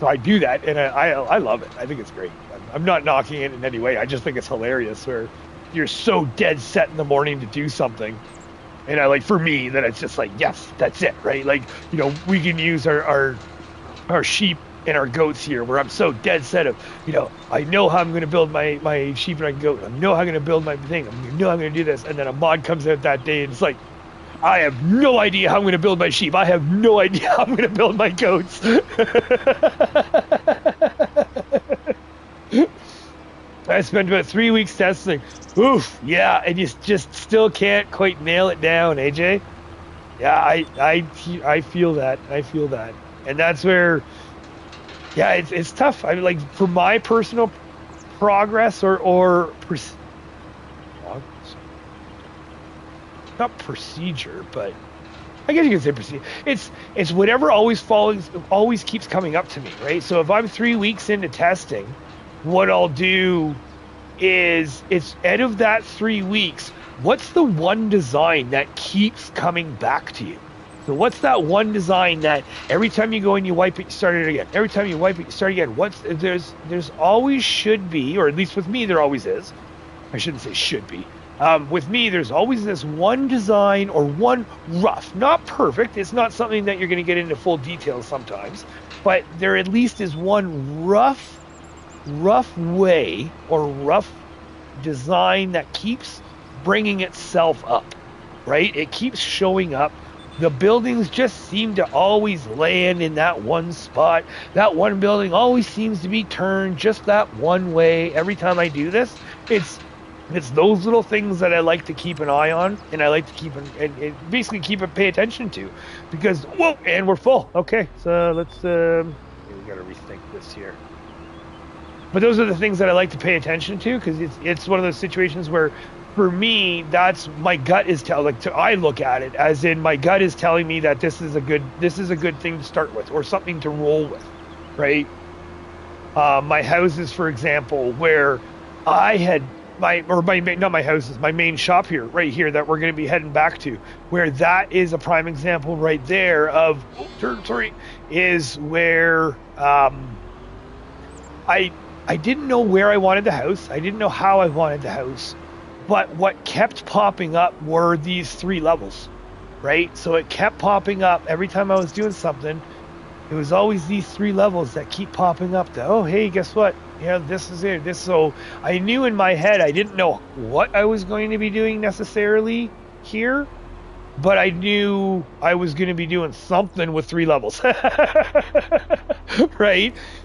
A: So I do that and I love it. I think it's great. I'm not knocking it in any way. I just think it's hilarious where you're so dead set in the morning to do something. And for me, that it's just like, yes, that's it, right? Like, we can use our sheep and our goats here, where I'm so dead set of, I know how I'm going to build my sheep and goat. I know how I'm going to build my thing. I know I'm going to do this. And then a mod comes out that day and it's like, I have no idea how I'm going to build my sheep. I have no idea how I'm going to build my goats. I spent about 3 weeks testing. Oof, yeah, and you just still can't quite nail it down, AJ. Yeah, I feel that. I feel that. And that's where, yeah, it's tough. I mean, like, for my personal progress not procedure, but I guess you can say procedure. It's whatever always keeps coming up to me, right? So if I'm 3 weeks into testing, what I'll do is, it's out of that 3 weeks, what's the one design that keeps coming back to you? So what's that one design that every time you go and you wipe it, you start it again? Every time you wipe it, you start again. There's always should be, or at least with me, there always is. I shouldn't say should be. With me, there's always this one design or one rough, not perfect. It's not something that you're going to get into full detail sometimes, but there at least is one rough way or rough design that keeps bringing itself up, right? It keeps showing up. The buildings just seem to always land in that one spot. That one building always seems to be turned just that one way. Every time I do this, it's those little things that I like to keep an eye on, and I like to keep pay attention to, because whoa, and we're full. Okay, so let's we got to rethink this here. But those are the things that I like to pay attention to, because it's one of those situations where, for me, that's my gut is I look at it as in my gut is telling me that this is a good thing to start with, or something to roll with, right? My houses, for example, where I had my main shop here, right here, that we're going to be heading back to, where that is a prime example right there of is where I didn't know where I wanted the house. I didn't know how I wanted the house. But what kept popping up were these 3 levels, right? So it kept popping up every time I was doing something. It was always these 3 levels that keep popping up. Oh, hey, guess what? Yeah, this is it. So I knew in my head, I didn't know what I was going to be doing necessarily here, but I knew I was going to be doing something with 3 levels, right?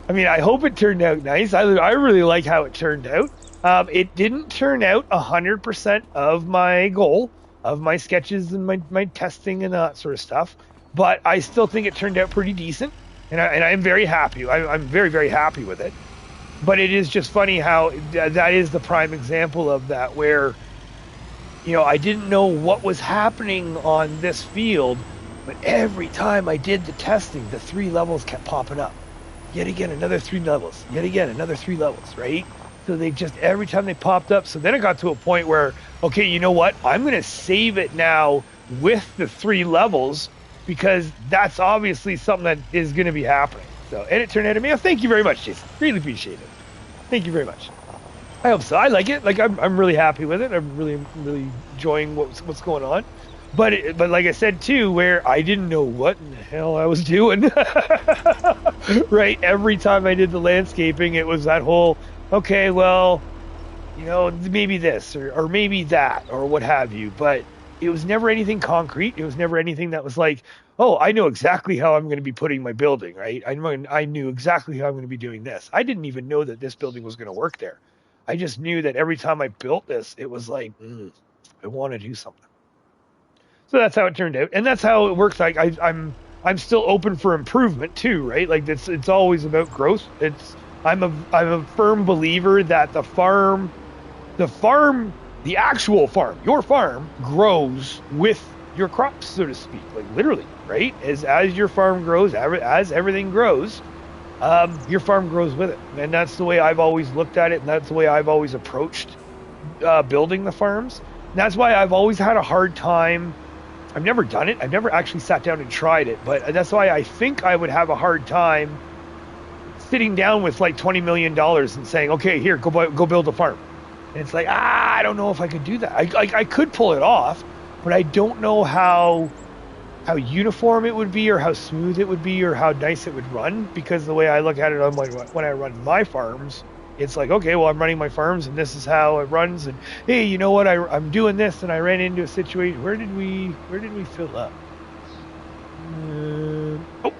A: I mean, I hope it turned out nice. I really like how it turned out. It didn't turn out 100% of my goal, of my sketches and my testing and that sort of stuff, but I still think it turned out pretty decent, and I'm very happy. I'm very, very happy with it. But it is just funny how that is the prime example of that, where, I didn't know what was happening on this field, but every time I did the testing, the 3 levels kept popping up. Yet again, another 3 levels. Yet again, another 3 levels, right? So they just, every time they popped up. So then it got to a point where, okay, you know what? I'm going to save it now with the 3 levels, because that's obviously something that is going to be happening. So, and it turned out to me. Oh, thank you very much, Jason. Really appreciate it. Thank you very much. I hope so. I like it. Like, I'm really happy with it. I'm really enjoying what's going on. But like I said too, where I didn't know what in the hell I was doing. Right. Every time I did the landscaping, it was that whole, okay, well, you know, maybe this or maybe that or what have you. But it was never anything concrete. It was never anything that was like, oh, I know exactly how I'm going to be putting my building, right? I knew exactly how I'm going to be doing this. I didn't even know that this building was going to work there. I just knew that every time I built this, it was like, I want to do something. So that's how it turned out, and that's how it works. Like I'm still open for improvement too, right? Like it's always about growth. I'm a firm believer that the actual farm, your farm grows with your crops, so to speak, like literally, right? As your farm grows, as everything grows, your farm grows with it. And that's the way I've always looked at it. And that's the way I've always approached building the farms. And that's why I've always had a hard time. I've never done it. I've never actually sat down and tried it, but that's why I think I would have a hard time sitting down with like $20 million and saying, okay, here, go build a farm. And it's like, I don't know if I could do that. I could pull it off, but I don't know how uniform it would be, or how smooth it would be, or how nice it would run. Because the way I look at it, I'm like, when I run my farms, it's like, okay, well, I'm running my farms and this is how it runs. And hey, you know what? I'm doing this, and I ran into a situation. Where did we fill up?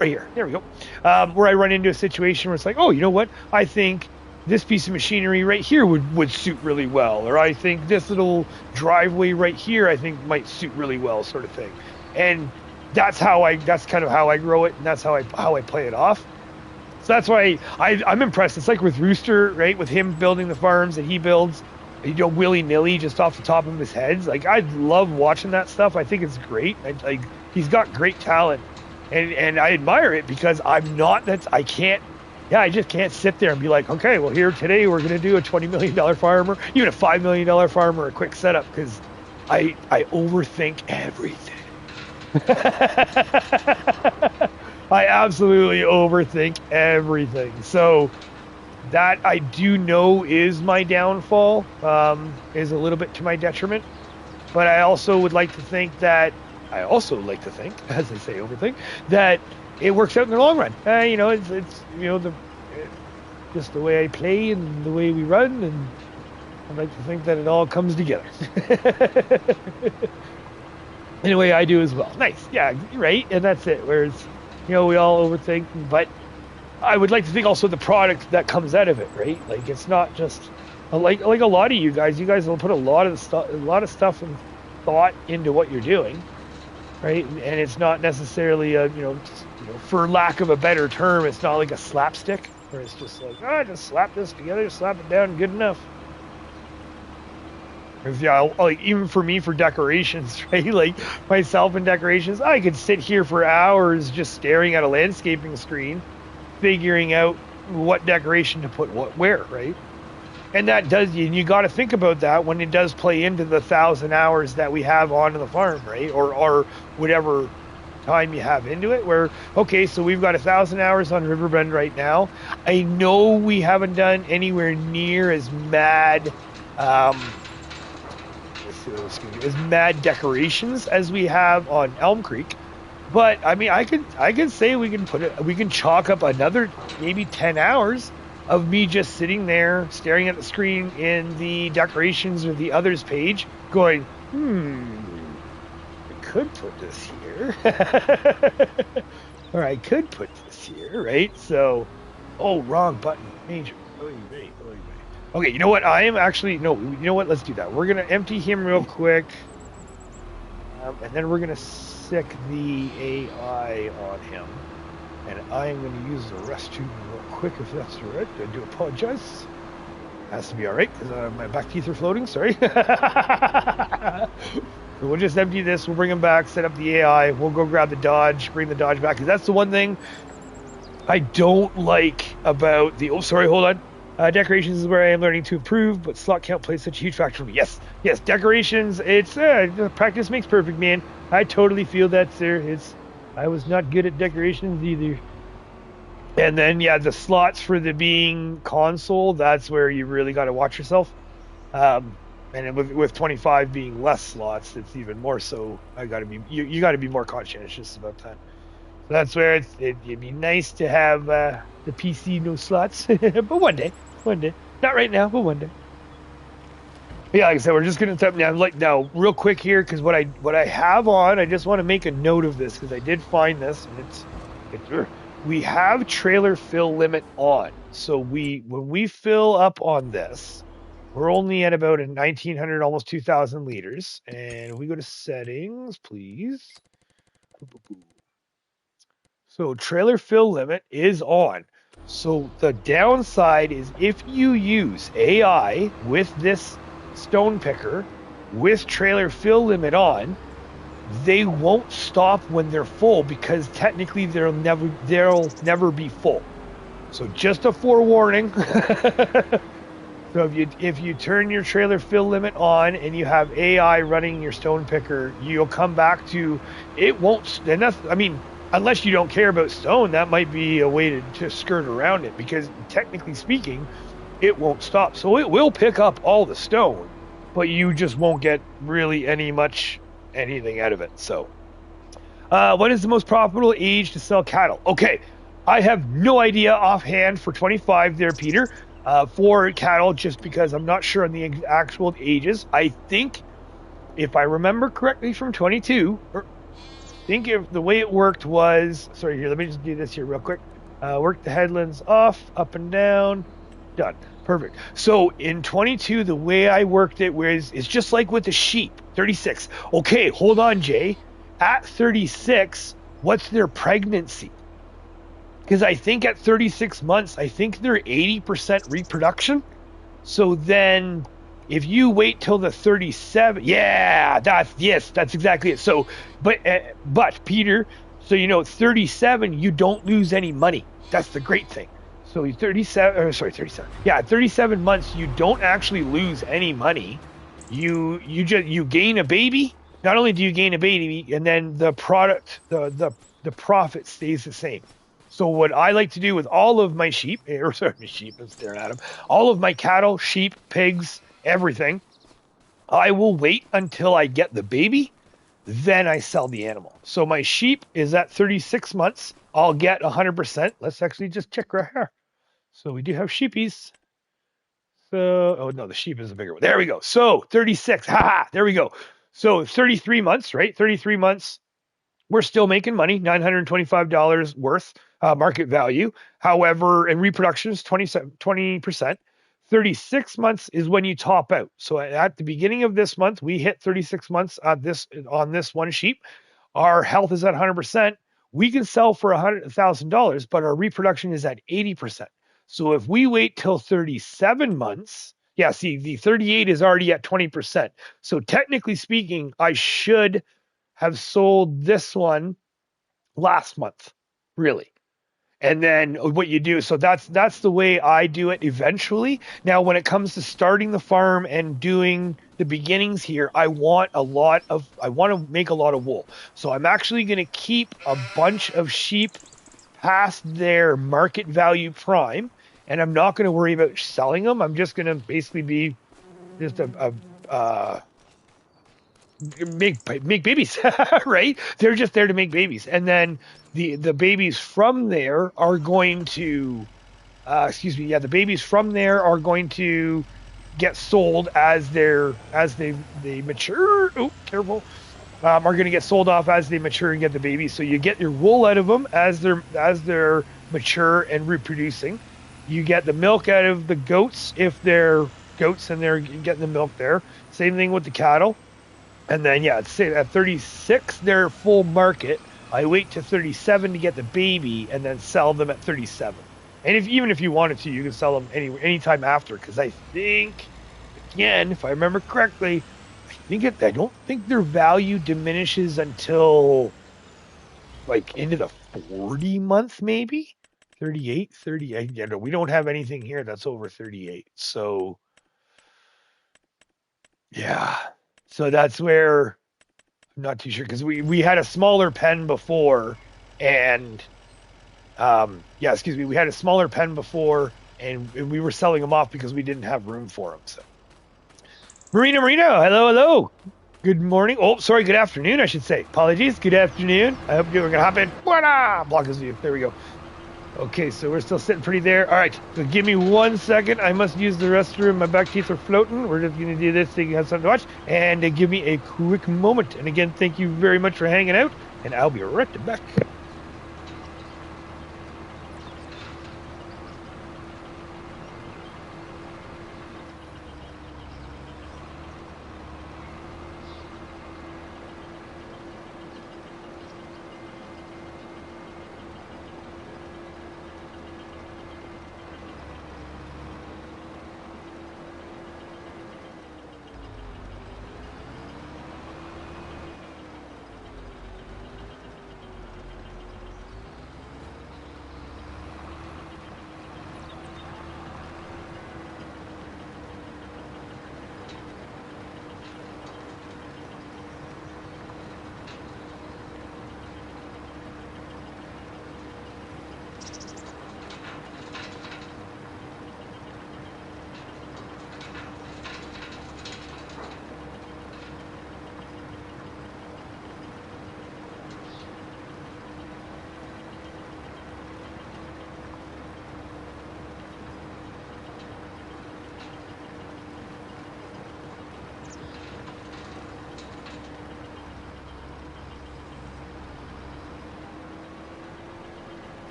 A: Right here. There we go. Where I run into a situation where it's like, oh, you know what? I think this piece of machinery right here would suit really well, or I think this little driveway right here I think might suit really well, sort of thing. And that's kind of how I grow it, and that's how I play it off. So that's why I'm impressed. It's like with Rooster, right? With him building the farms that he builds, you know, willy-nilly, just off the top of his head. Like, I love watching that stuff. I think it's great. Like, he's got great talent, and I admire it, because I'm not. I just can't sit there and be like, okay, well, here today we're going to do a $20 million farm, or even a $5 million farm, or a quick setup, because I overthink everything. I absolutely overthink everything. So that I do know is my downfall, is a little bit to my detriment. But I also would like to think, as I say, overthink, that it works out in the long run. You know, it's you know, just the way I play and the way we run, and I'd like to think that it all comes together. In a way I do as well. Nice. Yeah, right. And that's it. Whereas, you know, we all overthink, but I would like to think also the product that comes out of it, right? Like, it's not just like a lot of you guys will put a lot of stuff and thought into what you're doing, right? And it's not necessarily for lack of a better term, it's not like a slapstick, where it's just like, just slap this together, slap it down, good enough. Yeah, like, even for me, for decorations, right? Like, myself and decorations, I could sit here for hours just staring at a landscaping screen, figuring out what decoration to put where, right? And that does, you got to think about that when it does play into the 1,000 hours that we have on the farm, right? Or whatever time you have into it, where, okay, so we've got 1,000 hours on Riverbend right now. I know we haven't done anywhere near as mad decorations as we have on Elmcreek, but I mean, I could say we can chalk up another maybe 10 hours of me just sitting there staring at the screen in the decorations or the others page, going, I could put this here, or I could put this here, right? So, wrong button, major. Okay, you know what? You know what? Let's do that. We're going to empty him real quick. And then we're going to sick the AI on him. And I am going to use the restroom real quick, if that's all right. I do apologize. Has to be all right, because my back teeth are floating. Sorry. So we'll just empty this. We'll bring him back, set up the AI. We'll go grab the Dodge, bring the Dodge back. Because that's the one thing I don't like about the... Oh, sorry, hold on. Decorations is where I am learning to improve, but slot count plays such a huge factor for me. Yes, decorations. It's practice makes perfect, man. I totally feel that's there. I was not good at decorations either. And then yeah, the slots for the being console. That's where you really got to watch yourself. And with 25 being less slots, it's even more so. You got to be more conscientious about that. So that's where it'd be nice to have the PC no slots, but one day, not right now, but one day. Yeah, like I said, we're just gonna type now, real quick here, because what I have on, I just want to make a note of this because I did find this, and we have trailer fill limit on. So when we fill up on this, we're only at about 1,900, almost 2,000 liters, and we go to settings, please. So trailer fill limit is on. So the downside is if you use AI with this stone picker with trailer fill limit on, they won't stop when they're full because technically they'll never be full. So just a forewarning. So if you turn your trailer fill limit on and you have AI running your stone picker, you'll come back to it won't. And that's, I mean, unless you don't care about stone, that might be a way to skirt around it because technically speaking, it won't stop. So it will pick up all the stone, but you just won't get really anything out of it. So, what is the most profitable age to sell cattle? Okay, I have no idea offhand for 25 there, Peter. For cattle, just because I'm not sure on the actual ages. I think, if I remember correctly from 22, I think if the way it worked was, sorry, here, let me just do this here real quick. Work the headlands off, up and down, done. Perfect. So in 22, the way I worked it was, it's just like with the sheep, 36. Okay, hold on, Jay. At 36, what's their pregnancy? Because I think at 36 months, I think they're 80% reproduction. So then if you wait till the 37, that's exactly it. So, but Peter, so 37, you don't lose any money. That's the great thing. So 37. Yeah, at 37 months, you don't actually lose any money. You gain a baby. Not only do you gain a baby, and then the product, the profit stays the same. So what I like to do with all of my sheep, I'm staring at them, all of my cattle, sheep, pigs, everything, I will wait until I get the baby, then I sell the animal. So my sheep is at 36 months. I'll get 100%. Let's actually just check right here. So we do have sheepies. So, oh no, the sheep is a bigger one. There we go. So 36, there we go. So 33 months, right? 33 months. We're still making money, $925 worth market value. However, in reproduction is 20%. 36 months is when you top out. So at the beginning of this month, we hit 36 months on this one sheep. Our health is at 100%. We can sell for $100,000, but our reproduction is at 80%. So if we wait till 37 months, the 38 is already at 20%. So technically speaking, I should have sold this one last month, really. And then what you do, so that's the way I do it eventually. Now, when it comes to starting the farm and doing the beginnings here, I want to make a lot of wool. So I'm actually going to keep a bunch of sheep past their market value prime, and I'm not going to worry about selling them. I'm just going to basically be just make babies, right? They're just there to make babies, and then the babies from there are going to, the babies from there are going to get sold as they mature. Oh, careful. Are going to get sold off as they mature and get the babies. So you get your wool out of them as they're mature and reproducing. You get the milk out of the goats if they're goats and they're getting the milk there. Same thing with the cattle. And then, at 36, they're full market. I wait to 37 to get the baby and then sell them at 37. And even if you wanted to, you can sell them anytime after. Because I think, again, if I remember correctly, I don't think their value diminishes until like into the 40 month, maybe. 38, 38. Yeah, no, we don't have anything here that's over 38. So, yeah. So that's where I'm not too sure because we had a smaller pen before and yeah, excuse me, we had a smaller pen before and we were selling them off because we didn't have room for them. So, Marino, hello, hello. Good morning. Oh, sorry, good afternoon, I should say. Apologies. Good afternoon. I hope you're going to hop in. Voila! Block his view. There we go. Okay, so we're still sitting pretty there. All right, so give me 1 second. I must use the restroom. My back teeth are floating. We're just going to do this so you can have something to watch. And give me a quick moment. And again, thank you very much for hanging out. And I'll be right back.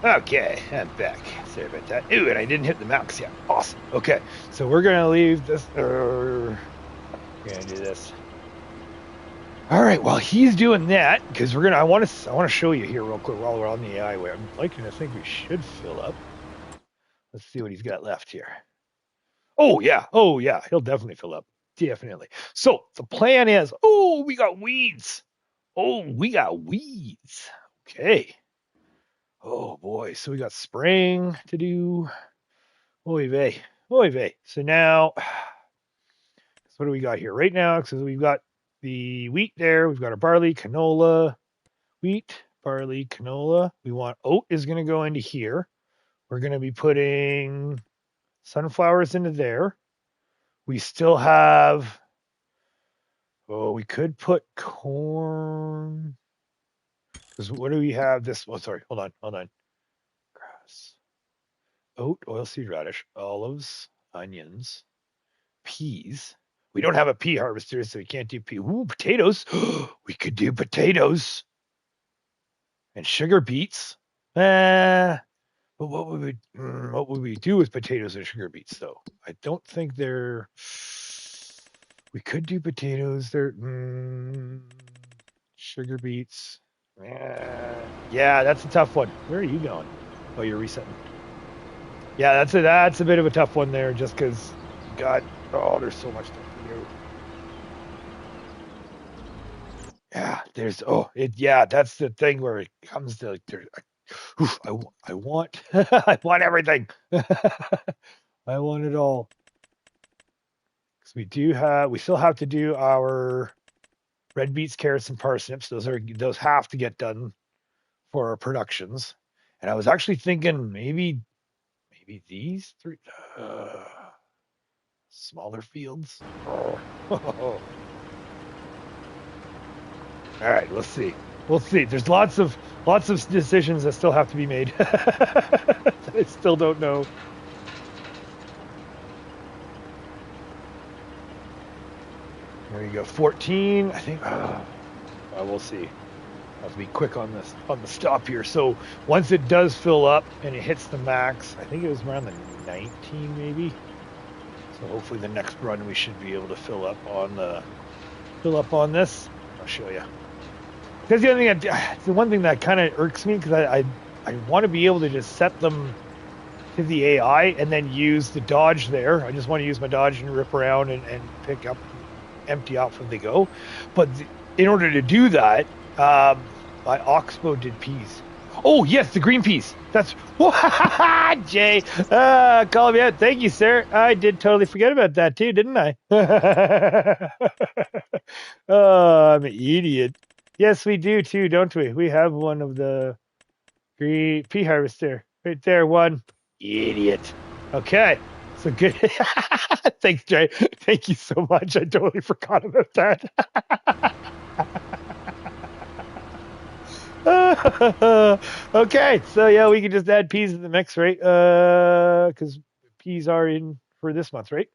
A: Okay, I'm back. Sorry about that. Ooh, and I didn't hit the mouse. Yeah, awesome. Okay, so we're gonna leave this. We're gonna do this. All right. While he's doing that, because we're gonna, I want to show you here real quick while we're on the AI way. I'm liking to think we should fill up. Let's see what he's got left here. Oh yeah. Oh yeah. He'll definitely fill up. Definitely. So the plan is. Oh, we got weeds. Oh, we got weeds. Okay. Oh boy. So we got spraying to do. Oy vey. Oy vey. So now, what do we got here? Right now, because we've got the wheat there. We've got our barley, canola, wheat, barley, canola. We want oat is going to go into here. We're going to be putting sunflowers into there. We still have. Oh, we could put corn. Because what do we have? This. Oh, sorry. Hold on. Grass, oat, oilseed radish, olives, onions, peas. We don't have a pea harvester, so we can't do pea. Ooh, potatoes. We could do potatoes and sugar beets. But what would we do with potatoes and sugar beets though? I don't think they're. We could do potatoes. They're sugar beets. Yeah, that's a tough one. Where are you going? Oh, you're resetting. Yeah, that's a bit of a tough one there, just because. God, there's so much stuff to do. Yeah, that's the thing where it comes to I want I want everything. I want it all. Because we still have to do our red beets, carrots, and parsnips. Those have to get done for our productions. And I was actually thinking maybe these three smaller fields. Oh. All right, let's see. We'll see. There's lots of decisions that still have to be made. I still don't know. There you go. 14. I think. We'll see. I have to be quick on the stop here. So once it does fill up and it hits the max, I think it was around the 19 maybe. So hopefully the next run we should be able to fill up on this. I'll show you. Because the one thing that kind of irks me, because I want to be able to just set them to the AI and then use the dodge there. I just want to use my dodge and rip around and pick up, empty out when they go. But in order to do that, my Oxbow did peas. Oh yes, the green peas. That's Jay. Call me out. Thank you, sir. I did totally forget about that too, didn't I? Oh, I'm an idiot. Yes, we do too, don't we? We have one of the green pea harvester right there. One idiot. Okay, so good. Thanks, Jay. Thank you so much. I totally forgot about that. Okay, so yeah, we can just add peas in the mix, right? Because peas are in for this month, right?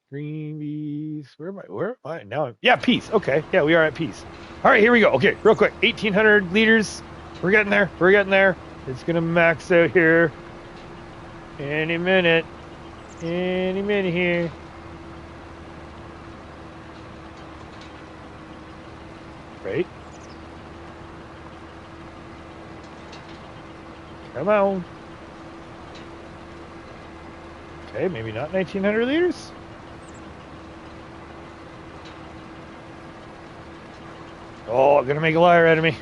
A: Green peas. Where am I now? Yeah, peas. Okay, yeah, we are at peas. All right, here we go. Okay, real quick, 1,800 liters. We're getting there. It's gonna max out here any minute here. Right. Come on. Okay, maybe not 1,900 liters. Oh, I'm gonna make a liar out of me.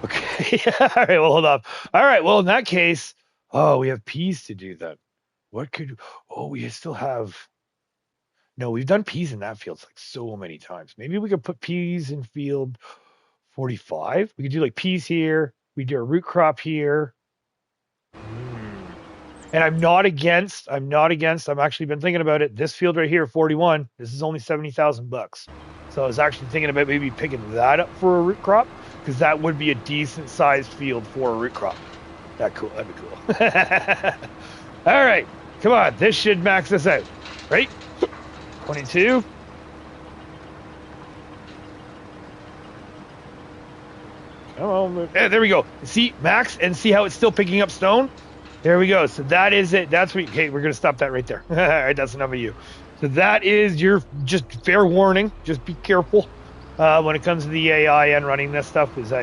A: Okay. All right, well, hold up. All right, well, in that case, we have peas to do then. We still have. No, we've done peas in that field like so many times. Maybe we could put peas in field 45. We could do like peas here. We do a root crop here. And I'm not against. I've actually been thinking about it. This field right here, 41. This is only $70,000. So I was actually thinking about maybe picking that up for a root crop, because that would be a decent sized field for a root crop. That'd be cool. All right, come on. This should max us out, right? 22. Come on. There we go. See, max, and see how it's still picking up stone? There we go. So that is it. Okay, we're going to stop that right there. All right, that's enough of you. So that is your just fair warning. Just be careful when it comes to the AI and running this stuff. So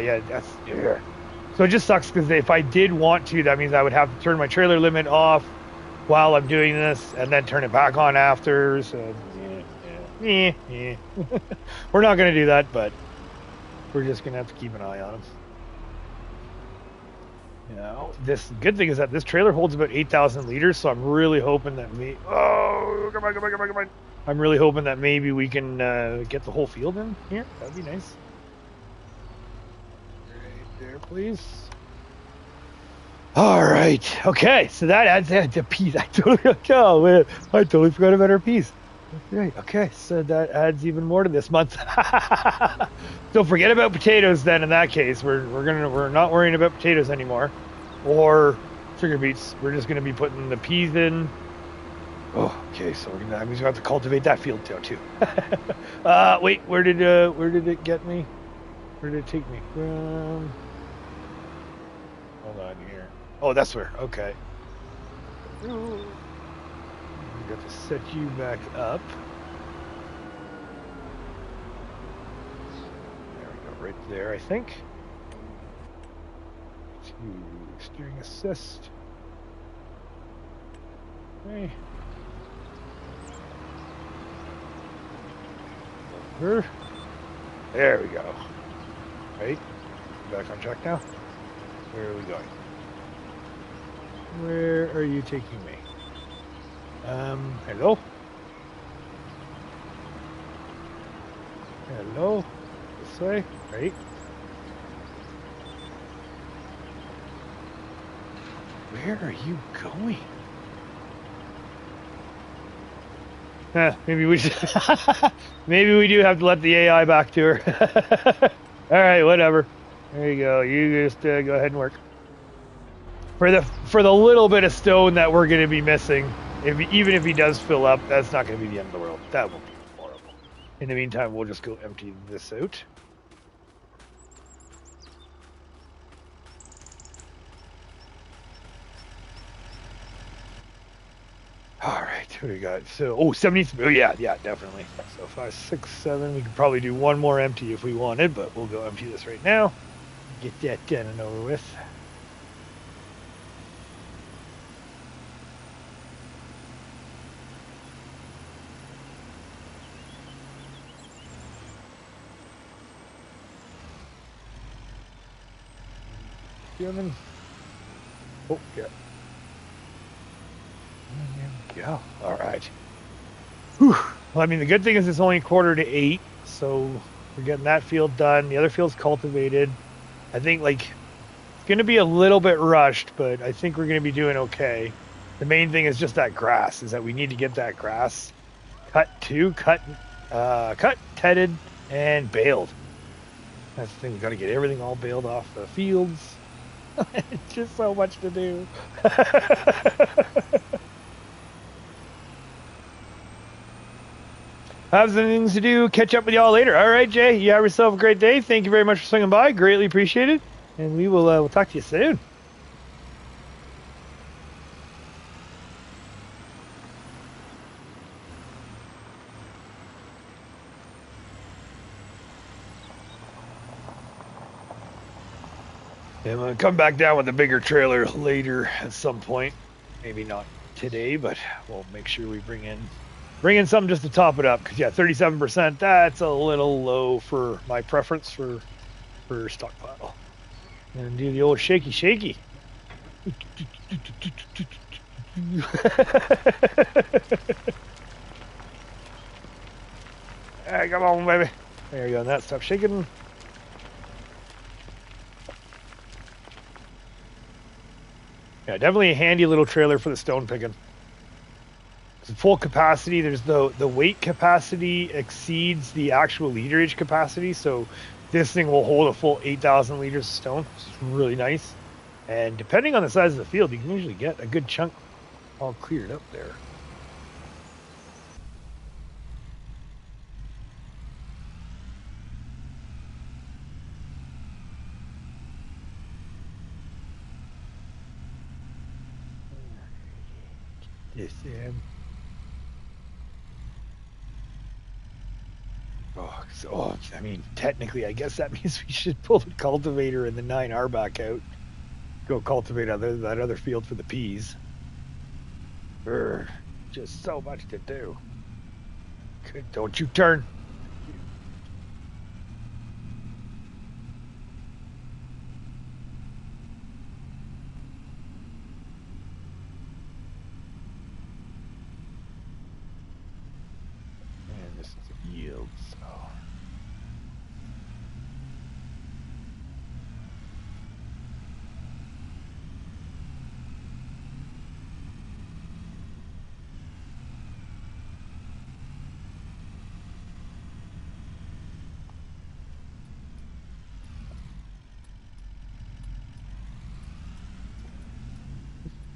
A: it just sucks, because if I did want to, that means I would have to turn my trailer limit off while I'm doing this and then turn it back on after. So we're not going to do that, but we're just going to have to keep an eye on them. This good thing is that this trailer holds about 8,000 liters, so I'm really hoping that come on. I'm really hoping that maybe we can get the whole field in here. That'd be nice. Right there, please. All right. right. Okay. So that adds to peas. I totally forgot about our peas. Right. Okay. So that adds even more to this month. So forget about potatoes then. In that case, we're not worrying about potatoes anymore, or sugar beets. We're just gonna be putting the peas in. Oh, okay. So that means we have to cultivate that field too. Wait. Where did it get me? Where did it take me? Hold on here. Oh, that's where. Okay. Got to set you back up. There we go, right there, I think. Steering assist. Okay. Over. There we go. Right? Back on track now. Where are we going? Where are you taking me? Hello? Hello? This way? Right? Where are you going? Maybe we should maybe we do have to let the AI back to her. All right, whatever. There you go. You just go ahead and work. For the little bit of stone that we're going to be missing, even if he does fill up, that's not going to be the end of the world. That won't be horrible. In the meantime, we'll just go empty this out. All right, what do we got? So, 70. Oh, yeah, definitely. So 5, 6, 7. We could probably do one more empty if we wanted, but we'll go empty this right now. Get that done and over with. Human. Oh, yeah. Yeah. All right. Whew. Well, I mean, the good thing is it's only 7:45, so we're getting that field done. The other field's cultivated. I think, like, it's going to be a little bit rushed, but I think we're going to be doing okay. The main thing is just that grass, is that we need to get that grass cut, tedded, and baled. That's the thing. We've got to get everything all baled off the fields. It's just so much to do. Have some things to do. Catch up with y'all later. All right, Jay. You have yourself a great day. Thank you very much for swinging by. Greatly appreciate it. And we will we'll talk to you soon. And we'll come back down with a bigger trailer later at some point. Maybe not today, but we'll make sure we bring in something just to top it up. Because, yeah, 37%, that's a little low for my preference for stockpile. And do the old shaky. Hey, come on, baby. There you go. That stop shaking. Yeah, definitely a handy little trailer for the stone picking. It's full capacity. There's the weight capacity exceeds the actual literage capacity, so this thing will hold a full 8,000 liters of stone, which is really nice. And depending on the size of the field, you can usually get a good chunk all cleared up there. Yes, I mean, technically, I guess that means we should pull the cultivator and the 9R back out. Go cultivate that other field for the peas. Just so much to do. Good, don't you turn. And this is a yield, so.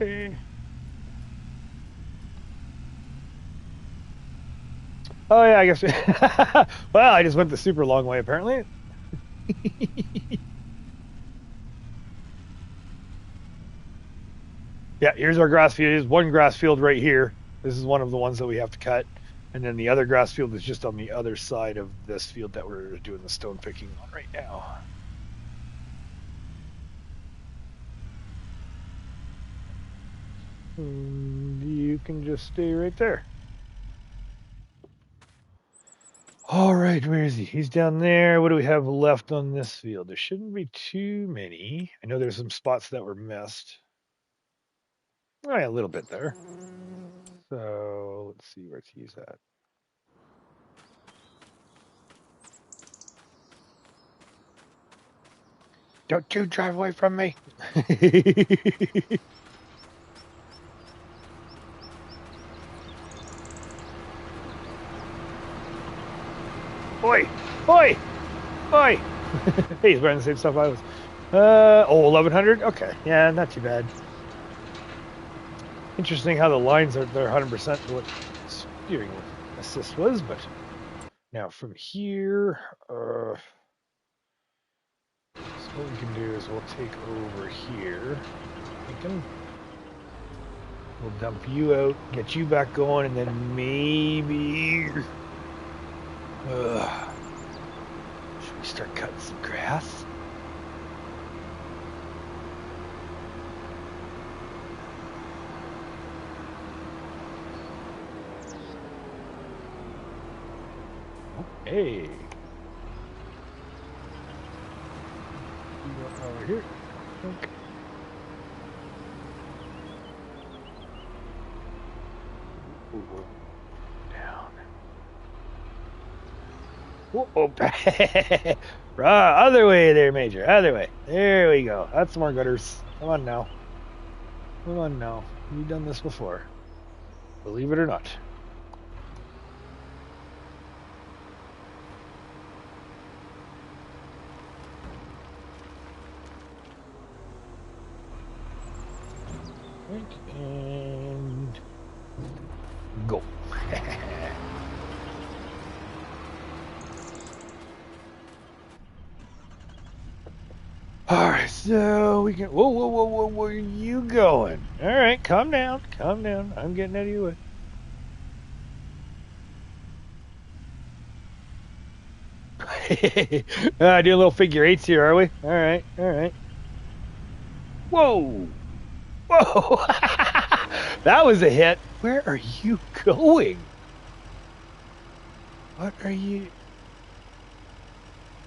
A: Oh yeah, I guess. Well, I just went the super long way apparently. Yeah, here's our grass field. There's one grass field right here. This is one of the ones that we have to cut. And then the other grass field is just on the other side of this field that we're doing the stone picking on right now. And you can just stay right there. All right, where is he? He's down there. What do we have left on this field? There shouldn't be too many. I know there's some spots that were missed. Oh, yeah, a little bit there. So let's see where he's at. Don't you drive away from me. Oi! Oi! Oi! Hey, he's wearing the same stuff I was. 1100? Okay. Yeah, not too bad. Interesting how the lines are, they're 100% to what steering assist was, but now from here, so what we can do is we'll take over here. We'll dump you out, get you back going, and then maybe... should we start cutting some grass? Hey. Over here. Okay. Ooh, down. Whoa. Other way there, Major. Other way. There we go. That's more gutters. Come on now. Come on now. You've done this before. Believe it or not. And go. All right, so we can. Whoa! Where are you going? All right, calm down, calm down. I'm getting out of your way. Do a little figure eights here, are we? All right, all right. Whoa! Whoa! That was a hit. Where are you going? What are you?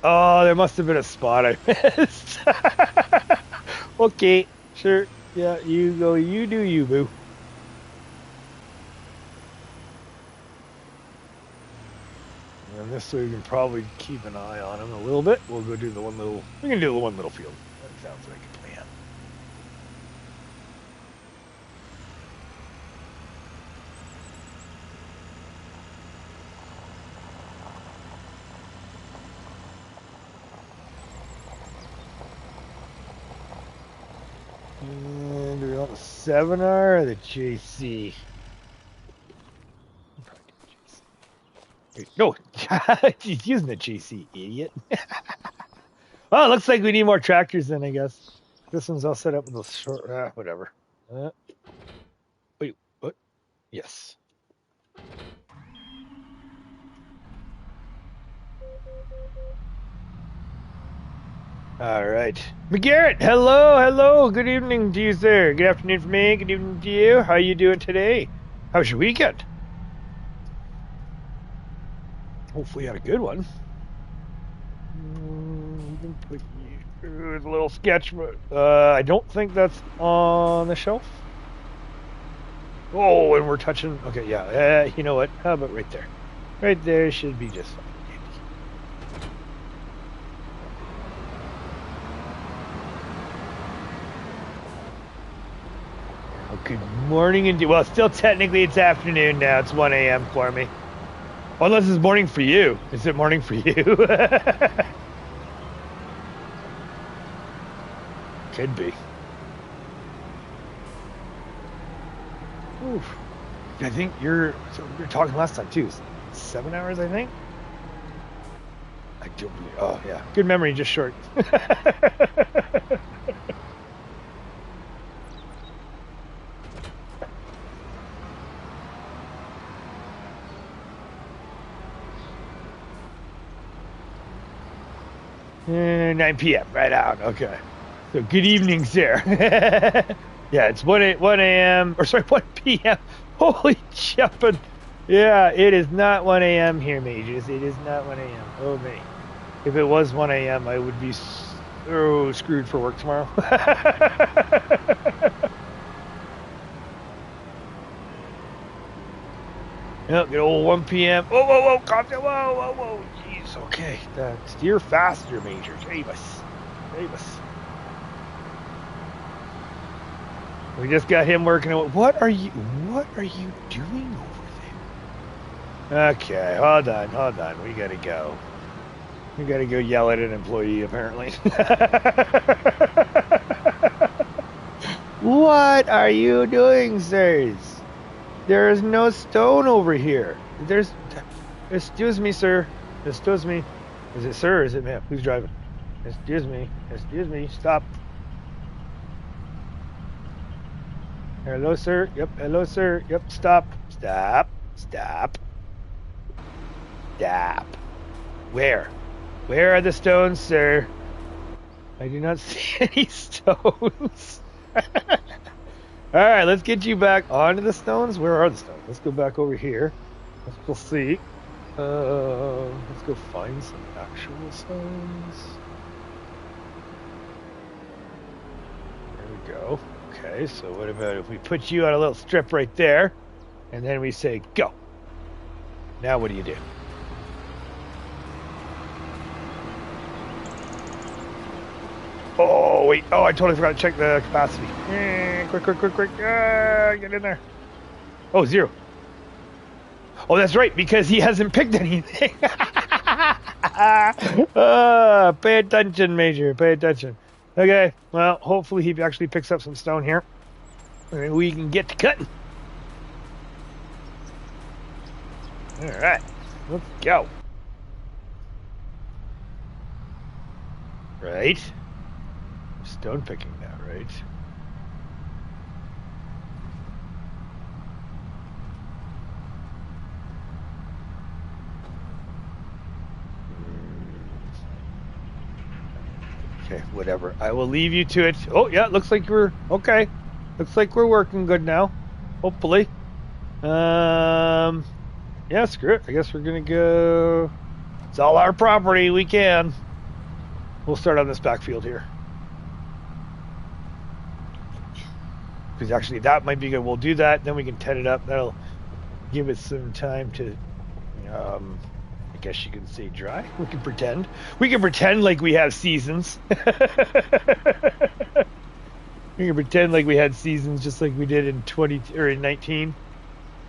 A: Oh, there must have been a spot I missed. Okay, sure. Yeah, you go. You do you, boo. And this way we can probably keep an eye on him a little bit. We'll go do the one little... We can do the one little field. That sounds like a plan. And do we want the 7R or the JC? No, he's using the JC, idiot. Well, it looks like we need more tractors then, I guess. This one's all set up with a short, whatever. Wait, what? Yes. All right. McGarrett, hello. Good evening to you, sir. Good afternoon for me. Good evening to you. How you doing today? How was your weekend? Hopefully you had a good one. Here's a little sketch, but I don't think that's on the shelf. Oh, and we're touching... Okay, yeah. You know what? How about right there? Right there should be just fine. Oh, good morning, indeed. Well, still technically it's afternoon now. It's 1 a.m. for me. Unless it's morning for you. Is it morning for you? Could be. Oof. I think you're talking last time too. 7 hours, I think. I don't believe. Oh yeah, good memory, just short. 9 p.m. right out. Okay. So good evening, sir. Yeah, it's 1 a.m. or sorry, 1 p.m. Holy jumping. Yeah, it is not 1 a.m. here, Majors. It is not 1 a.m. Oh, me. If it was 1 a.m., I would be screwed for work tomorrow. Yep, good old 1 p.m. Whoa, whoa, whoa, calm down. Whoa, whoa, whoa. Jeez, okay. Steer faster, Major. Javis. We just got him working. What are you doing over there? Okay, hold on. We gotta go. We gotta go yell at an employee, apparently. What are you doing, sirs? There is no stone over here. Excuse me, sir. Excuse me. Is it sir or is it ma'am? Who's driving? Excuse me. Stop. Hello, sir. Yep. Hello, sir. Yep. Stop. Where are the stones, sir? I do not see any stones. All right, let's get you back onto the stones. Where are the stones? Let's go back over here. Let's go see. Let's go find some actual stones. There we go. Okay, so what about if we put you on a little strip right there, and then we say go. Now what do you do? Oh, wait. Oh, I totally forgot to check the capacity. Quick. Get in there. Oh, 0. Oh, that's right, because he hasn't picked anything. Pay attention, Major. Pay attention. Okay, well, hopefully he actually picks up some stone here. And we can get to cutting. All right, let's go. Right. Stone picking now, right? Okay, whatever. I will leave you to it. Oh, yeah, looks like we're okay. Looks like we're working good now. Hopefully. Yeah, screw it. I guess we're gonna go. It's all our property. We can. We'll start on this backfield here. Because actually that might be good. We'll do that, then we can tent it up. That'll give it some time to, I guess you can say dry. We can pretend. We can pretend like we have seasons. We can pretend like we had seasons just like we did in 20 or in 19.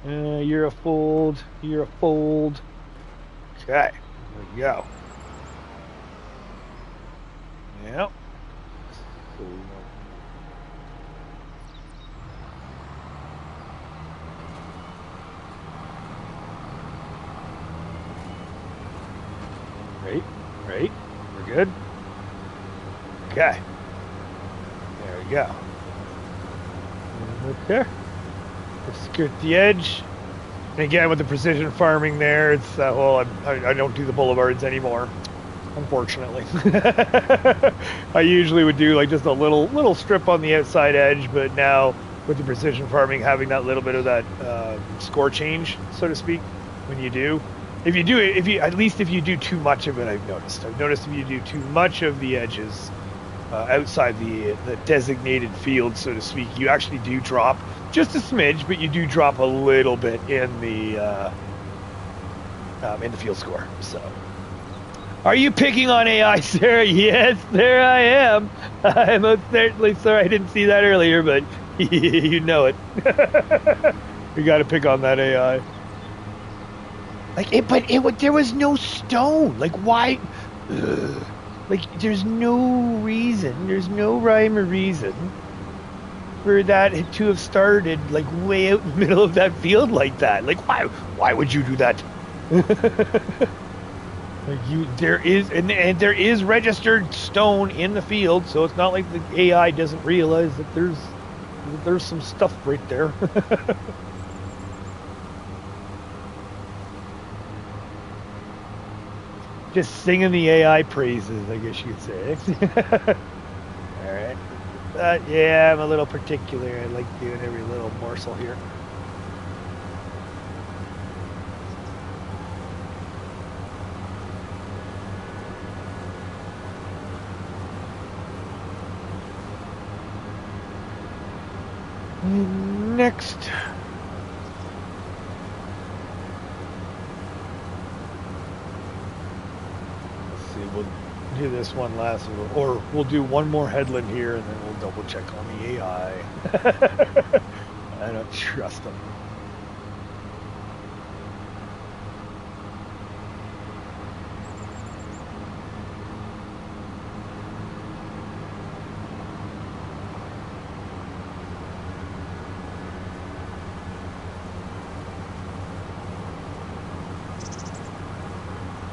A: You're a fold. Okay, there we go. Yep. Right. We're good. Okay. There we go. Look there. Let's skirt the edge. And again, with the precision farming there, it's well, I don't do the boulevards anymore, unfortunately. I usually would do like just a little strip on the outside edge, but now with the precision farming, having that little bit of that score change, so to speak, when you do. If you do too much of it, I've noticed if you do too much of the edges outside the designated field, so to speak, you actually do drop just a smidge, but you do drop a little bit in the field score. So, are you picking on AI, Sarah? Yes, there I am. I'm most certainly sorry I didn't see that earlier, but you know it. We got to pick on that AI. There was no stone. Like, why? Like, there's no reason. There's no rhyme or reason for that to have started like way out in the middle of that field like that. Like, why would you do that? Like there is and there is registered stone in the field, so it's not like the AI doesn't realize that there's some stuff right there. Just singing the AI praises, I guess you could say. All right. Yeah, I'm a little particular. I like doing every little morsel here. Next. Let's see, we'll do this one last, or we'll do one more headland here, and then we'll double check on the AI. I don't trust them.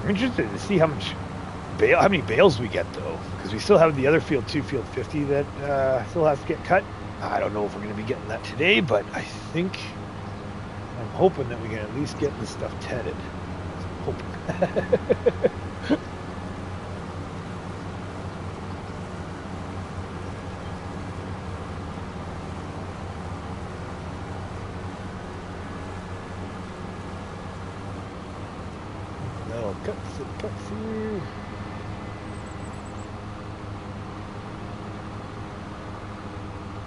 A: I'm interested to see how many bales we get though, because we still have the other field 50 that still has to get cut. I don't know if we're going to be getting that today, but I'm hoping that we can at least get this stuff tedded. I'm hoping. Cuts here.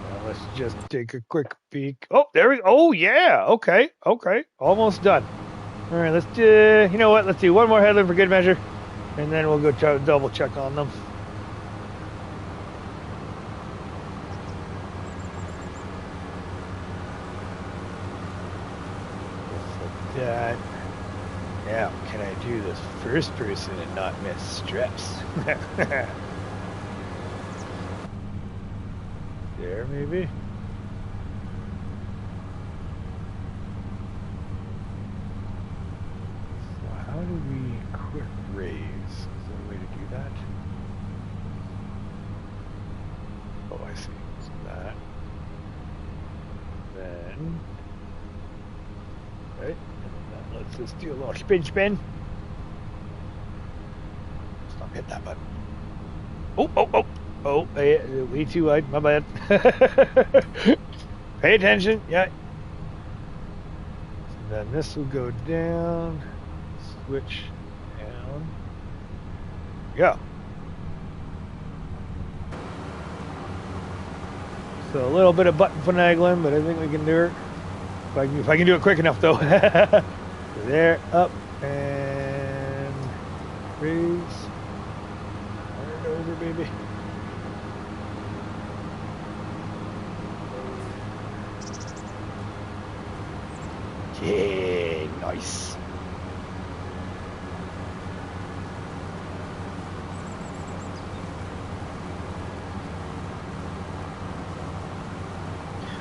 A: Now let's just take a quick peek. Oh, there we go. Oh, yeah. Okay. Almost done. All right, let's do, you know what? Let's do one more headland for good measure, and then we'll go double check on them. Just like that. Now, can I do this first person and not miss strips? There, maybe? So how do we quick raise? Is there a way to do that? Oh, I see. So that. Then... Right. Let's just do a little spin. Stop hitting that button. Oh, way too wide. My bad. Pay attention. Yeah. So then this will go down. Switch down. Yeah. So a little bit of button finagling, but I think we can do it. If I can do it quick enough, though. There, up, and raise. Turn it over, baby. Yeah, nice.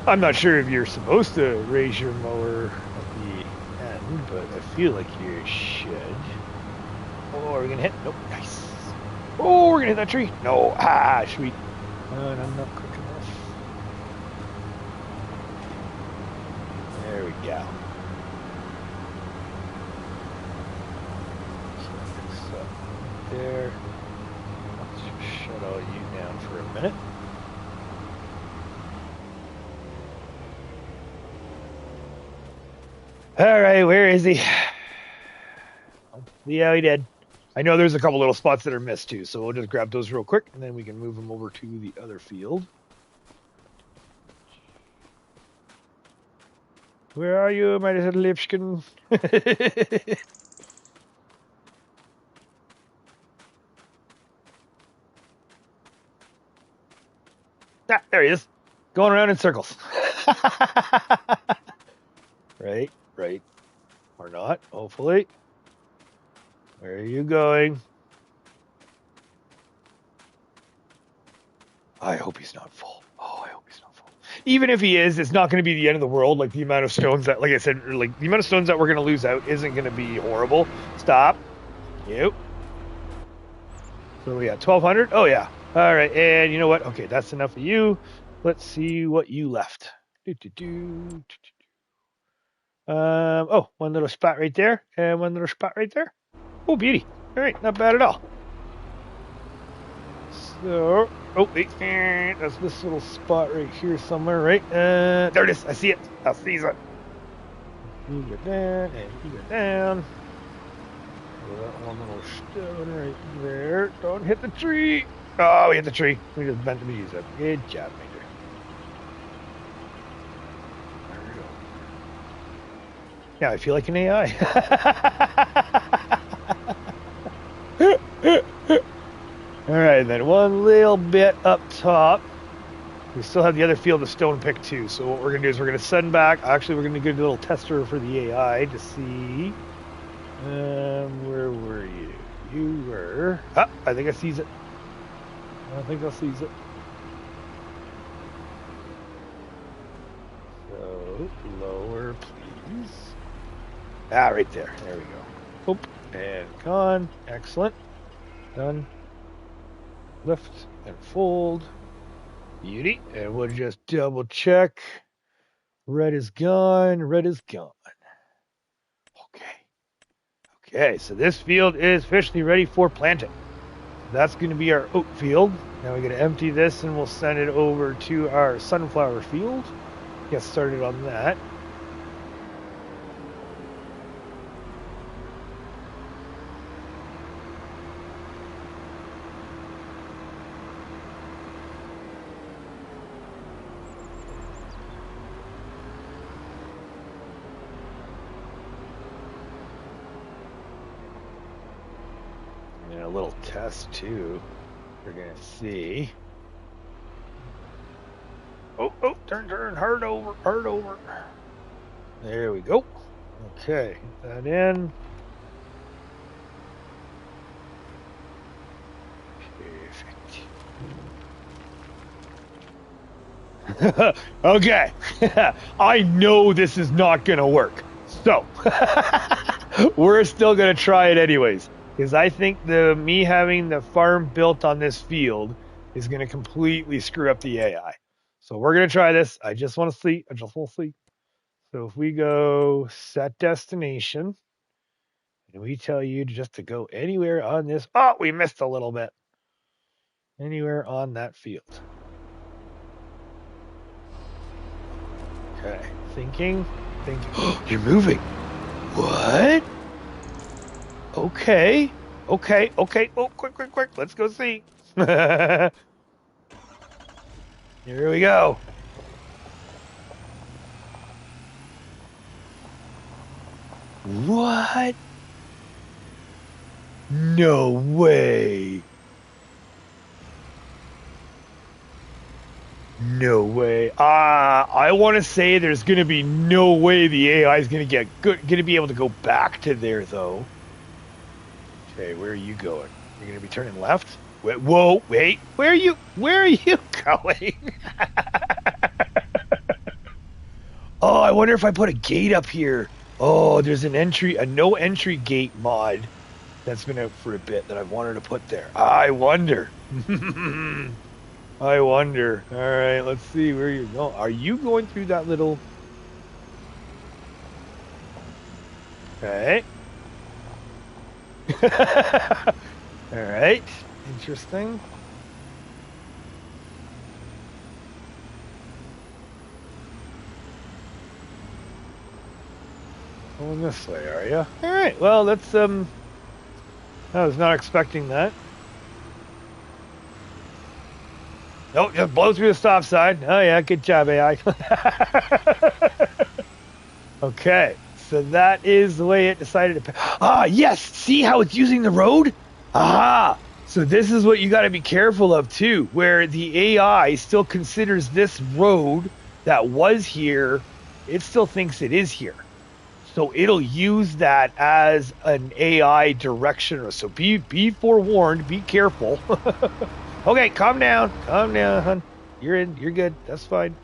A: I'm not sure if you're supposed to raise your mower at the end, but I feel like you should. Oh, are we gonna hit? Nope, nice. Oh, we're gonna hit that tree. No, sweet. And I'm not quick enough. There we go. So there. Let's just shut all you down for a minute. All right, where is he? Yeah, he did. I know there's a couple little spots that are missed too, so we'll just grab those real quick, and then we can move them over to the other field. Where are you, my little Lipskin? There he is, going around in circles. Right, or not, hopefully. Where are you going? I hope he's not full. Oh, I hope he's not full. even if he is, it's not going to be the end of the world. Like the amount of stones that, like I said, like the amount of stones that we're going to lose out isn't going to be horrible. Stop. Yep. So we got 1,200. Oh yeah. All right. And you know what? Okay, that's enough of you. Let's see what you left. Oh, one little spot right there, and one little spot right there. Oh, beauty. All right, not bad at all. So, oh, wait, that's this little spot right here somewhere, right? There it is. I see it. I'll seize it. You go down, and you go down. So that one little stone right there. Don't hit the tree. Oh, we hit the tree. We just bent the bees up. Good job, Major. There we go. Yeah, I feel like an AI. All right, then one little bit up top. We still have the other field of stone pick too. So what we're gonna do is we're gonna send back. Actually, we're gonna do a little tester for the AI to see. Where were you? You were. Ah, I think I seize it. I think I'll seize it. So lower, please. Ah, right there. There we go. Oop, and gone. Excellent. Done. Lift and fold. Beauty. And we'll just double check. Red is gone. Red is gone. Okay. Okay, so this field is officially ready for planting. That's going to be our oat field. Now we're going to empty this and we'll send it over to our sunflower field. Get started on that. A little test too. We're gonna see. Oh, turn, hard over. There we go. Okay, get that in. Perfect. Okay. I know this is not gonna work. So we're still gonna try it anyways. Because I think me having the farm built on this field is going to completely screw up the AI. So we're going to try this. I just want to see. So if we go set destination, and we tell you just to go anywhere on this. Oh, we missed a little bit. Anywhere on that field. Okay. Thinking. You're moving. What? Okay. Oh, quick. Let's go see. Here we go. What? No way. No way. I want to say there's going to be no way the AI is going to be able to go back to there though. Okay, where are you going? You're going to be turning left? Whoa, wait. Where are you going? Oh, I wonder if I put a gate up here. Oh, there's a no entry gate mod that's been out for a bit that I've wanted to put there. I wonder. I wonder. All right, let's see where you're going. Are you going through that little... Okay. All right, interesting. Going this way, are you? All right. Well, that's I was not expecting that. Nope, just blow through the stop sign. Oh yeah, good job, AI. Okay. So that is the way it decided to... Ah, yes! See how it's using the road? Ah! So this is what you got to be careful of, too, where the AI still considers this road that was here, it still thinks it is here. So it'll use that as an AI direction. So be forewarned, be careful. Okay, calm down, hon. You're good, that's fine.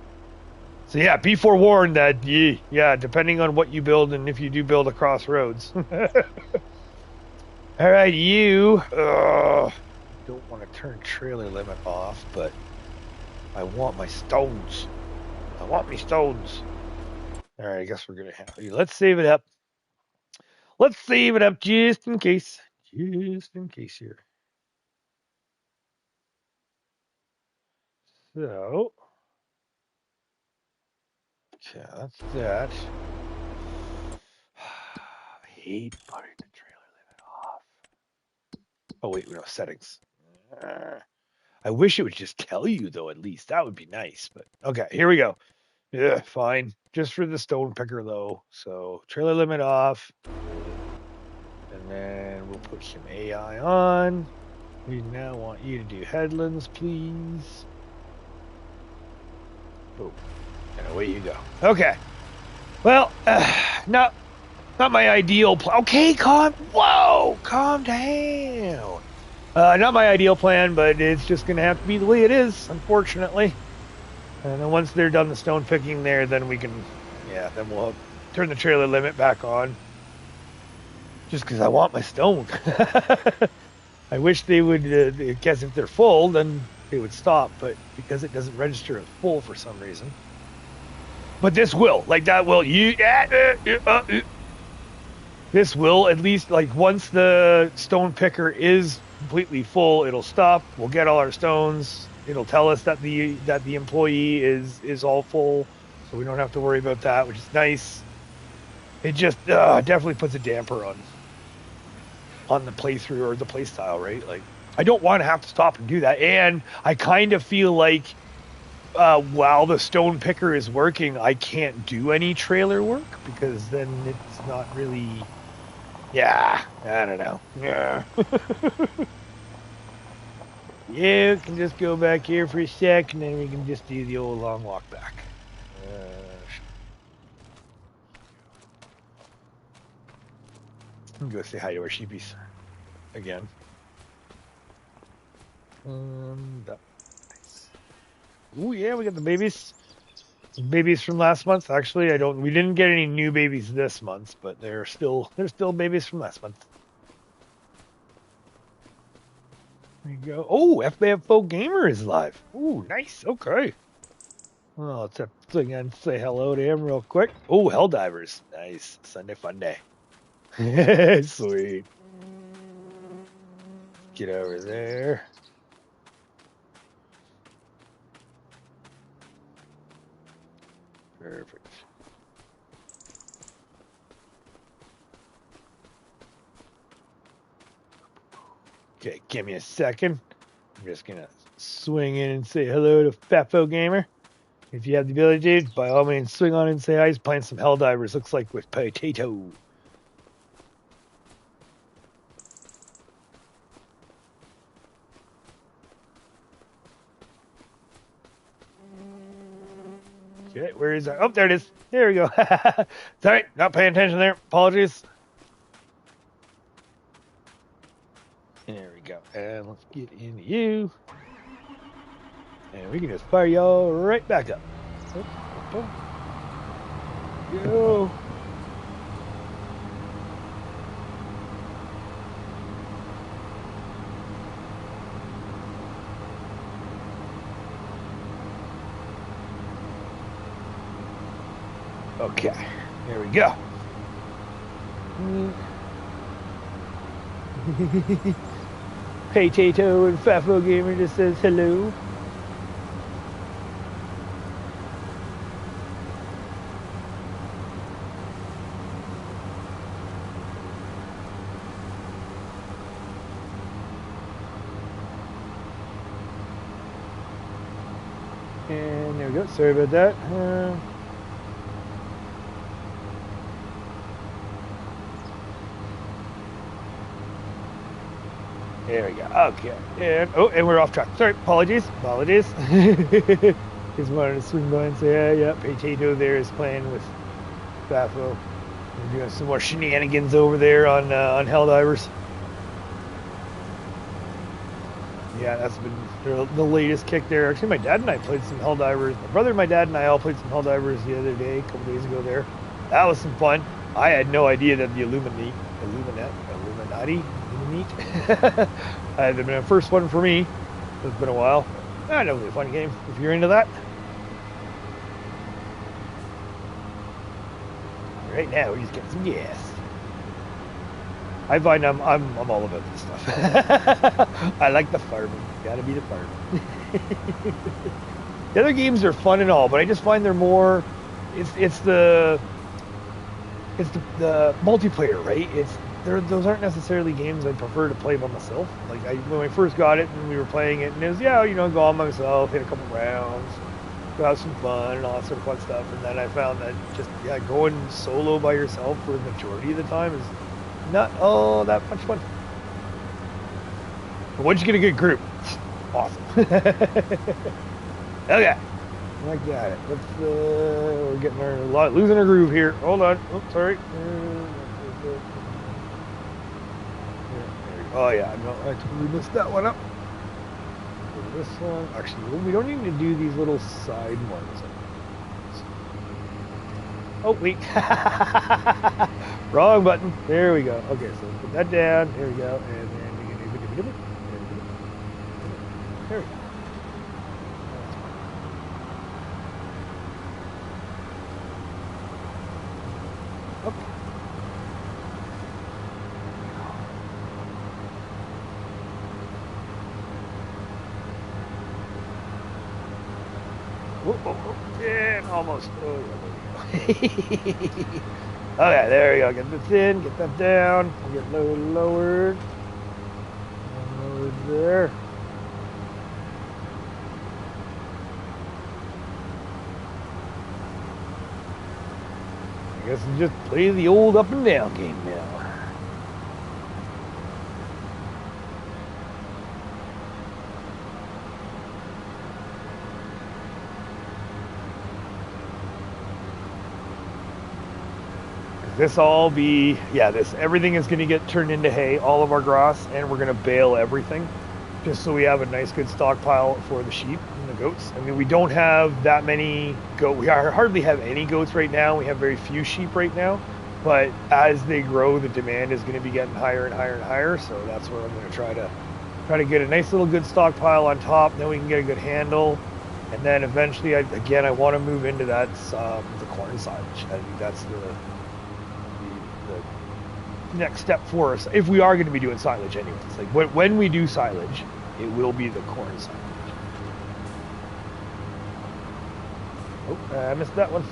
A: So yeah, be forewarned that yeah, depending on what you build and if you do build across roads. All right, you. Don't want to turn trailer limit off, but I want my stones. I want me stones. All right, I guess we're gonna have to. Let's save it up. Let's save it up just in case. Just in case here. So, okay, that's that. I hate putting the trailer limit off. Oh wait, no settings. I wish it would just tell you though. At least that would be nice. But okay, here we go. Yeah, fine. Just for the stone picker though. So trailer limit off. And then we'll put some AI on. We now want you to do headlands, please. Oh, and away you go. Okay. Well, not my ideal plan. Okay, calm down. Not my ideal plan, but it's just going to have to be the way it is, unfortunately. And then once they're done the stone picking there, then we can, yeah, then we'll turn the trailer limit back on. Just because I want my stone. I wish they would, I guess if they're full, then they would stop, but because it doesn't register as full for some reason. But this will, like that will, this will at least, like once the stone picker is completely full, it'll stop. We'll get all our stones. It'll tell us that the employee is all full, so we don't have to worry about that, which is nice. It just definitely puts a damper on the playthrough or the play style, right? Like I don't want to have to stop and do that, and I kind of feel like while the stone picker is working, I can't do any trailer work because then it's not really. Yeah, I don't know. Yeah. Yeah, we can just go back here for a sec, and then we can just do the old long walk back. I'm gonna go say hi to our sheepies again. Nice. Ooh, yeah, we got the babies. Babies from last month. Actually, we didn't get any new babies this month, but they're still babies from last month. There you go. Oh, FF4 Gamer is live. Ooh, nice. Okay. Well, let's have to again say hello to him real quick. Oh, Helldivers. Nice. Sunday fun day. Sweet. Get over there. Perfect. Okay, give me a second. I'm just gonna swing in and say hello to FF4 Gamer. If you have the ability, by all means, swing on and say hi. He's playing some Helldivers, looks like with Potato. Okay, where is that? Oh, there it is. There we go. Sorry, not paying attention there. Apologies. There we go. And let's get into you. And we can just fire y'all right back up. Go. Okay, here we go. Potato and FF4 Gamer just says hello. And there we go. Sorry about that. There we go. Okay. And we're off track. Sorry. Apologies. Just wanted to swing by and say, yeah, Potato there is playing with Baffo. We're doing some more shenanigans over there on Helldivers. Yeah, that's been the latest kick there. Actually, my dad and I played some Helldivers. My brother, my dad, and I all played some Helldivers the other day, a couple days ago there. That was some fun. I had no idea that the Illuminati, had been a first one for me. It's been a while. Definitely a fun game if you're into that. Right now, we're just getting some gas. I find I'm all about this stuff. I like the farming. Gotta be the farming. The other games are fun and all, but I just find they're more. It's the multiplayer, right? Those aren't necessarily games I prefer to play by myself. Like when I first got it and we were playing it, and it was go on by myself, hit a couple rounds, go have some fun and all that sort of fun stuff. And then I found that just going solo by yourself for the majority of the time is not all that much fun. But once you get a good group, awesome. Okay, I got it. We're getting losing our groove here. Hold on. Oh, sorry. Oh yeah, no, I totally missed that one up. Go to this one. Actually, we don't need to do these little side ones. Oh, wait. Wrong button. There we go. Okay, so put that down. There we go. And then there we go. Up. And almost. Oh, yeah, there we go. Okay, there we go. Get this in, get that down, get lowered. Lowered there. I guess we just play the old up and down game now. Everything is going to get turned into hay, all of our grass, and we're going to bale everything just so we have a nice good stockpile for the sheep and the goats. I mean, we don't have that many we hardly have any goats right now. We have very few sheep right now, but as they grow, the demand is going to be getting higher and higher and higher. So that's where I'm going to try to get a nice little good stockpile on top. Then we can get a good handle. And then eventually, I want to move into that, the corn silage. I think that's the next step for us if we are going to be doing silage anyways. Like when we do silage, it will be the corn silage. Oh, I missed that one.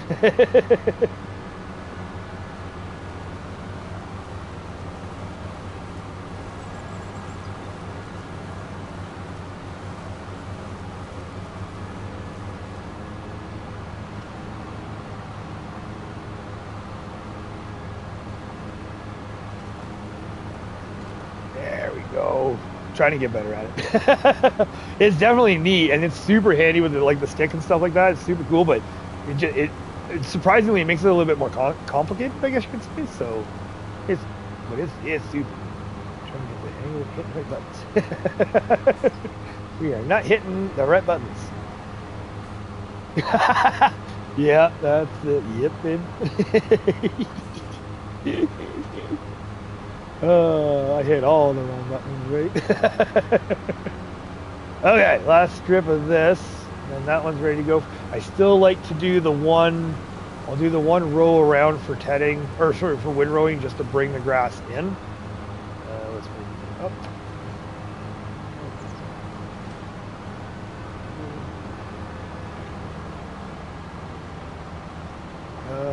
A: Trying to get better at it. It's definitely neat and it's super handy with the stick and stuff like that. It's super cool, but it surprisingly it makes it a little bit more complicated, I guess you could say. So it's super. I'm trying to get the hang of hitting the right buttons. We are not hitting the right buttons. Yeah, that's it. Yep, baby. I hit all the wrong buttons, right? Okay, last strip of this, and that one's ready to go. I still like to do I'll do the one row around for for windrowing, just to bring the grass in. Let's move it up.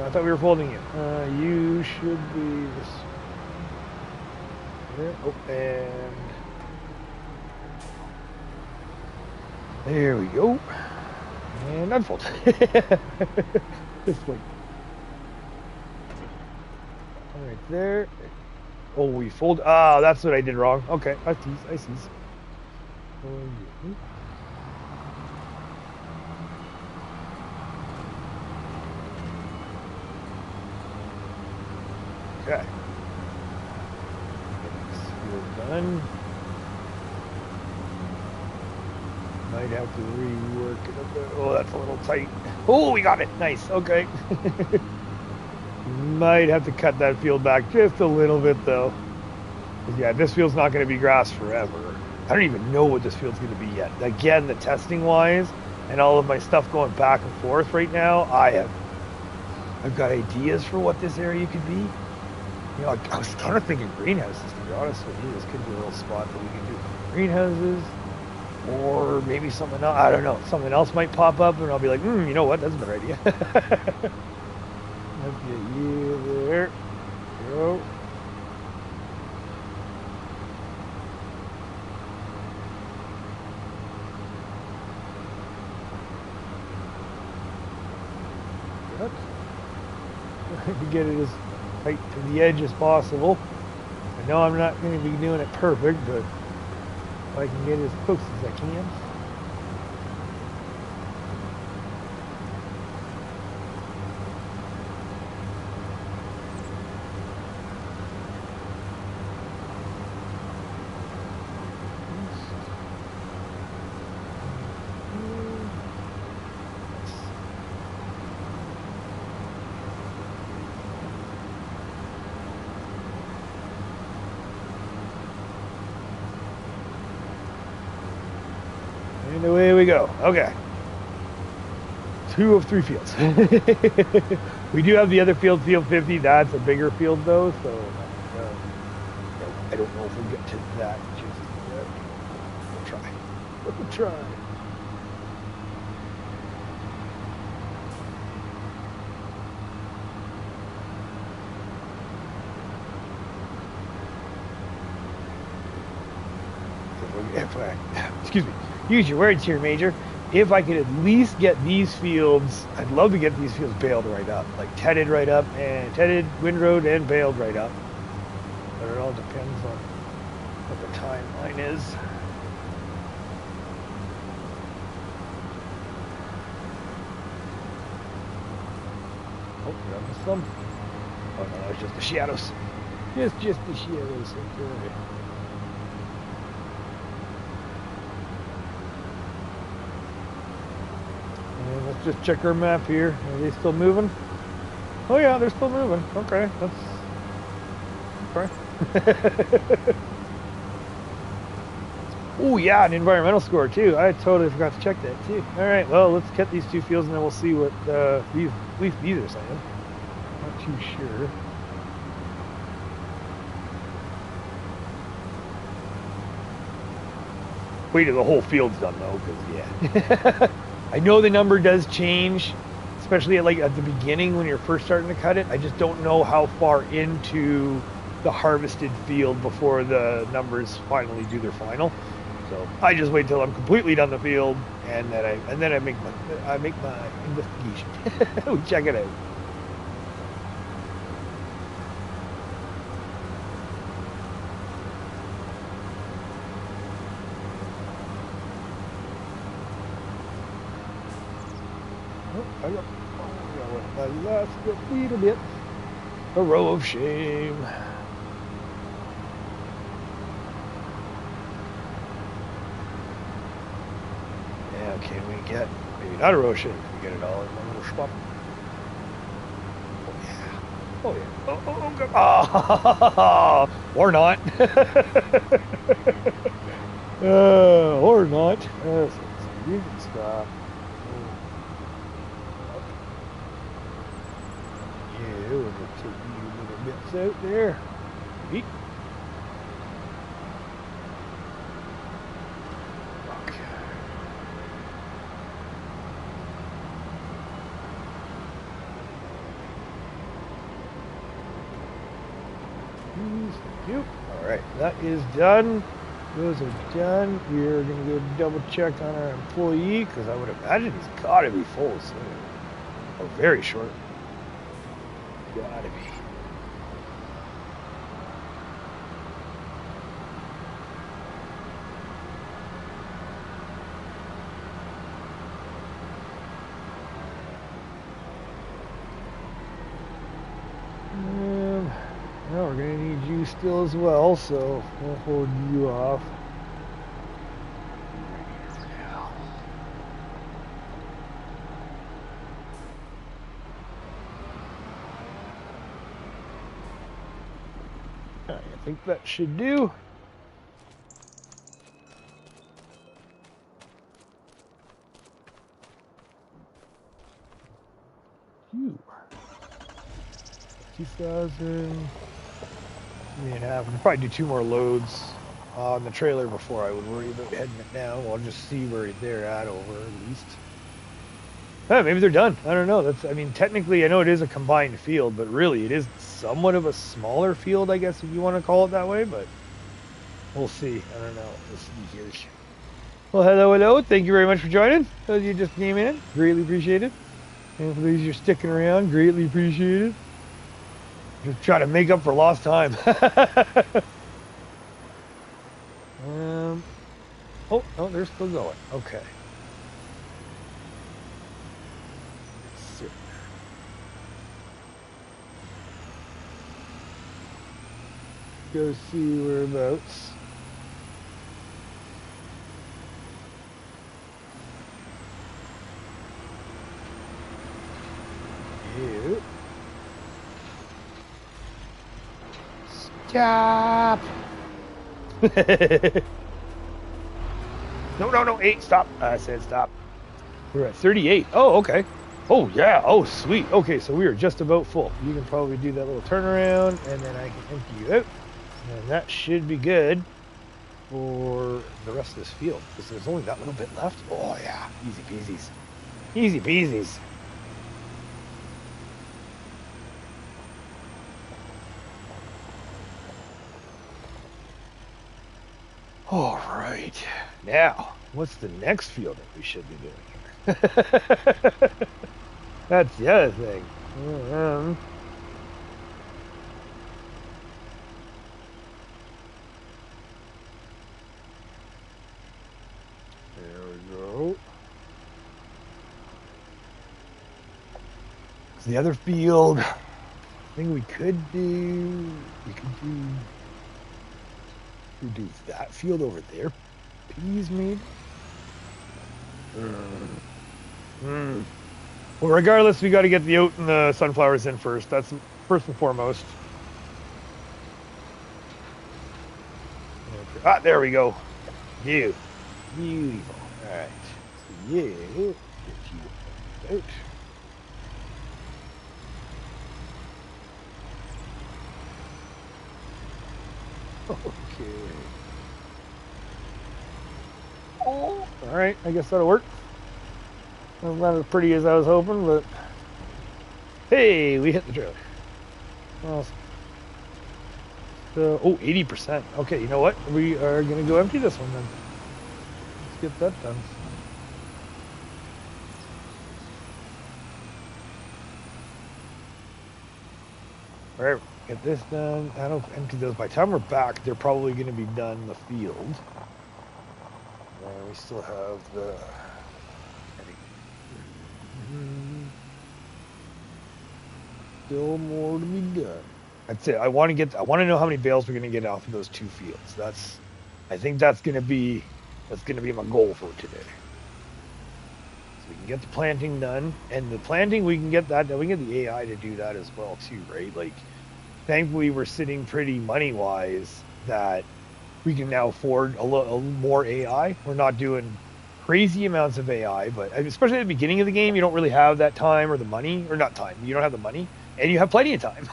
A: I thought we were folding it. You should be this. Oh, and there we go. And unfold. This way. All right there. Oh, we fold. Ah, that's what I did wrong. Okay, I see. Okay. Done. Might have to rework it a bit. Oh, that's a little tight. Oh, we got it. Nice. Okay. Might have to cut that field back just a little bit, though. Yeah, this field's not going to be grass forever. I don't even know what this field's going to be yet. Again, the testing-wise and all of my stuff going back and forth right now, I've got ideas for what this area could be. You know, I was kind of thinking greenhouses, to be honest with you. This could be a little spot that we can do greenhouses. Or maybe something else. I don't know. Something else might pop up, and I'll be like, you know what? That's a better idea. Let's get you there. Go. Trying to get it as tight to the edge as possible. I know I'm not going to be doing it perfect, but I can get as close as I can. And away we go. Okay. 2 of 3 fields. We do have the other field, field 50. That's a bigger field though, so I don't know if we'll get to that just yet. We'll try. We'll try. Excuse me. Use your words here, Major. If I could at least get these fields, I'd love to get these fields baled right up, like tedded right up, and tedded, windrowed, and baled right up. But it all depends on what the timeline is. Oh, that was some. Oh no, it's just the shadows. It's just the shadows. Okay. And let's just check our map here. Are they still moving? Oh yeah, they're still moving. Okay, that's okay. Oh yeah, an environmental score too. I totally forgot to check that too. All right, well let's cut these 2 fields and then we'll see what these are saying. Not too sure. Wait till the whole field's done though, because yeah. I know the number does change, especially at the beginning when you're first starting to cut it. I just don't know how far into the harvested field before the numbers finally do their final. So I just wait till I'm completely done the field, and then I make my investigation. We check it out. I got my last little bit. A row of shame. Yeah, can we get, maybe not a row of shame, can we get it all in one little spot? Oh yeah. Oh yeah. Oh, or not. Or not. So you can stop. Yeah, we'll just take these little bits out there. Eat. Alright, that is done. Those are done. We're going to go double check on our employee, because I would imagine he's got to be full soon. Or very short. Gotta be. Well, we're gonna need you still as well, so we'll hold you off. I think that should do. Phew. 2,000. And I can probably do 2 more loads on the trailer before I would worry about heading it down. We'll just see where they're at over at least. Maybe they're done. I don't know. I mean, technically, I know it is a combined field, but really, it is somewhat of a smaller field, I guess, if you want to call it that way. But we'll see. I don't know. We'll see here. Well, hello. Thank you very much for joining. Those you just came in, greatly appreciated. And for those you're sticking around, greatly appreciated. Just trying to make up for lost time. Oh, they're still going. Okay. Go see whereabouts. Yeah. Stop! No, 8, stop. I said stop. We're at 38. Oh, okay. Oh, yeah. Oh, sweet. Okay, so we are just about full. You can probably do that little turnaround, and then I can empty you out. And that should be good for the rest of this field, because there's only that little bit left. Oh, yeah. Easy peasies. Easy peasies. All right. Now, what's the next field that we should be doing here? That's the other thing. There we go. So the other field, I think we could do that field over there. Peas, maybe? Well, regardless, we got to get the oat and the sunflowers in first. That's first and foremost. Ah, there we go. Beautiful. All right. So, yeah, get you out. Okay. Oh, all right. I guess that'll work. Not as pretty as I was hoping, but hey, we hit the trailer. Awesome. So, 80%. Okay, you know what? We are going to go empty this one then. Let's get that done. All right, get this done. I don't empty those. By the time we're back, they're probably going to be done in the field. And we still have the... Still more to be done. That's it. I want to know how many bales we're going to get off of those 2 fields. I think that's going to be my goal for today. So we can get the planting done, and the planting we can get that. We can get the AI to do that as well too, right? Like, thankfully we're sitting pretty money wise that we can now afford a little more AI. We're not doing crazy amounts of AI, but especially at the beginning of the game, you don't really have that time or the money, or not time. You don't have the money, and you have plenty of time.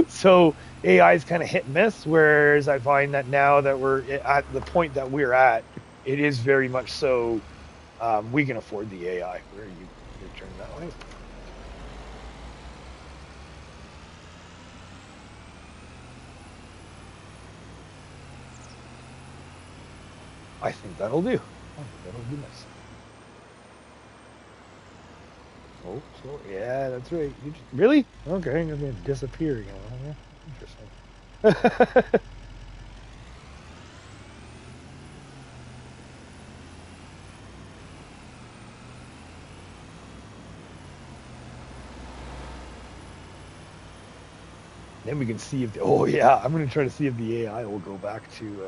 A: So AI is kind of hit and miss. Whereas I find that now that we're at the point that we're at, it is very much so. We can afford the AI. Where are you? You're turning that way. I think that'll do. That'll be nice. Oh, so yeah, that's right. Really? Okay, I'm gonna disappear again. Yeah, interesting. Then we can see if oh yeah, I'm gonna try to see if the AI will go back to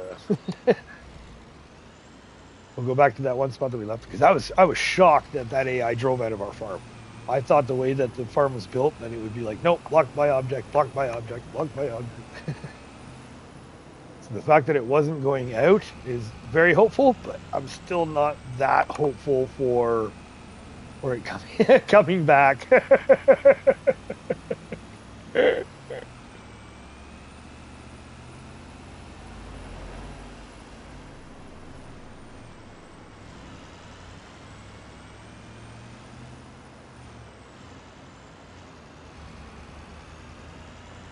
A: we'll go back to that one spot that we left, because I was shocked that AI drove out of our farm. I thought the way that the farm was built that it would be like, nope, blocked by object, blocked by object, blocked by object. So the fact that it wasn't going out is very hopeful, but I'm still not that hopeful for it coming back.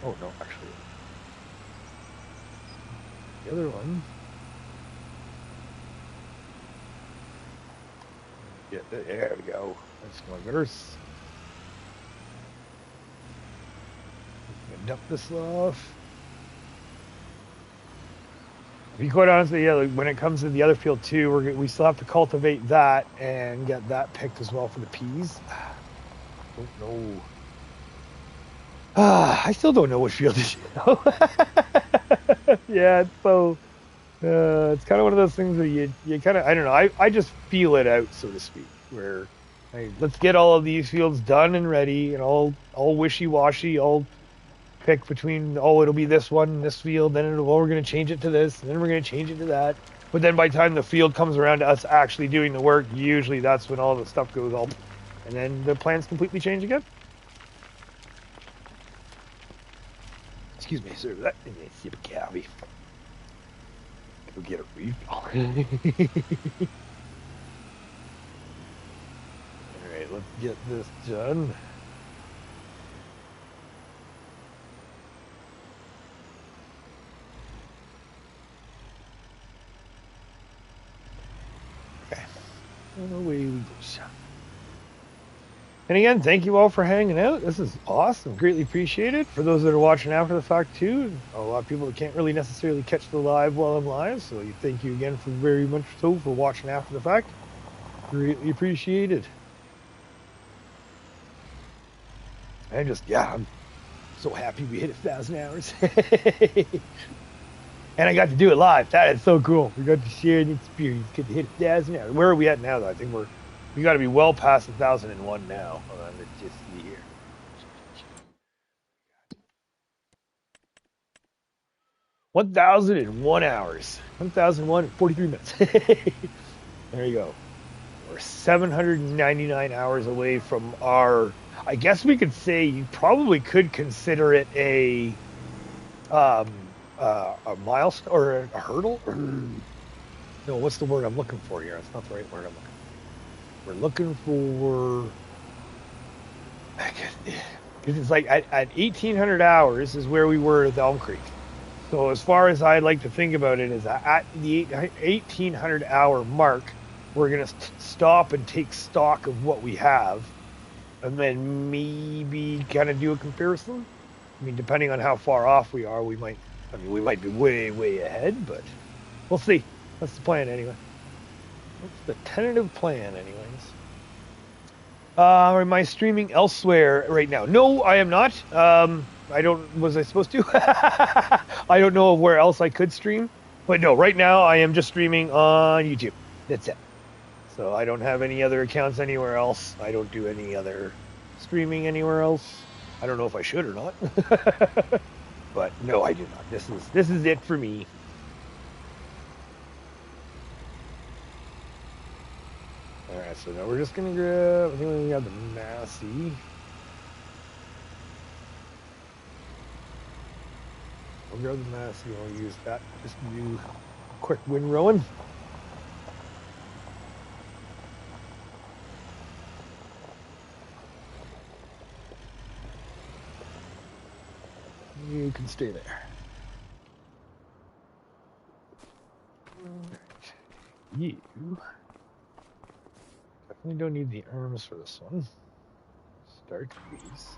A: Oh no, actually, the other one. Yeah, there we go. That's Converse. Dump this off. To be quite honest, yeah, like when it comes to the other field too, we still have to cultivate that and get that picked as well for the peas. Don't know. I still don't know what field is. Yeah, so it's kind of one of those things where you kind of, I don't know, I just feel it out, so to speak, where let's get all of these fields done and ready, and all wishy-washy, all pick between, oh, it'll be this one, this field, then we're going to change it to this, and then we're going to change it to that. But then by the time the field comes around to us actually doing the work, usually that's when all the stuff goes all, and then the plans completely change again. Excuse me, sir, that is a sip of coffee. Go get a refill. Alright, let's get this done. Okay. And away we go. And again, thank you all for hanging out. This is awesome. Greatly appreciated. For those that are watching after the fact too, a lot of people that can't really necessarily catch the live while I'm live, so thank you again for very much so for watching after the fact. Greatly appreciated. And just, yeah, I'm so happy we hit 1,000 hours. And I got to do it live. That is so cool. We got to share the experience. Get to hit 1,000 hours. Where are we at now though? I think we got to be well past 1,001 now. Hold on, let's just see here. 1,001 hours. 1,001 and 43 minutes. There you go. We're 799 hours away from our, I guess we could say, you probably could consider it a milestone or a hurdle. No, what's the word I'm looking for here? That's not the right word I'm looking for. We're looking for, because it's like at 1,800 hours is where we were at the Elmcreek. So as far as I like to think about it is at the 1,800 hour mark, we're going to stop and take stock of what we have, and then maybe kind of do a comparison. I mean, depending on how far off we are, we might be way, way ahead, but we'll see. That's the plan anyway. What's the tentative plan anyways? Am I streaming elsewhere right now? No, I am not. Was I supposed to? I don't know of where else I could stream. But no, right now I am just streaming on YouTube. That's it. So I don't have any other accounts anywhere else. I don't do any other streaming anywhere else. I don't know if I should or not. But no, I do not. This is it for me. Alright, so now we're just gonna grab, I think we got the Massey. We'll grab the Massey and we'll use that just to do quick windrowing. You can stay there. You definitely don't need the arms for this one. Start these.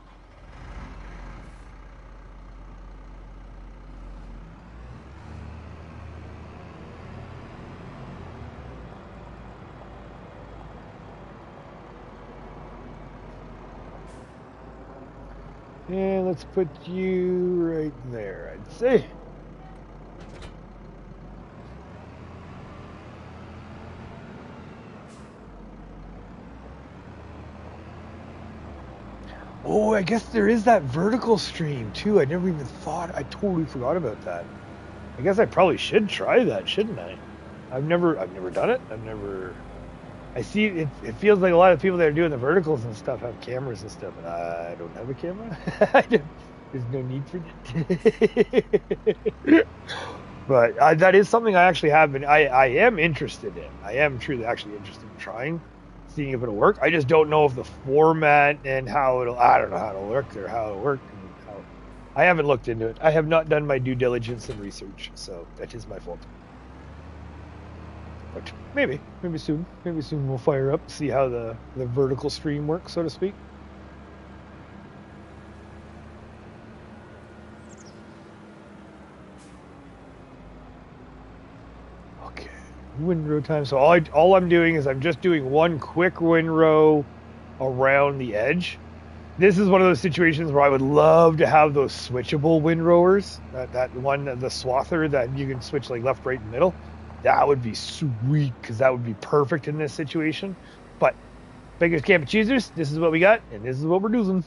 A: And let's put you right there, I'd say. Oh, I guess there is that vertical stream too. I never even thought. I totally forgot about that. I guess I probably should try that, shouldn't I? I've never done it. I see it feels like a lot of people that are doing the verticals and stuff have cameras and stuff, and I don't have a camera. There's no need for that. But that is something I actually have been. I am interested in. I am truly actually interested in trying, seeing if it'll work. I just don't know if the format and how it'll. I don't know how it'll work or how it'll work. And how, I haven't looked into it. I have not done my due diligence and research, so that is my fault. But maybe soon we'll fire up, see how the vertical stream works, so to speak. Okay, windrow time. So all I'm doing is I'm just doing one quick windrow around the edge. This is one of those situations where I would love to have those switchable windrowers. That one, the swather that you can switch like left, right, and middle. That would be sweet, because that would be perfect in this situation. But beggars can't be choosers. This is what we got, and this is what we're doing.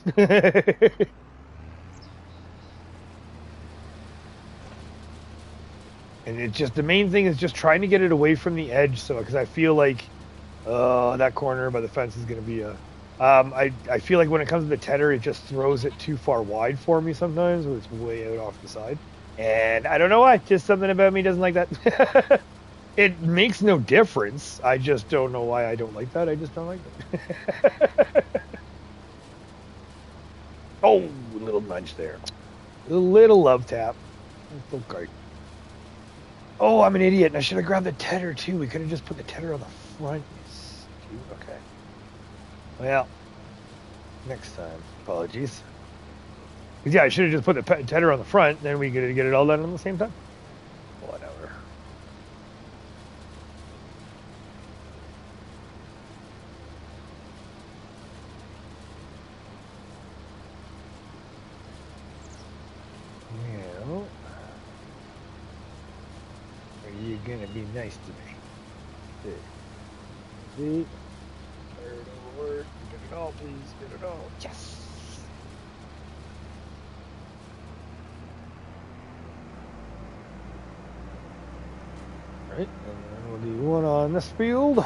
A: And it's just, the main thing is just trying to get it away from the edge, so because I feel like that corner by the fence is going to be a... I feel like when it comes to the tedder, it just throws it too far wide for me sometimes, when it's way out off the side. And I don't know why, just something about me doesn't like that. It makes no difference. I just don't know why I don't like that. I just don't like that. Oh, a little nudge there. A little love tap. It's okay. Oh, I'm an idiot. I should have grabbed the tedder too. We could have just put the tedder on the front. Okay. Well, next time. Apologies. Because yeah, I should have just put the tedder on the front. Then we could get it all done at the same time. Whatever. Well, are you gonna be nice to me? See? Turn it over. Get it all, please. Get it all. Yes. Right, and then we'll do one on this field.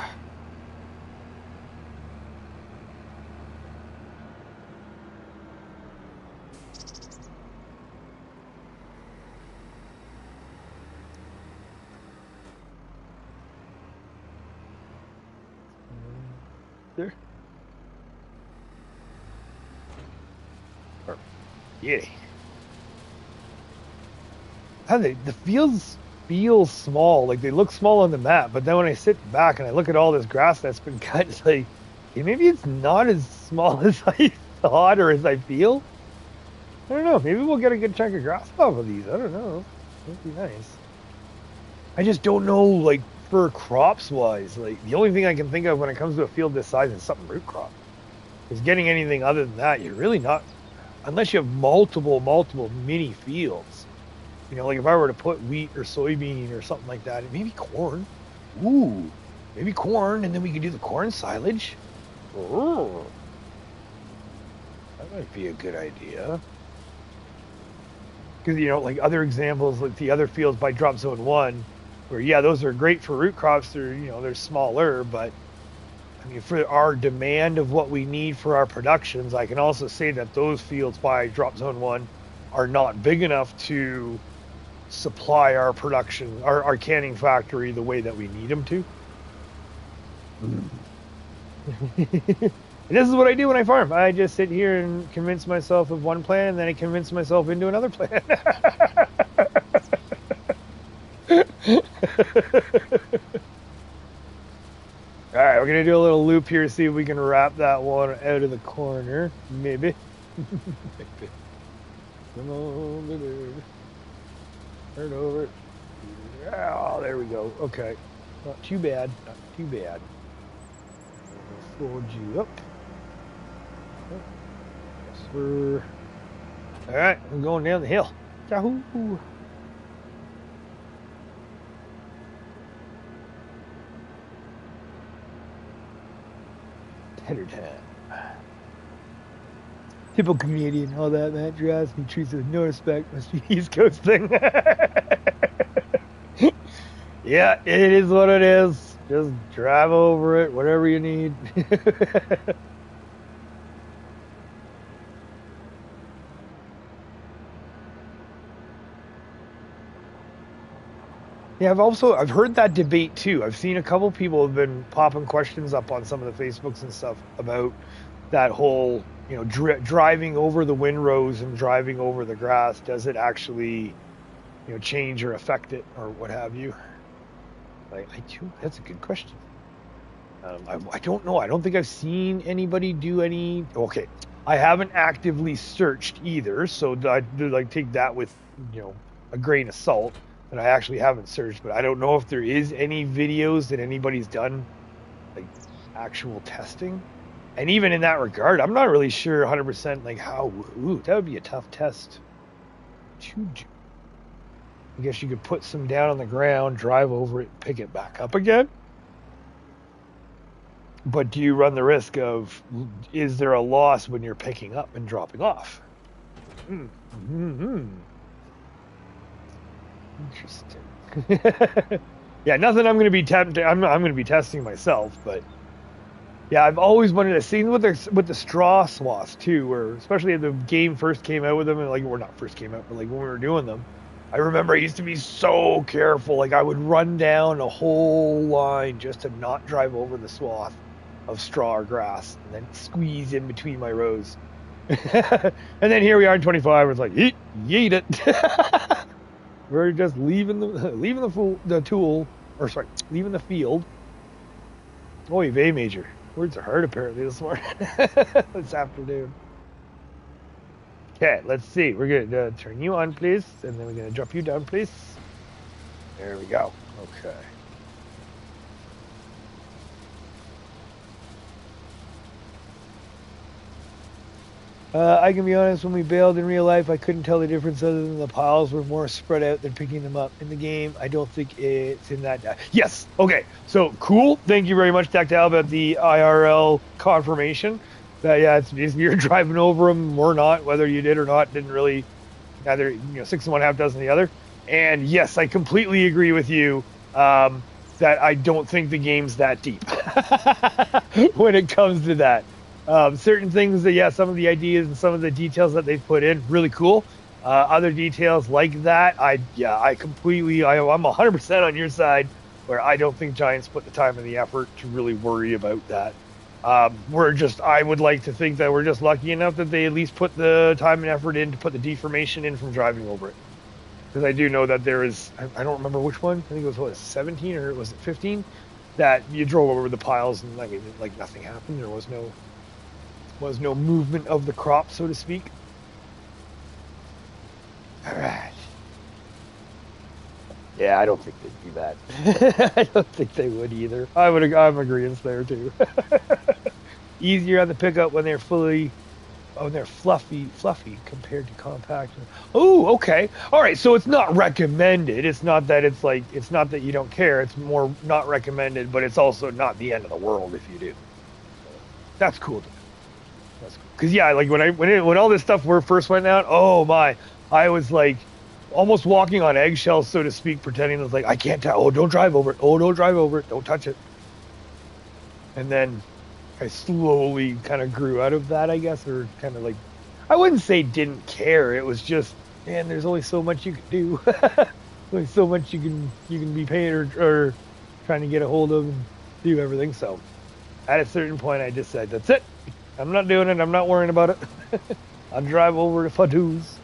A: There. Yeah. How the fields feel small, like they look small on the map, but then when I sit back and I look at all this grass that's been cut, it's like, hey, maybe it's not as small as I thought or as I feel. I don't know. Maybe we'll get a good chunk of grass off of these. I don't know. That'd be nice. I just don't know, like, for crops wise, like the only thing I can think of when it comes to a field this size is something root crop. Because getting anything other than that, you're really not, unless you have multiple mini fields. You know, like if I were to put wheat or soybean or something like that, and maybe corn. Ooh, maybe corn, and then we could do the corn silage. Oh, that might be a good idea. Because, you know, like other examples, like the other fields by Drop Zone 1, where, yeah, those are great for root crops. They're, you know, they're smaller, but I mean, for our demand of what we need for our productions, I can also say that those fields by Drop Zone 1 are not big enough to supply our production, our canning factory the way that we need them to. And this is what I do when I farm. I just sit here and convince myself of one plan, and then I convince myself into another plan. All right, we're gonna do a little loop here, see if we can wrap that one out of the corner. Maybe. Come on, baby. Turn over. Oh, there we go. Okay, not too bad. Not too bad. Fold you up. Yes, we're. All right, I'm going down the hill. Yahoo! Header time. Typical Canadian, all that, man. Drives me treats with no respect. Must be East Coast thing. Yeah, it is what it is. Just drive over it, whatever you need. Yeah, I've heard that debate too. I've seen a couple people have been popping questions up on some of the Facebooks and stuff about that whole, driving over the windrows and driving over the grass. Does it actually, change or affect it or what have you? That's a good question. I don't know. I don't think I've seen anybody do any. Okay, I haven't actively searched either, so I do like take that with a grain of salt. That I actually haven't searched, but I don't know if there is any videos that anybody's done like actual testing. And even in that regard, I'm not really sure 100% like how. Ooh, that would be a tough test to do. I guess you could put some down on the ground, drive over it, pick it back up again. But do you run the risk of, is there a loss when you're picking up and dropping off? Mm-hmm. Interesting. Yeah, nothing I'm going to be tempting. I'm going to be testing myself, but yeah, I've always wanted to see with the straw swaths too, where especially if the game first came out with them, and like, or not first came out, but like when we were doing them, I remember I used to be so careful. Like I would run down a whole line just to not drive over the swath of straw or grass, and then squeeze in between my rows. And then here we are in 25. It's like yeet it. We're just leaving the tool, or sorry, leaving the field. Oh, you've A major. Words are hard apparently this morning. This afternoon. Okay, let's see. We're gonna turn you on, please, and then we're gonna drop you down, please. There we go. Okay. I can be honest, when we bailed in real life, I couldn't tell the difference other than the piles were more spread out than picking them up. In the game, I don't think it's in that. Yes. Okay. So cool. Thank you very much, Tactile, about the IRL confirmation. That yeah, it's you're driving over them or not, whether you did or not, didn't really neither 6 and 1/2 dozen the other. And yes, I completely agree with you that I don't think the game's that deep when it comes to that. Certain things that, yeah, some of the ideas and some of the details that they've put in, really cool. Other details like that, I'm 100% on your side, where I don't think Giants put the time and the effort to really worry about that. I would like to think that we're just lucky enough that they at least put the time and effort in to put the deformation in from driving over it. Because I do know that there is, I don't remember which one, I think it was 17 or was it 15, that you drove over the piles and like nothing happened. There was no movement of the crop, so to speak. All right. Yeah, I don't think they'd do that. I don't think they would either. I'm agreeing there too. Easier on the pickup when they're fluffy compared to compact. Oh, okay. All right. So it's not recommended. It's not that you don't care. It's more not recommended, but it's also not the end of the world if you do. That's cool. Because yeah, like when all this stuff first went out, oh my, I was like almost walking on eggshells, so to speak, pretending it was like I can't tell. Oh, don't drive over it. Oh, don't drive over it. Don't touch it. And then I slowly kind of grew out of that, I guess, or kind of like I wouldn't say didn't care. It was just, man, there's only so much you can do. Only so much you can be paying or trying to get a hold of and do everything. So at a certain point, I just said, that's it. I'm not doing it. I'm not worrying about it. I'll drive over to Fadouz.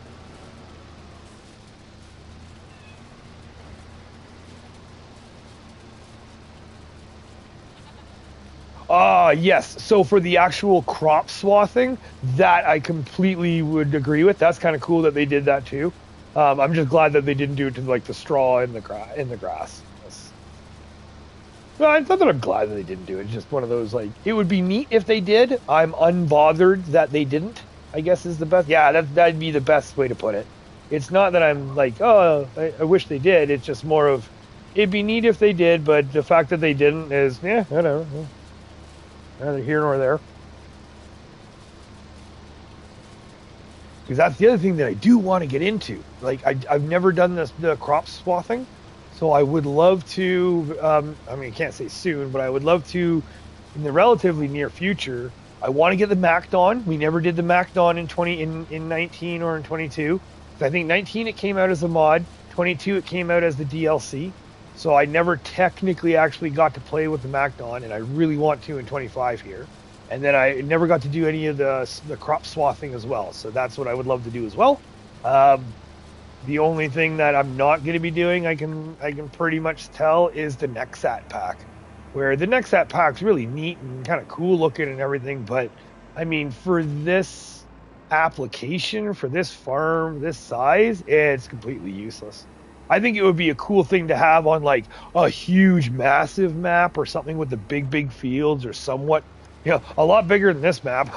A: Yes. So for the actual crop swathing, that I completely would agree with. That's kind of cool that they did that too. I'm just glad that they didn't do it to like the straw in the grass. No, it's not that I'm glad that they didn't do it. It's just one of those, like, it would be neat if they did. I'm unbothered that they didn't, I guess is the best. Yeah, that'd be the best way to put it. It's not that I'm like, oh, I wish they did. It's just more of, it'd be neat if they did, but the fact that they didn't is, yeah, whatever. Neither here nor there. Because that's the other thing that I do want to get into. Like, I've never done the crop swathing. So I would love to, I mean, I can't say soon, but I would love to, in the relatively near future, I want to get the Macdon. We never did the Macdon in 19 or in 22. I think 19 it came out as a mod, 22 it came out as the DLC. So I never technically actually got to play with the Macdon, and I really want to in 25 here. And then I never got to do any of the crop swathing as well. So that's what I would love to do as well. The only thing that I'm not going to be doing, I can pretty much tell, is the Nexat pack. Where the Nexat pack's really neat and kind of cool looking and everything, but I mean, for this application, for this farm, this size, it's completely useless. I think it would be a cool thing to have on like a huge, massive map or something with the big fields or somewhat, you know, a lot bigger than this map.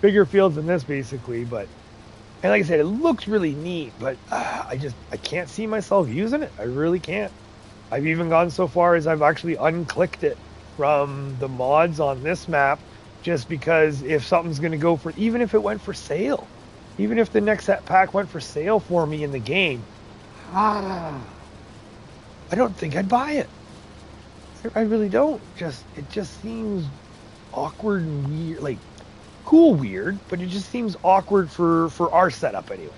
A: Bigger fields than this, basically, but. And like I said, it looks really neat, but I can't see myself using it. I really can't. I've even gone so far as I've actually unclicked it from the mods on this map, just because if something's going to go for, even if it went for sale, even if the Nexat pack went for sale for me in the game, I don't think I'd buy it. I really don't. It just seems awkward and weird, like, cool weird, but it just seems awkward for our setup anyways.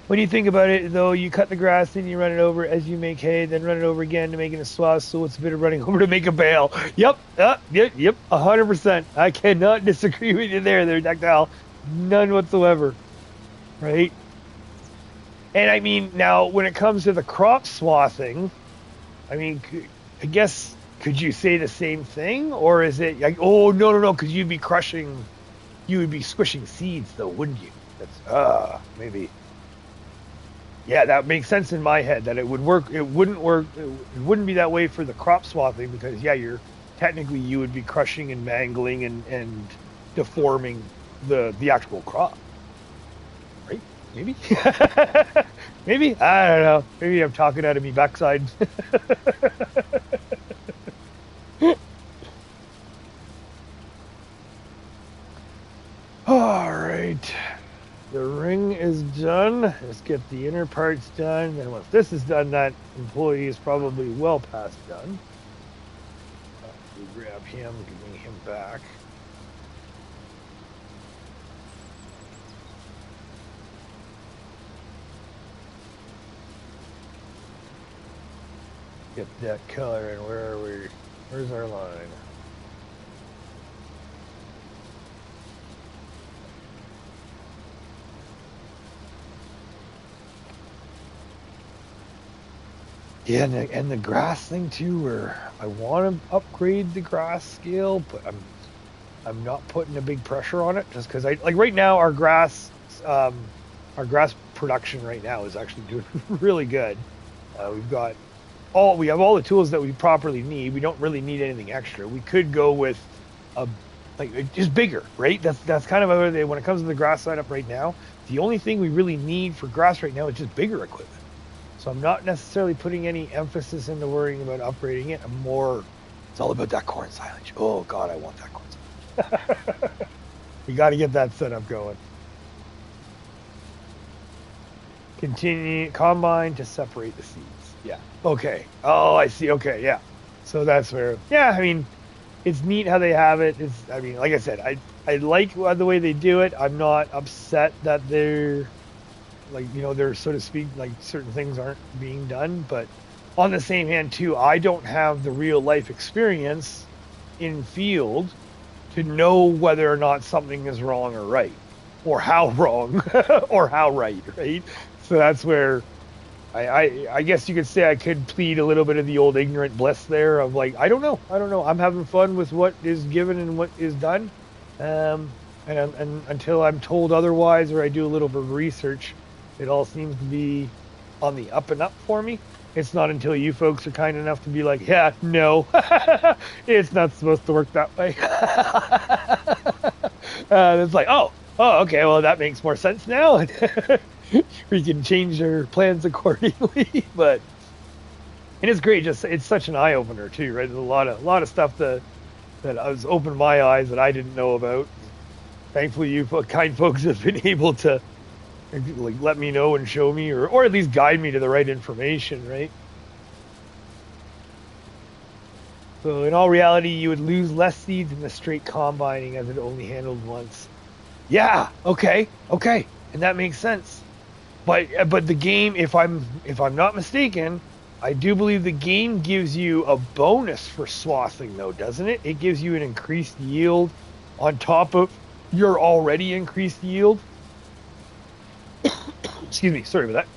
A: When you think about it, though, you cut the grass, then you run it over as you make hay, then run it over again to make it a swath, so it's a bit of running over to make a bale. Yep, 100%. I cannot disagree with you there, Dactyl. None whatsoever. Right? And I mean, now, when it comes to the crop swathing, I mean, I guess... Could you say the same thing, or is it like, oh no, because you would be squishing seeds though, wouldn't you? That's maybe. Yeah, that makes sense in my head that it would work. It wouldn't work. It wouldn't be that way for the crop swathing because you would be crushing and mangling and deforming the actual crop, right? Maybe. Maybe, I don't know. Maybe I'm talking out of me backside. All right, the ring is done. Let's get the inner parts done. And once this is done, that employee is probably well past done. We grab him, give me him back. Get that color, and where are we? Where's our line? Yeah, and the grass thing too, where I want to upgrade the grass scale, but I'm not putting a big pressure on it just because like right now our grass production right now is actually doing really good. We have all the tools that we properly need. We don't really need anything extra. We could go with just bigger, right? That's kind of when it comes to the grass setup right now. The only thing we really need for grass right now is just bigger equipment. So I'm not necessarily putting any emphasis into worrying about upgrading it. It's all about that corn silage. Oh God, I want that corn silage. You got to get that setup going. Continue combine to separate the seeds. Yeah. Okay. Oh, I see. Okay. Yeah. So that's where. Yeah. I mean, it's neat how they have it. Like I said, I like the way they do it. I'm not upset that they're so to speak, like certain things aren't being done. But on the same hand, too, I don't have the real life experience in field to know whether or not something is wrong or right, or how wrong or how right. So that's where I guess you could say I could plead a little bit of the old ignorant bliss there of like, I don't know. I'm having fun with what is given and what is done. And until I'm told otherwise, or I do a little bit of research, it all seems to be on the up and up for me. It's not until you folks are kind enough to be like, yeah, no, it's not supposed to work that way. It's like, oh, okay, well, that makes more sense now. We can change our plans accordingly. But it is great. It's such an eye opener too, right? There's a lot of stuff that has opened my eyes that I didn't know about. Thankfully, you kind folks have been able to like let me know and show me, or at least guide me to the right information, right? So in all reality, you would lose less seeds in the straight combining as it only handled once. Yeah, okay, and that makes sense. But the game, if I'm not mistaken, I do believe the game gives you a bonus for swathing, though, doesn't it? It gives you an increased yield on top of your already increased yield. Excuse me, sorry about that.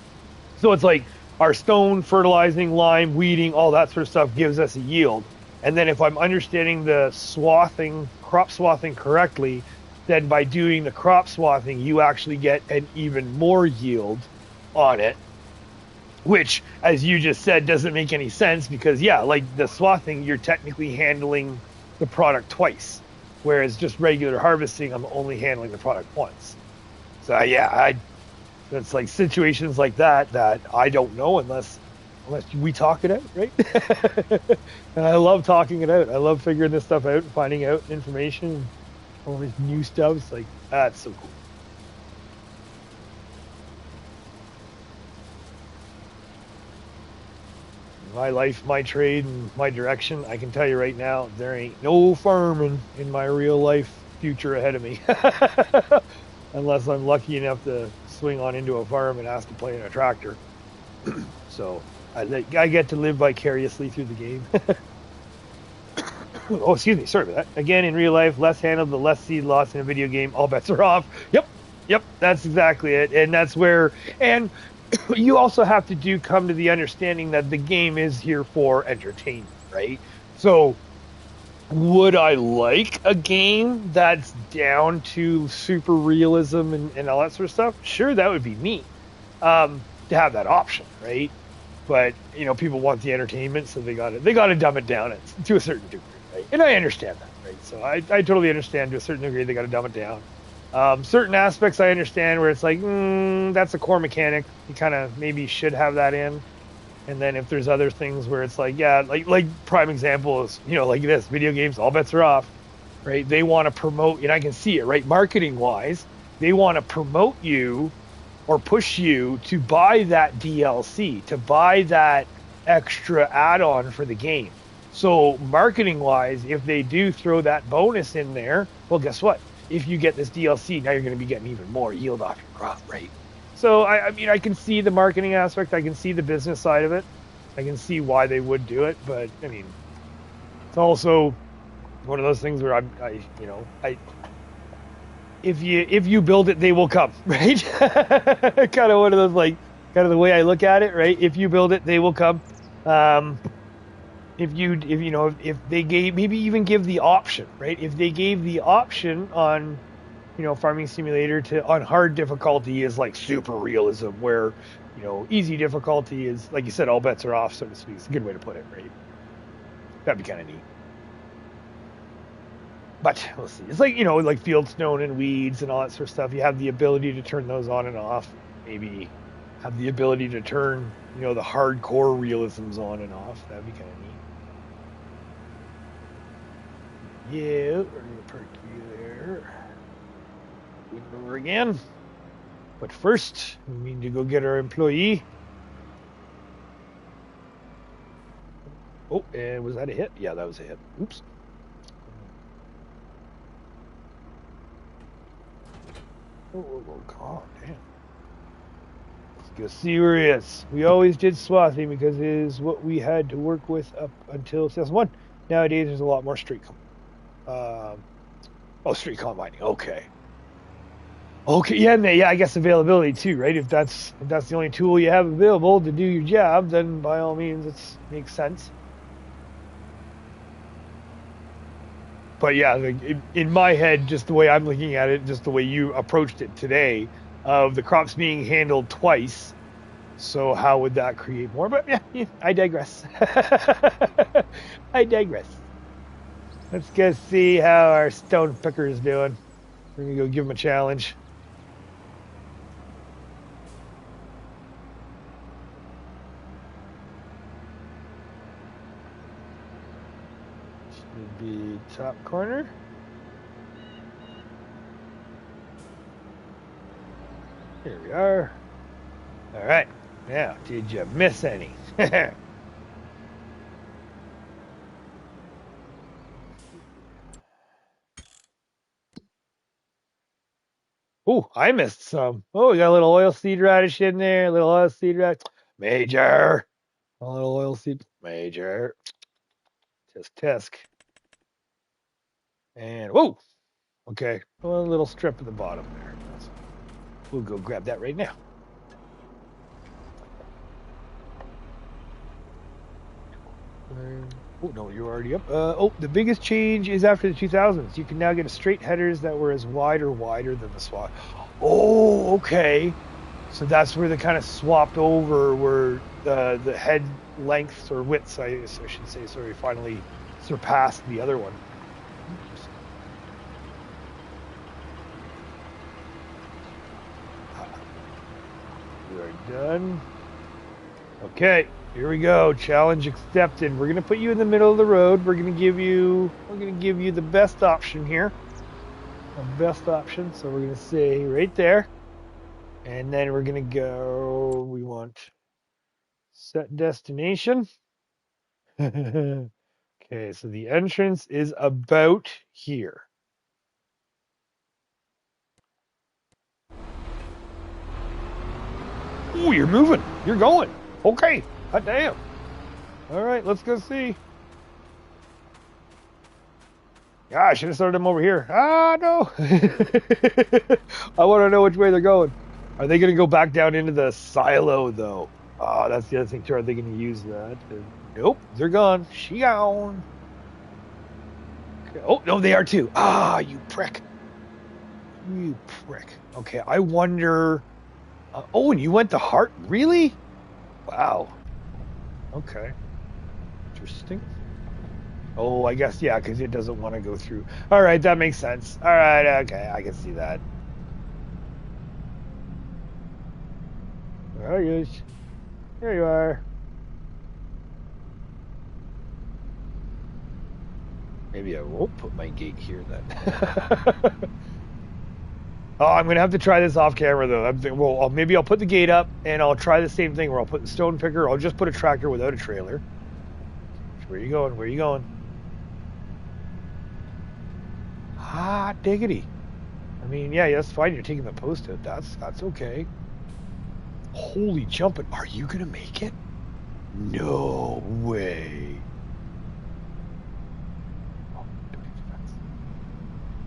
A: So it's like our stone, fertilizing, lime, weeding, all that sort of stuff gives us a yield. And then if I'm understanding the swathing, crop swathing correctly, then by doing the crop swathing, you actually get an even more yield on it, which, as you just said, doesn't make any sense because, yeah, like the swathing, you're technically handling the product twice, whereas just regular harvesting, I'm only handling the product once. So, yeah, that's like situations like that I don't know unless we talk it out, right? And I love talking it out. I love figuring this stuff out and finding out information, all this new stuff. It's like, that's so cool. My life, my trade, and my direction, I can tell you right now, there ain't no farming in my real life future ahead of me. Unless I'm lucky enough to swing on into a farm and ask to play in a tractor. So I get to live vicariously through the game. Oh, excuse me. Sorry about that. Again, in real life, less handled, the less seed loss in a video game. All bets are off. Yep. That's exactly it. And that's where, and you also have to come to the understanding that the game is here for entertainment, right? So would I like a game that's down to super realism and all that sort of stuff? Sure, that would be neat to have that option, right? But people want the entertainment, so they got to dumb it down to a certain degree, right? And I understand that, right? So I totally understand to a certain degree they got to dumb it down. Certain aspects I understand where it's like that's a core mechanic. You kind of maybe should have that in. And then if there's other things where it's like, yeah, like prime example is, like this, video games, all bets are off, right? They want to promote, and I can see it, right? Marketing wise, they want to promote you or push you to buy that DLC, to buy that extra add-on for the game. So marketing wise, if they do throw that bonus in there, well, guess what? If you get this DLC, now you're going to be getting even more yield off your crop, right? So, I mean, I can see the marketing aspect. I can see the business side of it. I can see why they would do it. But, I mean, it's also one of those things where if you build it, they will come, right? Kind of one of those, like, kind of the way I look at it, right? If you build it, they will come. If they gave, maybe even give the option, right? If they gave the option on, farming simulator on hard difficulty is like super realism, where, easy difficulty is, like you said, all bets are off, so to speak. It's a good way to put it, right? That'd be kind of neat. But we'll see. It's like, like field stone and weeds and all that sort of stuff. You have the ability to turn those on and off. Maybe have the ability to turn, the hardcore realisms on and off. That'd be kind of neat. Yeah, we're going to park you there. Over again. But first, we need to go get our employee. Oh, and was that a hit? Yeah, that was a hit. Oops. Oh, God damn. Let's go see where he is. We always did swathing because it is what we had to work with up until 2001. Nowadays, there's a lot more street street combining. Okay, yeah, I guess availability too, right? If that's the only tool you have available to do your job, then by all means, it makes sense. But yeah, in my head, just the way I'm looking at it, just the way you approached it today, of the crops being handled twice. So how would that create more? But yeah, I digress. I digress. Let's go see how our stone picker is doing. We're gonna go give him a challenge. Should be top corner. Here we are. All right. Now, did you miss any? Oh, I missed some. Oh, we got a little oil seed radish in there. A little oil seed radish. Major. A little oil seed. Major. Tisk tisk. And whoa. Okay. A little strip at the bottom there. We'll go grab that right now. Oh, no, you're already up. Oh, the biggest change is after the 2000s. You can now get straight headers that were as wide or wider than the swap. Oh, okay. So that's where they kind of swapped over, where the head lengths or widths, I should say, sorry, finally surpassed the other one. We are done. Okay, here we go. Challenge accepted. We're gonna put you in the middle of the road. We're gonna give you the best option here. The best option. So we're gonna say right there. And then we're gonna go, we want set destination. Okay, so the entrance is about here. Oh, you're moving. You're going. Okay. Hot damn. All right, let's go see. Yeah, I should have started them over here. Ah, no. I want to know which way they're going. Are they going to go back down into the silo, though? Oh, that's the other thing, too. Are they going to use that? Nope, they're gone. She gone. Okay. Oh, no, they are too. Ah, you prick. You prick. Okay, I wonder... oh, and you went to Heart? Really? Wow. Okay. Interesting. Oh, I guess, yeah, because it doesn't want to go through. All right, that makes sense. All right, okay, I can see that. There he is. There you are. Maybe I won't put my gate here then. Oh, I'm going to have to try this off camera, though. I'm thinking, well, maybe I'll put the gate up, and I'll try the same thing where I'll put the stone picker. I'll just put a tractor without a trailer. Where are you going? Where are you going? Ah, diggity. I mean, yeah, that's fine. You're taking the post out. That's okay. Holy jumping. Are you going to make it? No way.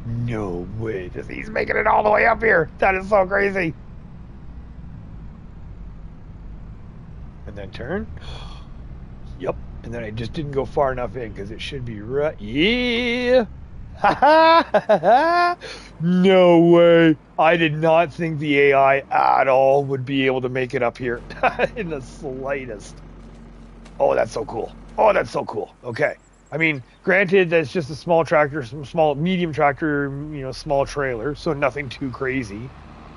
A: No way. He's making it all the way up here. That is so crazy. And then turn. Yep. And then I just didn't go far enough in because it should be right. Yeah. No way. I did not think the AI at all would be able to make it up here in the slightest. Oh, that's so cool. Oh, that's so cool. Okay. I mean, granted, that's just a small tractor, small, medium tractor, you know, small trailer, so nothing too crazy.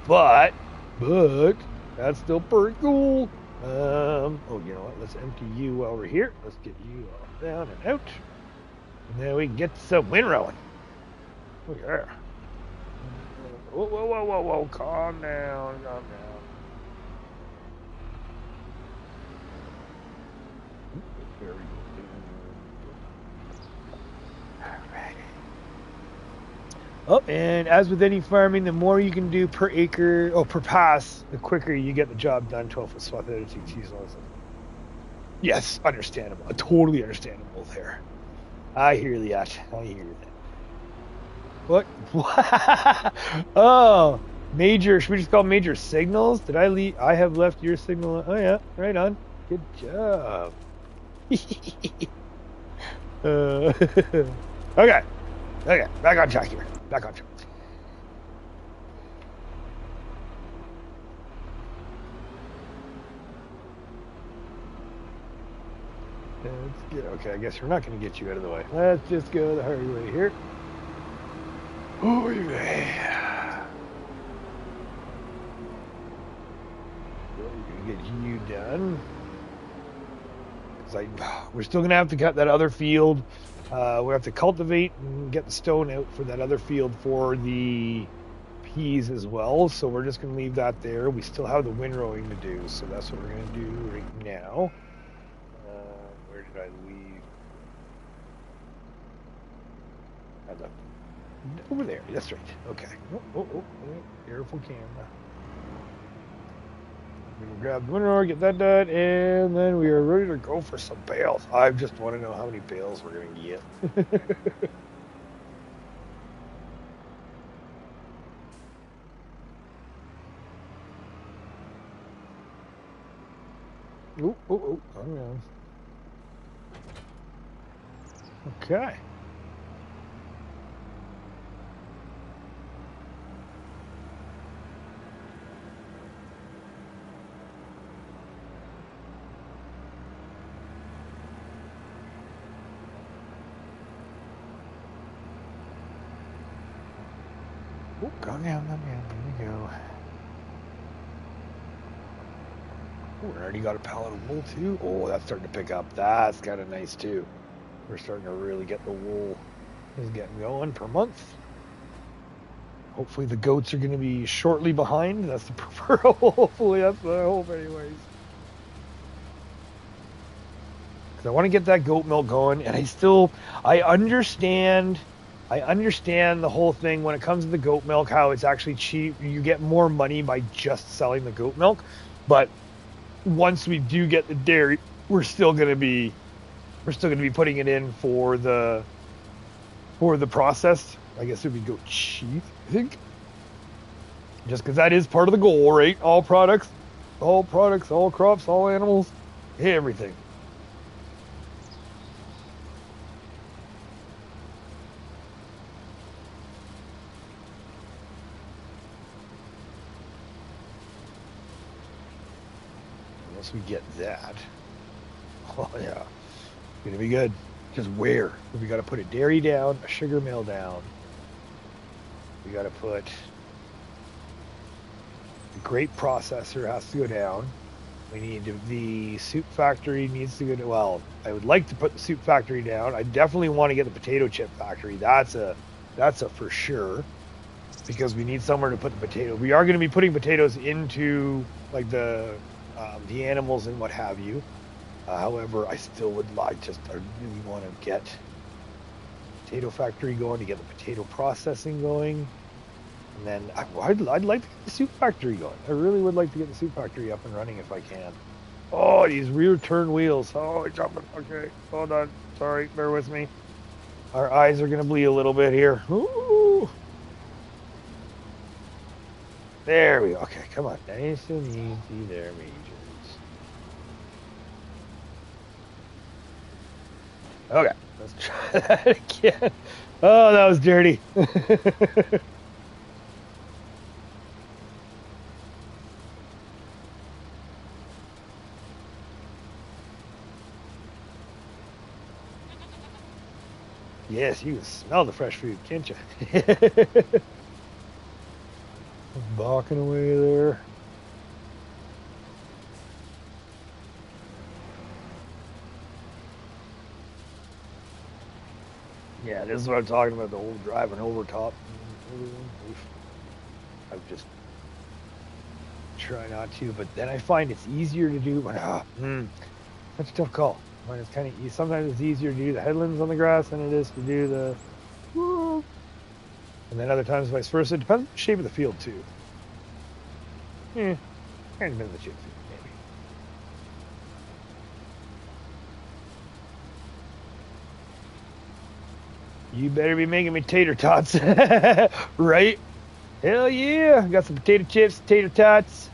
A: But that's still pretty cool. Oh, you know what? Let's empty you while we're here. Let's get you all down and out. And then we can get some windrowing. Oh, yeah. Whoa, whoa, whoa, whoa, whoa. Calm down, calm down. There we go. Oh, and as with any farming, the more you can do per acre, per pass, the quicker you get the job done. 12-foot swath editing, yes, understandable. Totally understandable there. I hear that. I hear that. What? Oh, major. Should we just call major signals? Did I leave? I have left your signal. Oh yeah, right on. Good job. Okay. Okay. Back on track here. Back on track. Okay, I guess we're not going to get you out of the way. Let's just go the hard way here. Oh, yeah. We're going to get you done. We're still going to have to cut that other field. We have to cultivate and get the stone out for that other field for the peas as well, so we're just going to leave that there. We still have the windrowing to do, so that's what we're going to do right now. Where did I leave? I left over there. That's right. Okay. Oh, careful camera. We can grab the windrower, get that done, and then we are ready to go for some bales. I just want to know how many bales we're going to get. Oh, hang on. Okay. Oh, calm down. There we go. Oh, we already got a pallet of wool too. Oh, that's starting to pick up. That's kind of nice too. We're starting to really get the wool is getting going per month. Hopefully the goats are going to be shortly behind. That's the preferable. Hopefully that's the hope anyways. Because I want to get that goat milk going, and I understand the whole thing when it comes to the goat milk, how it's actually cheap. You get more money by just selling the goat milk. But once we do get the dairy, we're still going to be putting it in for the process. I guess it would be goat cheese, I think. Just because that is part of the goal, right? All products, all crops, all animals, everything. Once we get that, oh yeah, it's gonna be good. Just where? We got to put a dairy down, a sugar mill down. We got to put the grape processor has to go down. We need the soup factory needs to go to, well, I would like to put the soup factory down. I definitely want to get the potato chip factory. That's a for sure, because we need somewhere to put the potato. We are going to be putting potatoes into like the animals and what have you. However, I still would like, I really want to get potato factory going, to get the potato processing going. And then I'd like to get the soup factory going. I really would like to get the soup factory up and running if I can. Oh, these rear turn wheels. Oh, jumping. Okay, hold on. Sorry, bear with me. Our eyes are going to bleed a little bit here. Ooh. There we go. Okay, come on. Nice and easy there, majors. Okay, let's try that again. Oh, that was dirty. Yes, you can smell the fresh food, can't you? Balking away there. Yeah, this is what I'm talking about, the whole driving over top. I just try not to, but then I find it's easier to do when, that's a tough call. When it's kind of, sometimes it's easier to do the headlands on the grass than it is to do the, and then other times vice versa. It depends on the shape of the field too. Yeah, kind of depends on the shape of the field. You better be making me tater tots, right? Hell yeah! Got some potato chips, tater tots.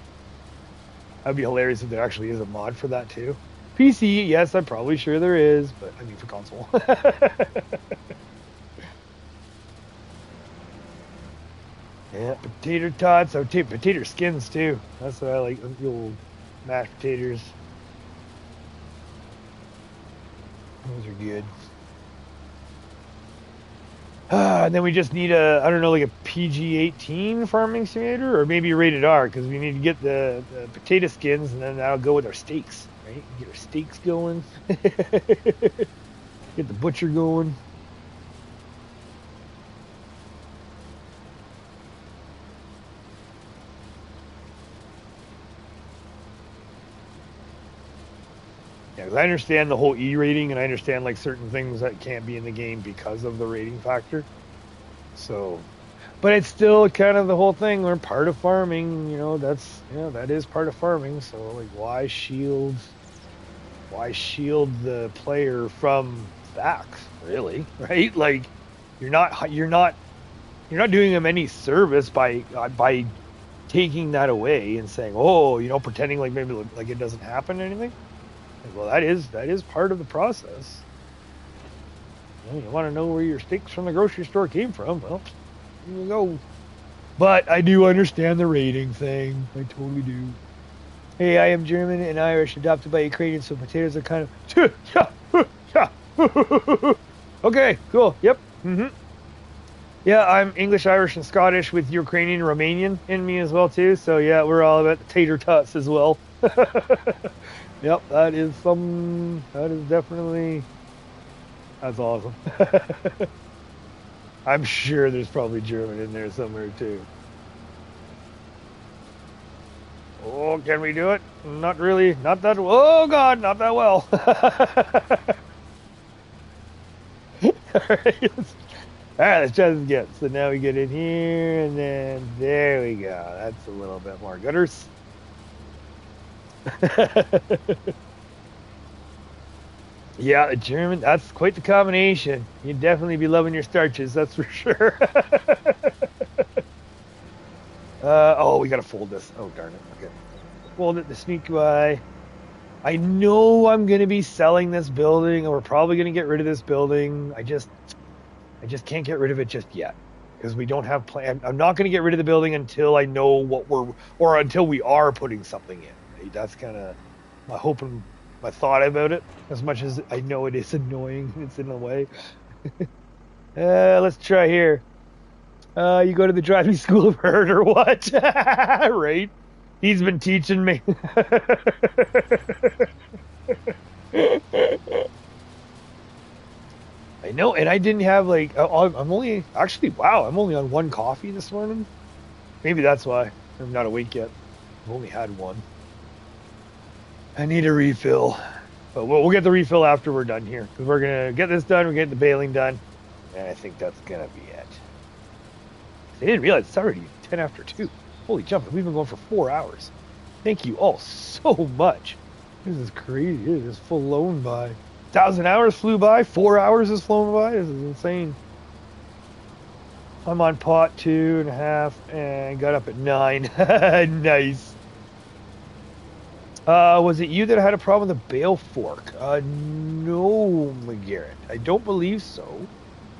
A: That'd be hilarious if there actually is a mod for that too. PC, yes, I'm probably sure there is, but I mean for console. Yeah, potato tots. I would take potato skins too. That's what I like. The old mashed potatoes. Those are good. And then we just need a, I don't know, like a PG-18 farming simulator, or maybe a rated R, because we need to get the potato skins, and then that'll go with our steaks, right? Get our steaks going. Get the butcher going. Yeah, 'cause I understand the whole E rating, and I understand like certain things that can't be in the game because of the rating factor. So, but it's still kind of the whole thing. We're part of farming, you know. That is part of farming. So, like, why shield the player from facts? Really, right? Like, you're not doing them any service by taking that away and saying, oh, you know, pretending like maybe like it doesn't happen or anything. Well, that is part of the process. You want to know where your steaks from the grocery store came from? Well, here you go. But I do understand the rating thing. I totally do. Hey, I am German and Irish, adopted by Ukrainians, so potatoes are kind of... Okay, cool. Yep. Yeah, I'm English, Irish, and Scottish with Ukrainian and Romanian in me as well, too. So, yeah, we're all about the tater tots as well. Yep, that is definitely... That's awesome. I'm sure there's probably German in there somewhere, too. Oh, can we do it? Not really. Not that... Oh, God, not that well. All right, let's try this again. So now we get in here, and then there we go. That's a little bit more gutters. Yeah, the German, that's quite the combination. You'd definitely be loving your starches, that's for sure. Oh, we gotta fold this. Oh, darn it. Okay. Fold it to sneak by. I know I'm gonna be selling this building, and we're probably gonna get rid of this building. I just can't get rid of it just yet, because we don't have plan. I'm not gonna get rid of the building until I know until we are putting something in. Right? That's kind of my hope and my thought about it, as much as I know it is annoying. It's in the way. Let's try here. You go to the driving school of herd or what? Right? He's been teaching me. I know, and I didn't have like, I'm only on one coffee this morning. Maybe that's why I'm not awake yet. I've only had one. I need a refill, but we'll get the refill after we're done here, because we're gonna get this done. We're getting the baling done, and I think that's gonna be it. I didn't realize it's already 10 after 2. Holy jump! We've been going for 4 hours. Thank you all so much. This is crazy. It is flown by. 1,000 hours flew by. 4 hours has flown by. This is insane. I'm on pot 2.5 and got up at 9. Nice. Was it you that had a problem with the bale fork? No, McGarrett. I don't believe so.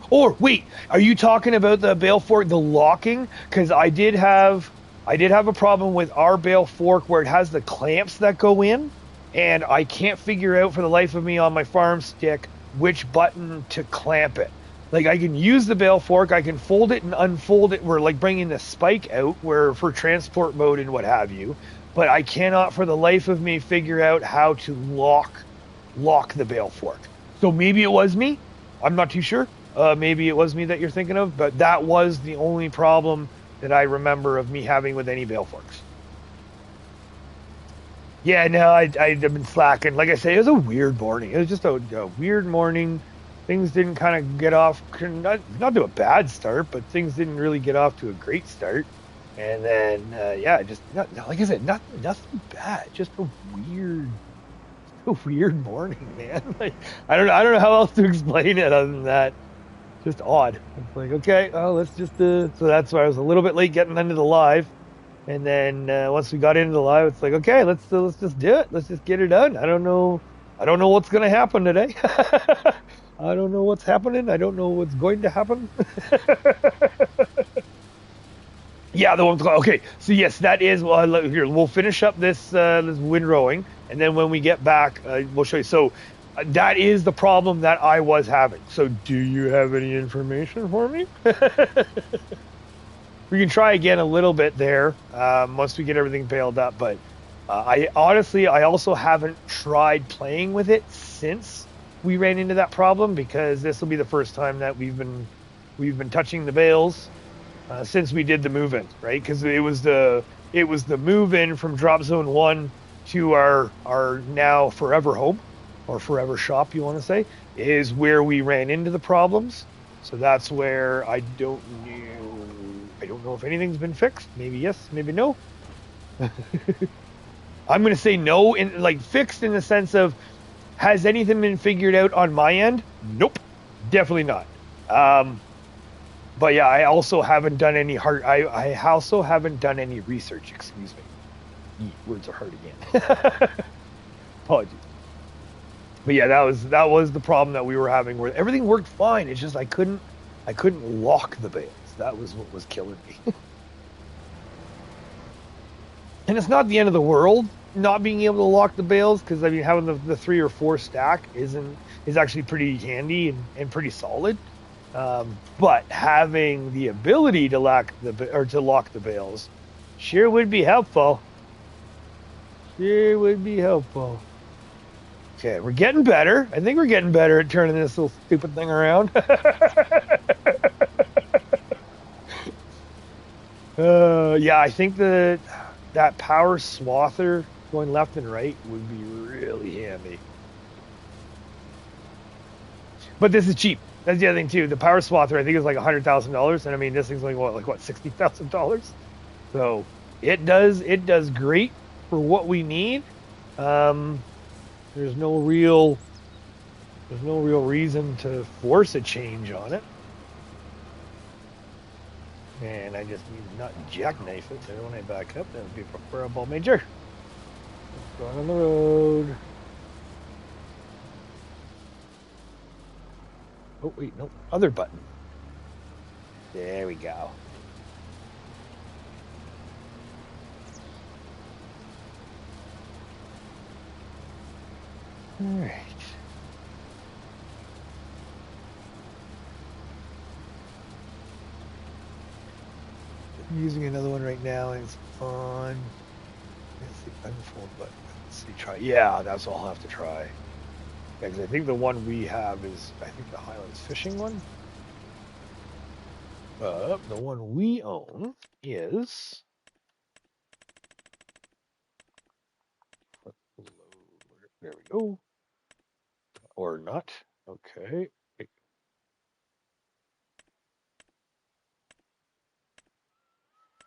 A: Or wait, are you talking about the bale fork, the locking? Because I did have a problem with our bale fork where it has the clamps that go in, and I can't figure out for the life of me on my farm stick which button to clamp it. Like, I can use the bale fork, I can fold it and unfold it. We're like bringing the spike out where for transport mode and what have you. But I cannot for the life of me figure out how to lock the bale fork. So maybe it was me. I'm not too sure. Maybe it was me that you're thinking of, but that was the only problem that I remember of me having with any bale forks. Yeah, no, I've been slacking. Like I say, it was a weird morning. It was just a weird morning. Things didn't kind of get off, not to a bad start, but things didn't really get off to a great start. And then, like I said, nothing bad. Just a weird morning, man. Like, I don't know how else to explain it other than that. Just odd. It's like, okay, well, let's just so that's why I was a little bit late getting into the live. And then once we got into the live, it's like, okay, let's just do it. Let's just get it done. I don't know what's gonna happen today. I don't know what's happening. I don't know what's going to happen. Yeah, the one. Okay, so yes, that is. Here, we'll finish up this windrowing, and then when we get back, we'll show you. So that is the problem that I was having. So, do you have any information for me? We can try again a little bit there once we get everything baled up. But I also haven't tried playing with it since we ran into that problem, because this will be the first time that we've been touching the bales. Since we did the move-in, right? Because it was the move-in from Drop Zone 1 to our now forever home. or Forever Shop, you want to say, is where we ran into the problems. So that's where I don't know if anything's been fixed. Maybe yes, maybe no. I'm going to say no, in like fixed in the sense of, has anything been figured out on my end? Nope, definitely not. But yeah, I also haven't done any I also haven't done any research. Excuse me. Words are hard again. Apologies. But yeah, that was the problem that we were having, where everything worked fine. It's just I couldn't lock the bales. That was what was killing me. And it's not the end of the world not being able to lock the bales, because I mean having the 3 or 4 stack is actually pretty handy and pretty solid. But having the ability to lock the bales sure would be helpful. Sure would be helpful. Okay, we're getting better. I think we're getting better at turning this little stupid thing around. Yeah, I think that power swather going left and right would be really handy. But this is cheap. That's the other thing too. The power swather, I think, is like $100,000, and I mean this thing's like what $60,000. So it does great for what we need. There's no real reason to force a change on it. And I just need to not jackknife it. So when I back up, that would be preferable. Major, going on the road. Oh wait, no, other button. There we go. All right. I'm using another one right now, and it's on. It's the unfold button. Let's see, try. Yeah, that's all I'll have to try. Because I think the one we have is, I think, the Highlands fishing one. The one we own is. There we go. Or not. Okay.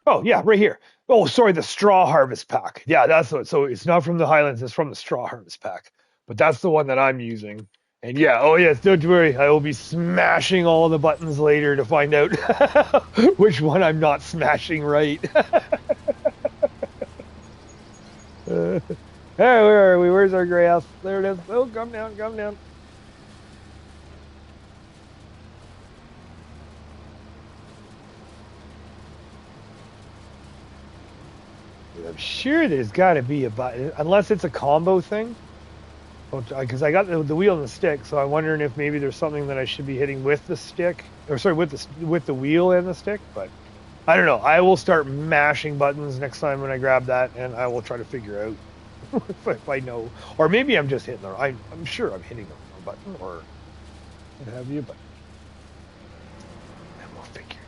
A: Oh, yeah, right here. Oh, sorry, the straw harvest pack. Yeah, that's what. So it's not from the Highlands, it's from the straw harvest pack. But that's the one that I'm using. And yeah, oh yes, don't worry. I will be smashing all the buttons later to find out which one I'm not smashing right. Hey, where are we? Where's our gray house? There it is. Oh, come down, come down. I'm sure there's got to be a button, unless it's a combo thing. Because I got the wheel and the stick, so I'm wondering if maybe there's something that I should be hitting with the stick, or sorry, with the wheel and the stick. But I don't know. I will start mashing buttons next time when I grab that, and I will try to figure out if I know, or maybe I'm just hitting the. I'm sure I'm hitting the wrong button, or what have you, but and we'll figure it out.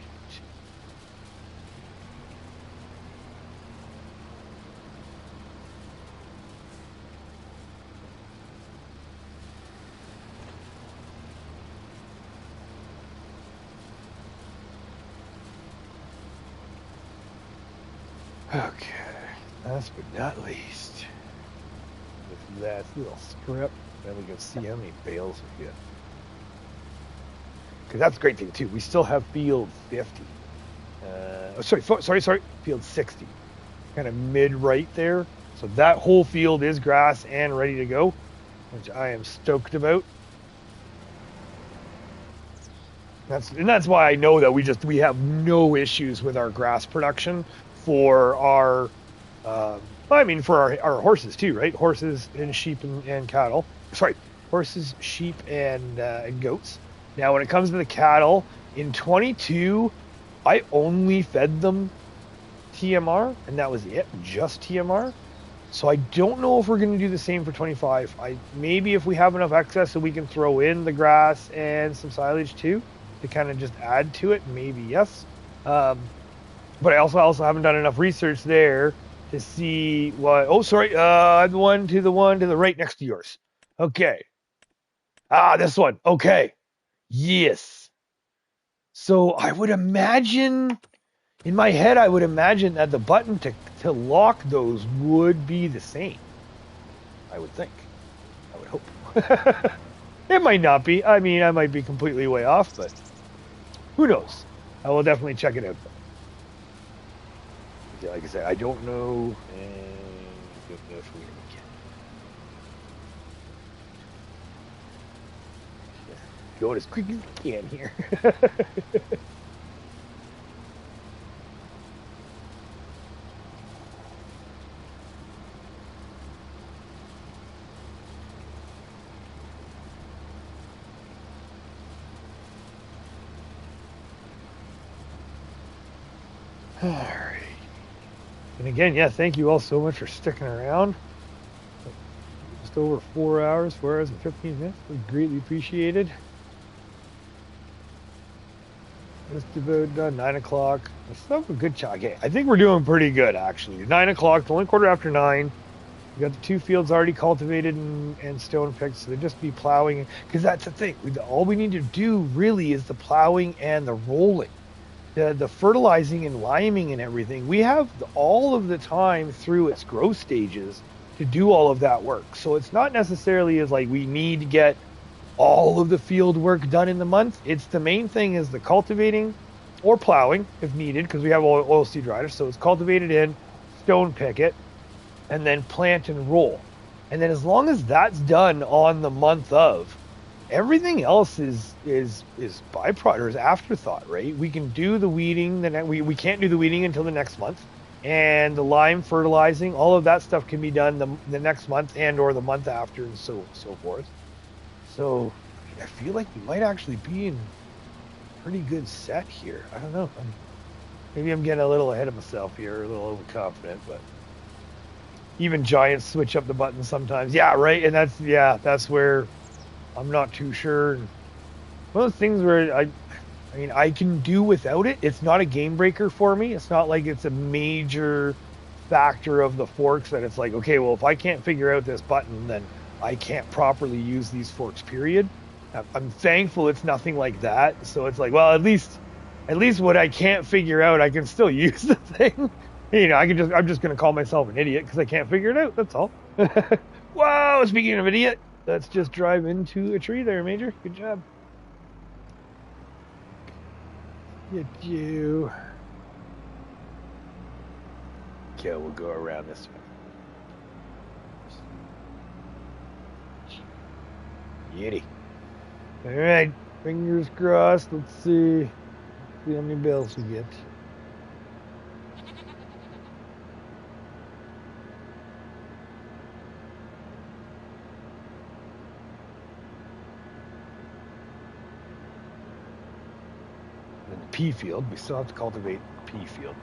A: Okay, last but not least, with that little strip, then we can see how many bales we get. Because that's a great thing too. We still have field 50. Sorry, field 60. Kind of mid right there. So that whole field is grass and ready to go, which I am stoked about. That's why I know that we have no issues with our grass production for our for our horses too, right? Horses and sheep and cattle. Sorry, horses, sheep, and goats. Now, when it comes to the cattle, in 22, I only fed them TMR, and that was it, just TMR. So I don't know if we're going to do the same for 25. Maybe if we have enough excess, so we can throw in the grass and some silage too, to kind of just add to it. Maybe yes. But I also haven't done enough research there to see what. Oh, sorry, the one to the right next to yours. Okay. Ah, this one. Okay. Yes. So I would imagine, in my head, I would imagine that the button to lock those would be the same. I would think. I would hope. It might not be. I mean, I might be completely way off, but who knows? I will definitely check it out. Like I said, I don't know. And if we can. Going as quick as we can here. All right. And again, yeah, thank you all so much for sticking around. Just over 4 hours, 4 hours and 15 minutes. We greatly appreciated. Just about done. 9 o'clock. Let's have a good shot. Okay, I think we're doing pretty good, actually. 9 o'clock, it's only quarter after 9. We got the 2 fields already cultivated and stone picked, so they just be plowing. Because that's the thing. All we need to do really is the plowing and the rolling. The fertilizing and liming and everything, we have all of the time through its growth stages to do all of that work. So it's not necessarily as like we need to get all of the field work done in the month. It's the main thing is the cultivating or plowing if needed, because we have oil seed riders. So it's cultivated in, stone pick it, and then plant and roll. And then as long as that's done on the month of, everything else is byproduct or is afterthought, right? We can do the weeding, we can't do the weeding until the next month, and the lime fertilizing, all of that stuff can be done the next month and or the month after, and so forth. So I feel like we might actually be in pretty good set here. I don't know. Maybe I'm getting a little ahead of myself here, a little overconfident, but even giants switch up the buttons sometimes. Yeah, right. And that's where I'm not too sure. One of those things where I mean, I can do without it. It's not a game breaker for me. It's not like it's a major factor of the forks that it's like, okay, well, if I can't figure out this button, then I can't properly use these forks, period. I'm thankful it's nothing like that. So it's like, well, at least what I can't figure out, I can still use the thing. You know, I'm just going to call myself an idiot because I can't figure it out. That's all. Whoa, speaking of idiot, let's just drive into a tree there, Major. Good job. Get you. Okay, we'll go around this way. Yitty. All right, fingers crossed. Let's see how many bells we get. Pea field. We still have to cultivate pea field.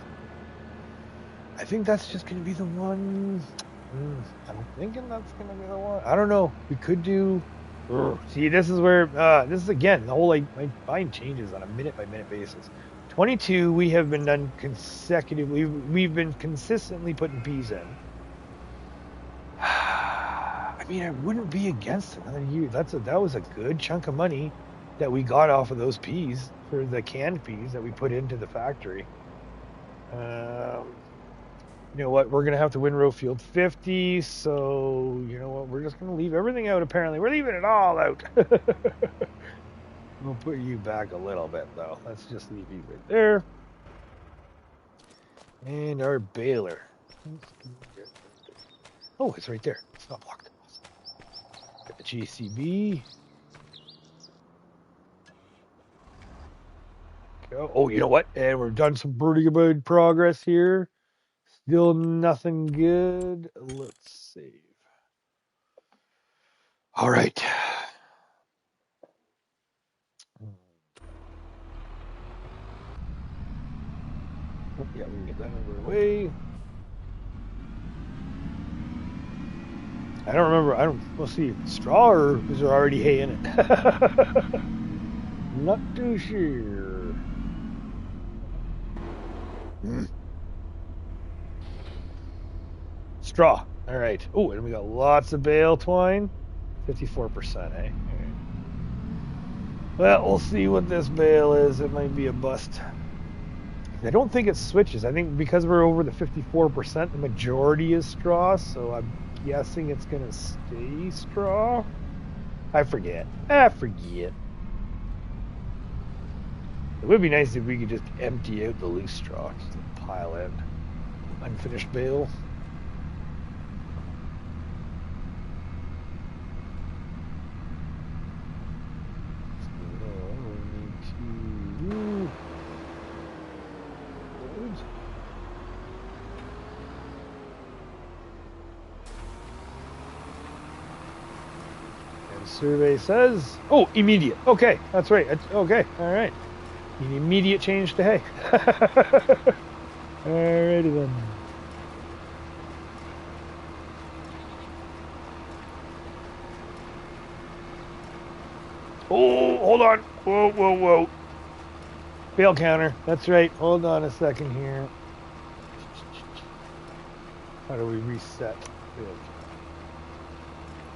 A: I think that's just going to be the one. I'm thinking that's going to be the one. I don't know. We could do. See, this is where this is again the whole like my mind changes on a minute by minute basis. 22, we have been done consecutively. We've been consistently putting peas in. I mean, I wouldn't be against another year. That was a good chunk of money that we got off of those peas for the canned peas that we put into the factory. You know what? We're gonna have to windrow field 50. So you know what? We're just gonna leave everything out. Apparently, we're leaving it all out. We'll put you back a little bit though. Let's just leave you right there. And our baler. Oh, it's right there. It's not blocked. Got the JCB. Oh, you know what? And we've done some pretty good progress here. Still nothing good. Let's save. All right. Yeah, we can get that over the way. I don't remember. We'll see. Straw or is there already hay in it? Not too sure. Straw. All right. Oh, and we got lots of bale twine. 54%, eh? Well, we'll see what this bale is. It might be a bust. I don't think it switches. I think because we're over the 54%, the majority is straw, so I'm guessing it's going to stay straw. I forget. It would be nice if we could just empty out the loose straw, just pile in unfinished bale. Survey says, oh, immediate. Okay, that's right. Okay, all right. An immediate change to hay. Alrighty then. Oh, hold on. Whoa. Bale counter. That's right. Hold on a second here. How do we reset?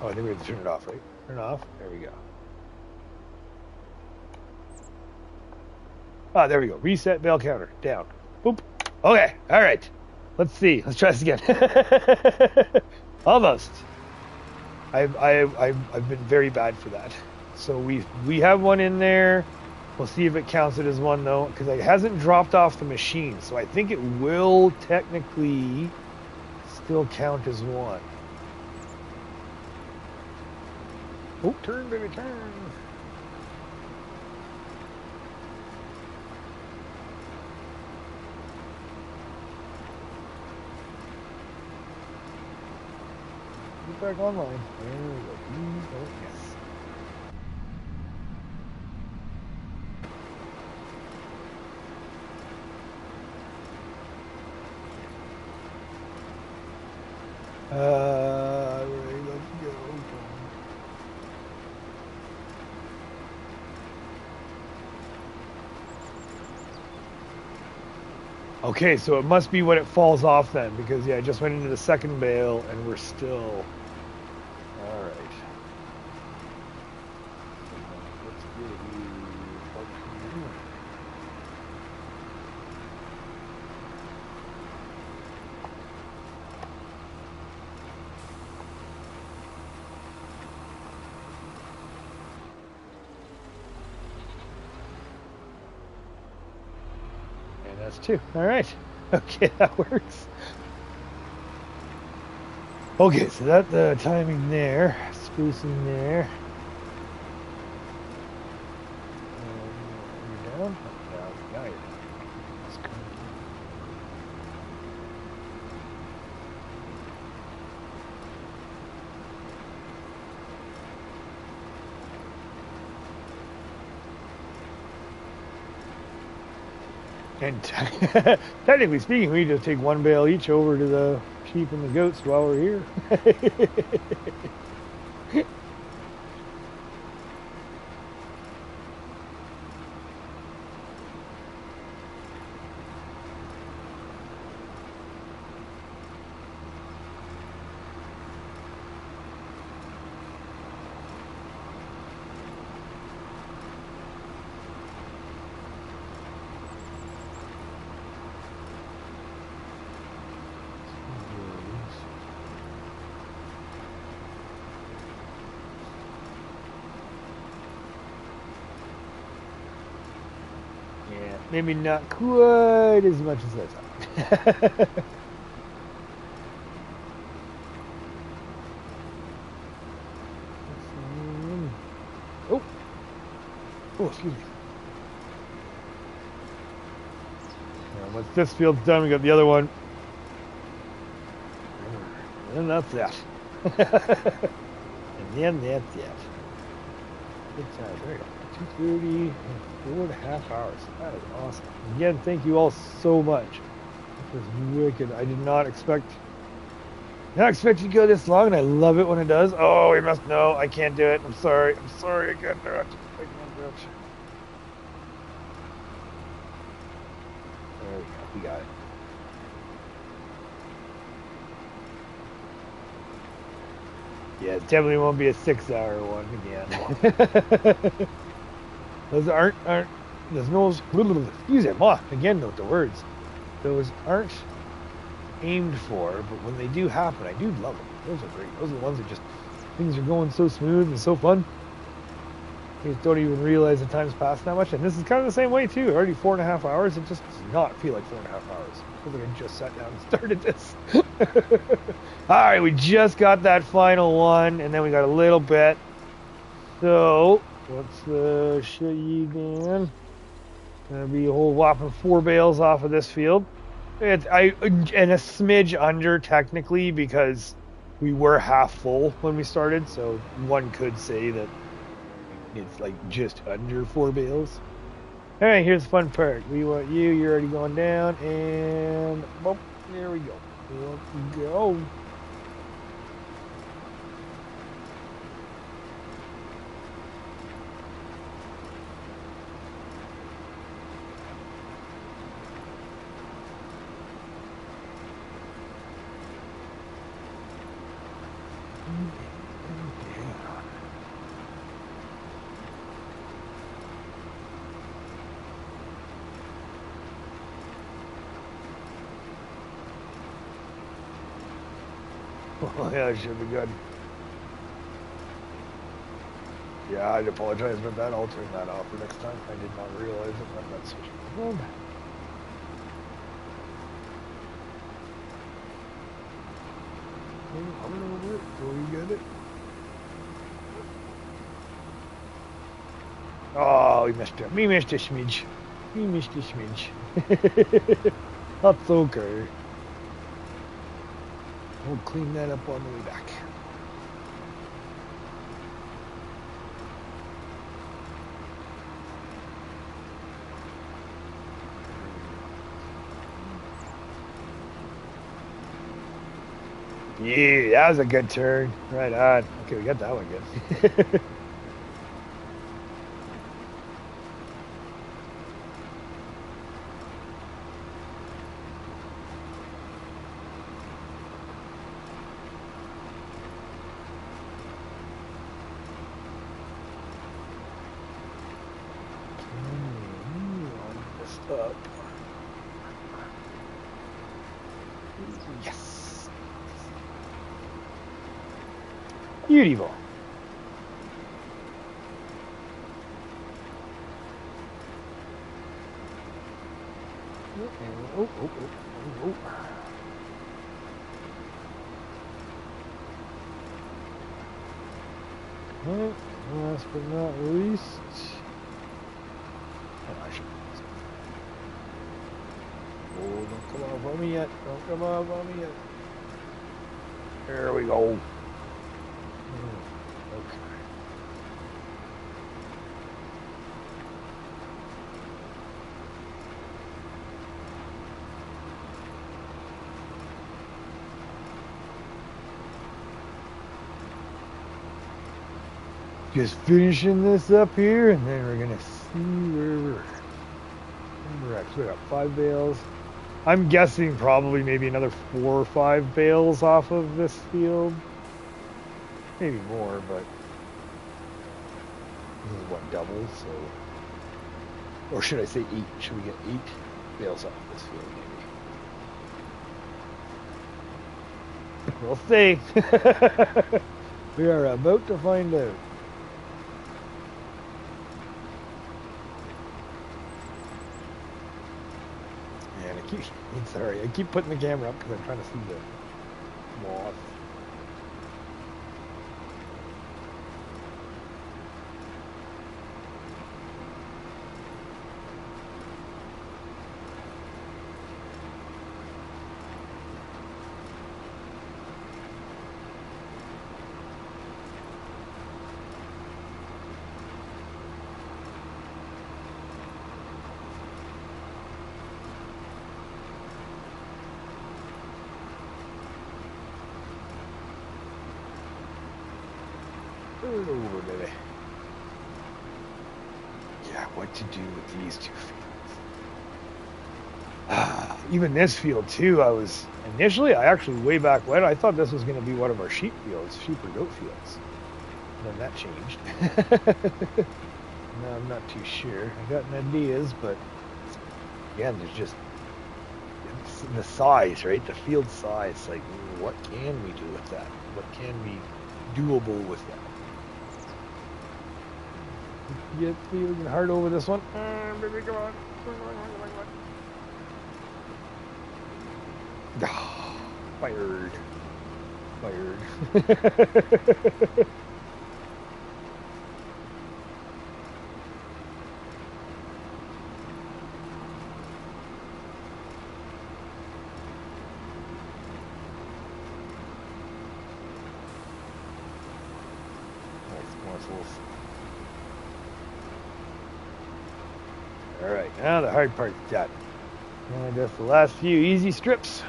A: Oh, I think we have to turn it off, right? Turn it off. There we go. Ah, there we go. Reset bale counter. Down. Boop. Okay. All right. Let's see. Let's try this again. Almost. I've been very bad for that. So we have one in there. We'll see if it counts it as one though, because it hasn't dropped off the machine. So I think it will technically still count as one. Oh, turn, baby, turn. Get back online. There we go. Oh, yes. Ready, let's go. Okay, so it must be when it falls off then, because yeah, I just went into the second bale and we're still. All right. Let's give you. That's two. All right. Okay, that works. Okay, so that the timing there, sprucing there. You're down. Now you're down. And technically speaking, we just take one bale each over to the sheep and the goats while we're here. Maybe not quite as much as I thought. Oh, excuse me. Now, once this field's done, we got the other one. And that's that. And then that's it. Good time. There you go. 2:30 and 4.5 hours. That is awesome. Again, thank you all so much. This was wicked. I did not expect you to go this long, and I love it when it does. Oh, we must know. I can't do it. I'm sorry. I'm sorry. I can't do it. I can't do it. There we go. We got it. Yeah, it definitely won't be a 6-hour one again. Those aren't there's no excuse me, again with the words. Those aren't aimed for, but when they do happen, I do love them. Those are great. Those are the ones that just things are going so smooth and so fun. You just don't even realize the time's passed that much. And this is kind of the same way too. Already 4.5 hours. It just does not feel like 4.5 hours. It feels like I just sat down and started this. All right, we just got that final one, and then we got a little bit. So let's show you again. Gonna be a whole whopping 4 bales off of this field. And a smidge under technically because we were half full when we started, so one could say that it's like just under 4 bales. All right, here's the fun part. We want you. You're already going down, and boom, there we go. Let's go. Oh, yeah, it should be good. Yeah, I'd apologize about that. I'll turn that off for next time. I did not realize it, but that's good. Over it. So we get it. Oh, we missed it. We missed a smidge. We missed a smidge. That's okay. We'll clean that up on the way back. Yeah, that was a good turn. Right on. Okay, we got that one good. Up. Yes. Beautiful. Oh. Right, last but not least. Oh, don't come off on me yet. Don't come off on me yet. There we go. Okay. Just finishing this up here, and then we're gonna see where we're at. So we got 5 bales. I'm guessing probably maybe another 4 or 5 bales off of this field. Maybe more, but this is what, double, so. Or should I say 8? Should we get 8 bales off this field, maybe? We'll see. We are about to find out. Sorry, I keep putting the camera up because I'm trying to see the moth. Over, baby. Yeah, what to do with these 2 fields? Even this field too, I was Initially, I actually, way back when, I thought this was going to be one of our sheep fields, sheep or goat fields. And then that changed. No, I'm not too sure. I got ideas, but again, there's just the size, right? The field size. Like, what can we do with that? What can be doable with that? Get feeling hard over this one. Baby, come on. Fired. Alright, now the hard part's done. And just the last few easy strips.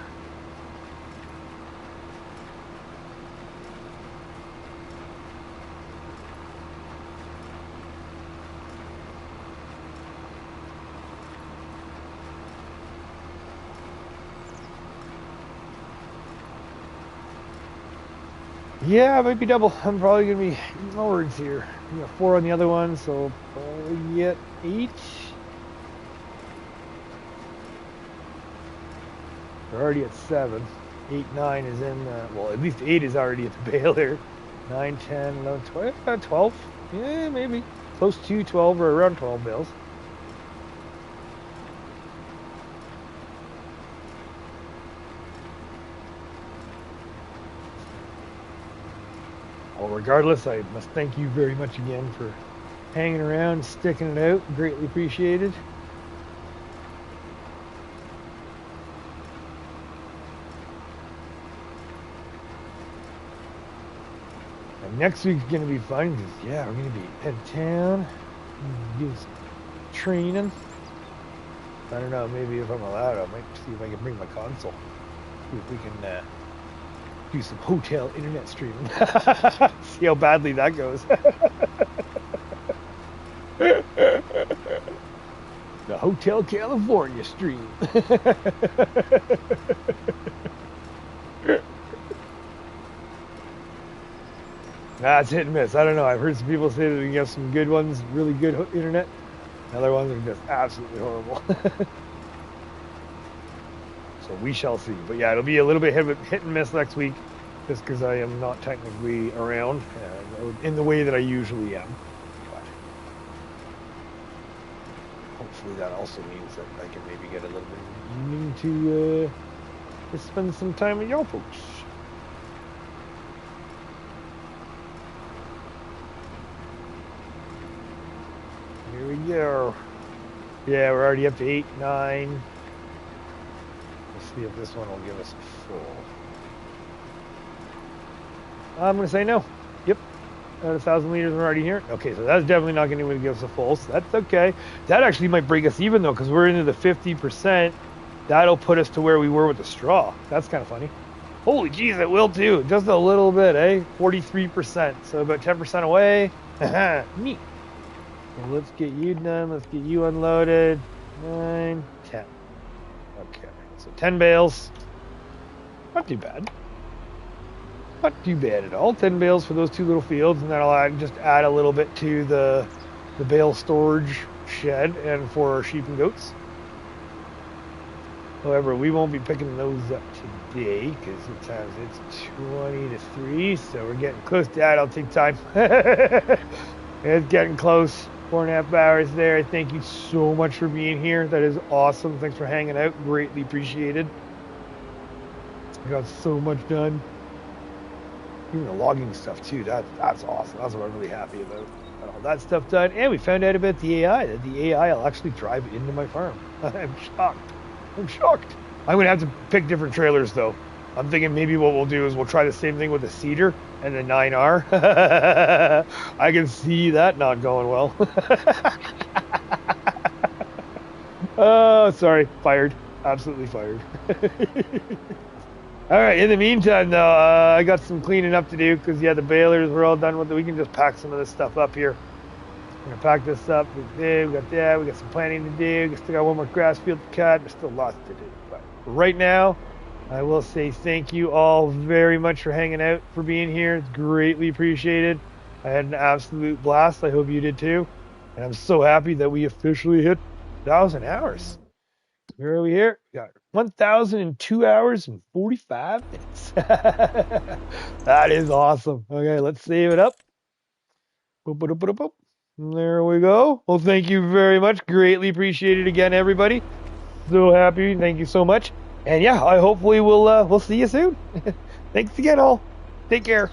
A: Yeah, it might be double. I'm probably going to be eating my words here. We got 4 on the other one, so probably get 8. We're already at 7. 8, 9 is in, well, at least 8 is already at the baler. 9, 10, 11, 12, 12. Yeah, maybe. Close to 12 or around 12 bales. Well, regardless, I must thank you very much again for hanging around, sticking it out. Greatly appreciated. And next week's going to be fun because, yeah, we're going to be heading town, do some training. I don't know, maybe if I'm allowed, I might see if I can bring my console. See if we can do some hotel internet streaming. See how badly that goes. The Hotel California stream. Nah, it's hit and miss. I don't know. I've heard some people say that we have some good ones, really good internet. Other ones are just absolutely horrible. So we shall see. But yeah, it'll be a little bit hit and miss next week, just because I am not technically around in the way that I usually am. But hopefully that also means that I can maybe get a little bit of an evening to spend some time with y'all folks. Here we go. Yeah, we're already up to 8, 9. Let's see if this one will give us a full. I'm going to say no. Yep. At 1,000 liters, we're already here. Okay, so that's definitely not going to give us a full, so that's okay. That actually might break us even, though, because we're into the 50%. That'll put us to where we were with the straw. That's kind of funny. Holy jeez, it will too. Just a little bit, eh? 43%. So about 10% away. Neat. And let's get you done. Let's get you unloaded. 9, 10. Okay, so 10 bales. Not too bad. Not too bad at all. 10 bales for those 2 little fields, and that'll just add a little bit to the bale storage shed and for our sheep and goats. However, we won't be picking those up today because sometimes it's 20 to 3, so we're getting close to that. It'll take time. It's getting close. 4.5 hours there. Thank you so much for being here. That is awesome. Thanks for hanging out. Greatly appreciated. I got so much done. Even the logging stuff too. That's awesome. That's what I'm really happy about. Got all that stuff done, and we found out about the AI. That the AI will actually drive into my farm. I'm shocked. I'm shocked. I'm gonna have to pick different trailers though. I'm thinking maybe what we'll do is we'll try the same thing with the Cedar and the 9R. I can see that not going well. Oh, sorry. Fired. Absolutely fired. All right. In the meantime, though, I got some cleaning up to do because, yeah, the balers were all done with it. We can just pack some of this stuff up here. We're going to pack this up. We got that. We got some planting to do. We still got one more grass field to cut. There's still lots to do. But right now, I will say thank you all very much for hanging out, for being here. It's greatly appreciated. I had an absolute blast. I hope you did too. And I'm so happy that we officially hit 1,000 hours. Where are we here? We got 1,002 hours and 45 minutes. That is awesome. Okay, let's save it up. Boop, boop, boop, boop. There we go. Well, thank you very much. Greatly appreciated again, everybody. So happy. Thank you so much. And yeah, I hopefully we'll see you soon. Thanks again, all. Take care.